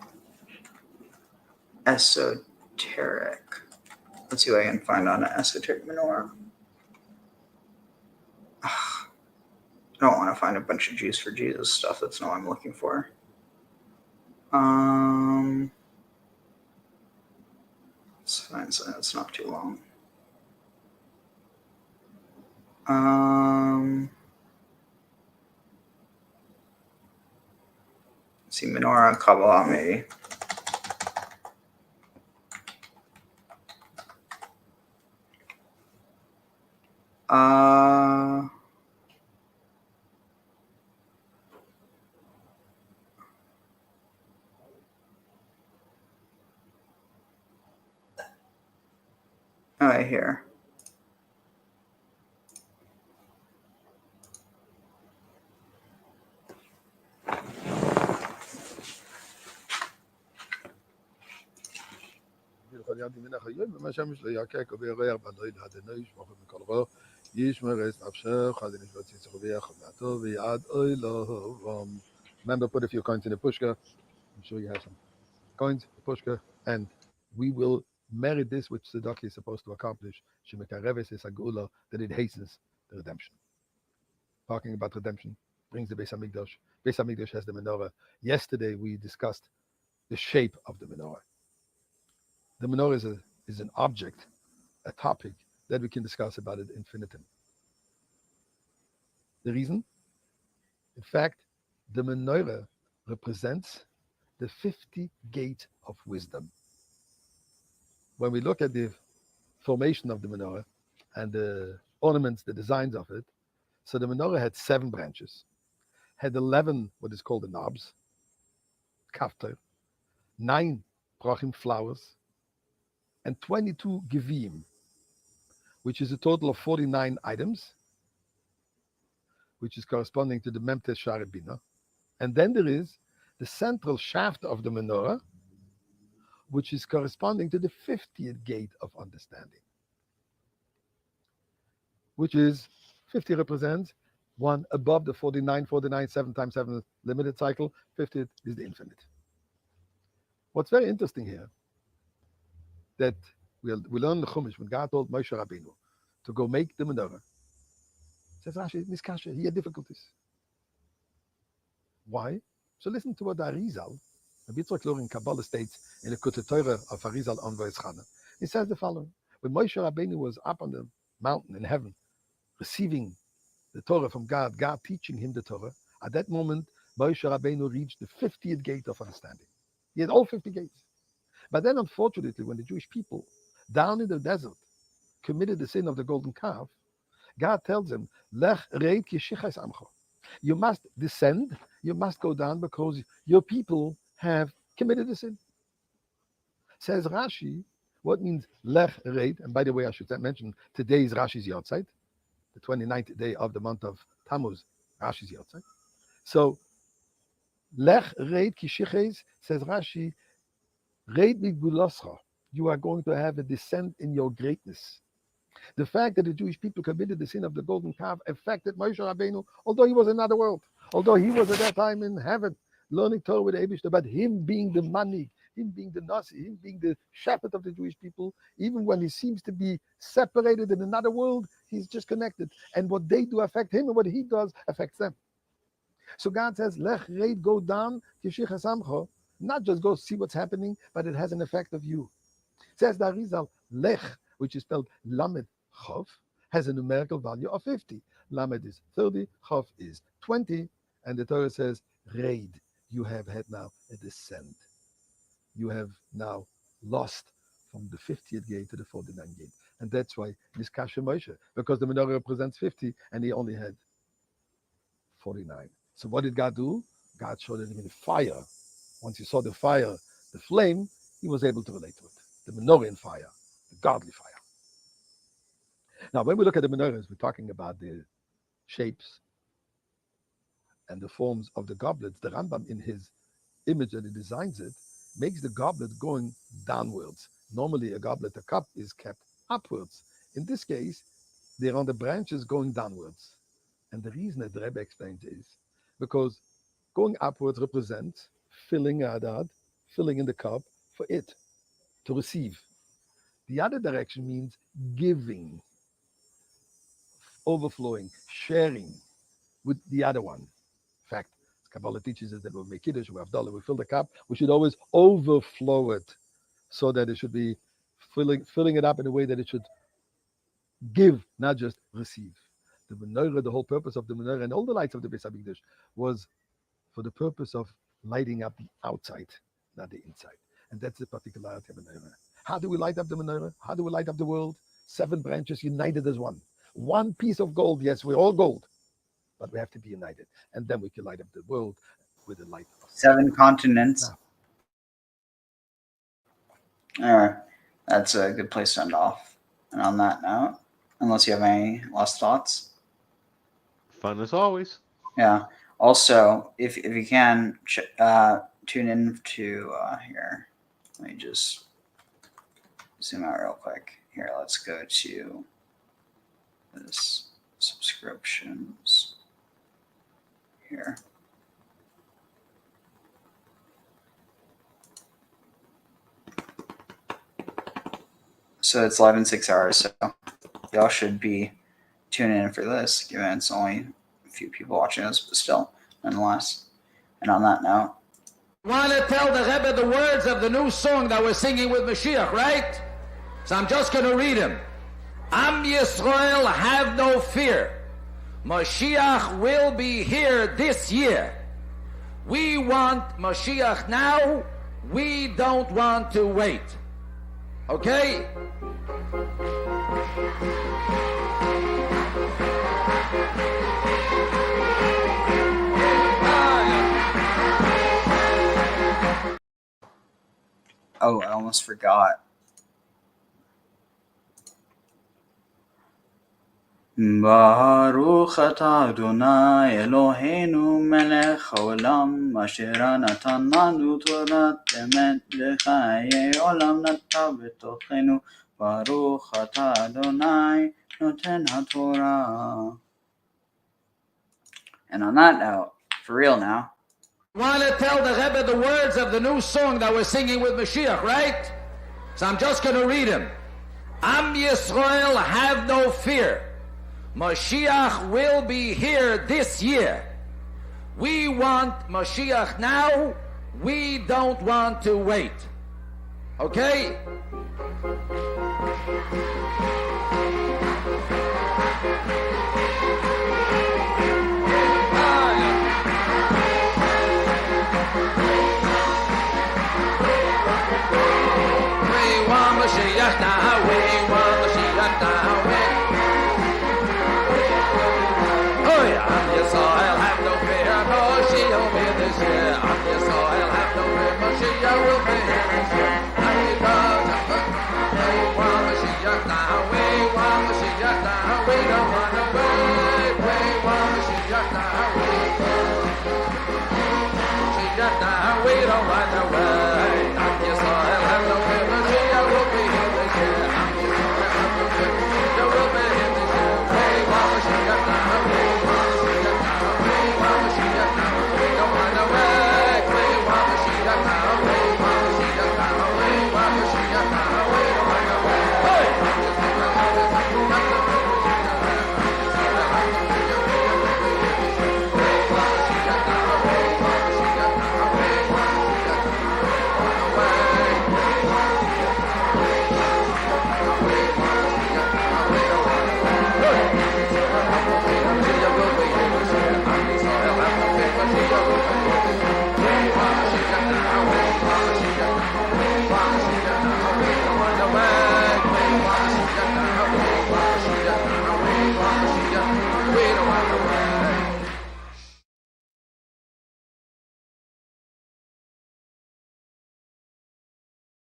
esoteric. Let's see what I can find on an esoteric menorah. I don't want to find a bunch of Jews for Jesus stuff. That's not what I'm looking for. Let's find something that's not too long. Let's see, menorah, Kabbalah, maybe. Right here. Remember, put a few coins in the pushka. I'm sure you have some coins, pushka, and we will merit this which tzedakah is supposed to accomplish. Shemekareves is a gula, that it hastens the redemption. Talking about redemption brings the Beis Hamikdash. Beis Hamikdash has the menorah. Yesterday we discussed the shape of the menorah. The menorah is an object, a topic that we can discuss about it infinitum. The reason? In fact, the menorah represents the 50 gate of wisdom. When we look at the formation of the menorah and the ornaments, the designs of it, so the menorah had 7 branches, had 11 what is called the knobs, kafter, 9 brachim flowers, and 22 gevim, which is a total of 49 items, which is corresponding to the memtes sharabina. And then there is the central shaft of the menorah, which is corresponding to the 50th gate of understanding, which is 50 represents one above the 49, 7 times 7 limited cycle, 50th is the infinite. What's very interesting here, that we learn the Chumash when God told Moshe Rabbeinu to go make the menorah. Says Rashi, Niskasha, he had difficulties. Why? So listen to what the Arizal, the Yitzchak Lor in Kabbalah states in the Kutei Torah of Arizal on Vayzchana. He says the following: when Moshe Rabbeinu was up on the mountain in heaven, receiving the Torah from God, God teaching him the Torah, at that moment, Moshe Rabbeinu reached the 50th gate of understanding. He had all 50 gates. But then, unfortunately, when the Jewish people down in the desert, committed the sin of the golden calf, God tells him, Lech reid ki shichas amcho. You must descend, you must go down because your people have committed the sin. Says Rashi, what means Lech reid? And by the way, I should mention, today is Rashi's Yortzeit, the 29th day of the month of Tammuz, Rashi's Yortzeit. So, Lech reid ki shichas, says Rashi, reid miguloscha. You are going to have a descent in your greatness. The fact that the Jewish people committed the sin of the golden calf affected Moshe Rabbeinu, although he was in another world, although he was at that time in heaven, learning Torah with Eibishter, but him being the manig, him being the nasi, him being the shepherd of the Jewish people, even when he seems to be separated in another world, he's just connected. And what they do affect him, and what he does affects them. So God says, Lech reid, go down, Yeshichas Amcho, not just go see what's happening, but it has an effect of you. Says the Arizal, Lech, which is spelled Lamed Chof, has a numerical value of 50. Lamed is 30, Chof is 20, and the Torah says, Reid, you have had now a descent. You have now lost from the 50th gate to the 49th gate. And that's why Niskasha Moshe, because the menorah represents 50, and he only had 49. So what did God do? God showed him in fire. Once he saw the fire, the flame, he was able to relate to it. The menorah in fire, the godly fire. Now, when we look at the menorahs, we're talking about the shapes and the forms of the goblets. The Rambam, in his image that he designs it, makes the goblet going downwards. Normally, a goblet, a cup, is kept upwards. In this case, they're on the branches going downwards. And the reason that the Rebbe explains is because going upwards represents filling adad, filling in the cup for it to receive. The other direction means giving, overflowing, sharing with the other one. In fact, Kabbalah teaches us that when we make Kiddush, we have Dollar, we fill the cup, we should always overflow it so that it should be filling it up in a way that it should give, not just receive. The menorah, the whole purpose of the menorah and all the lights of the Beis HaMikdash was for the purpose of lighting up the outside, not the inside. And that's the particularity of the menorah. How do we light up the menorah? How do we light up the world? 7 branches united as one. One piece of gold. Yes, we're all gold, but we have to be united. And then we can light up the world with the light of 7 continents. All right. That's a good place to end off. And on that note, unless you have any last thoughts. Fun as always. Yeah. Also, if you can, tune in to here. Let me just zoom out real quick. Here, let's go to this subscriptions here. So it's live in 6 hours. So y'all should be tuning in for this, given it's only a few people watching this, but still, nonetheless. And on that note, Want to tell the Rebbe the words of the new song that we're singing with Mashiach, right? So I'm just going to read him. Am Yisrael, have no fear. Mashiach will be here this year. We want Mashiach now. We don't want to wait. Okay? oh, I almost forgot. Baruch atah Adonai Eloheinu melech haolam asher natan lanu torat emet lechayei olam nata betochenu Baruch atah Adonai noten haTorah. And on that note, for real now, Want to tell the Rebbe the words of the new song that we're singing with Mashiach, right? So I'm just going to read him. Am Yisrael, have no fear. Mashiach will be here this year. We want Mashiach now. We don't want to wait. Okay?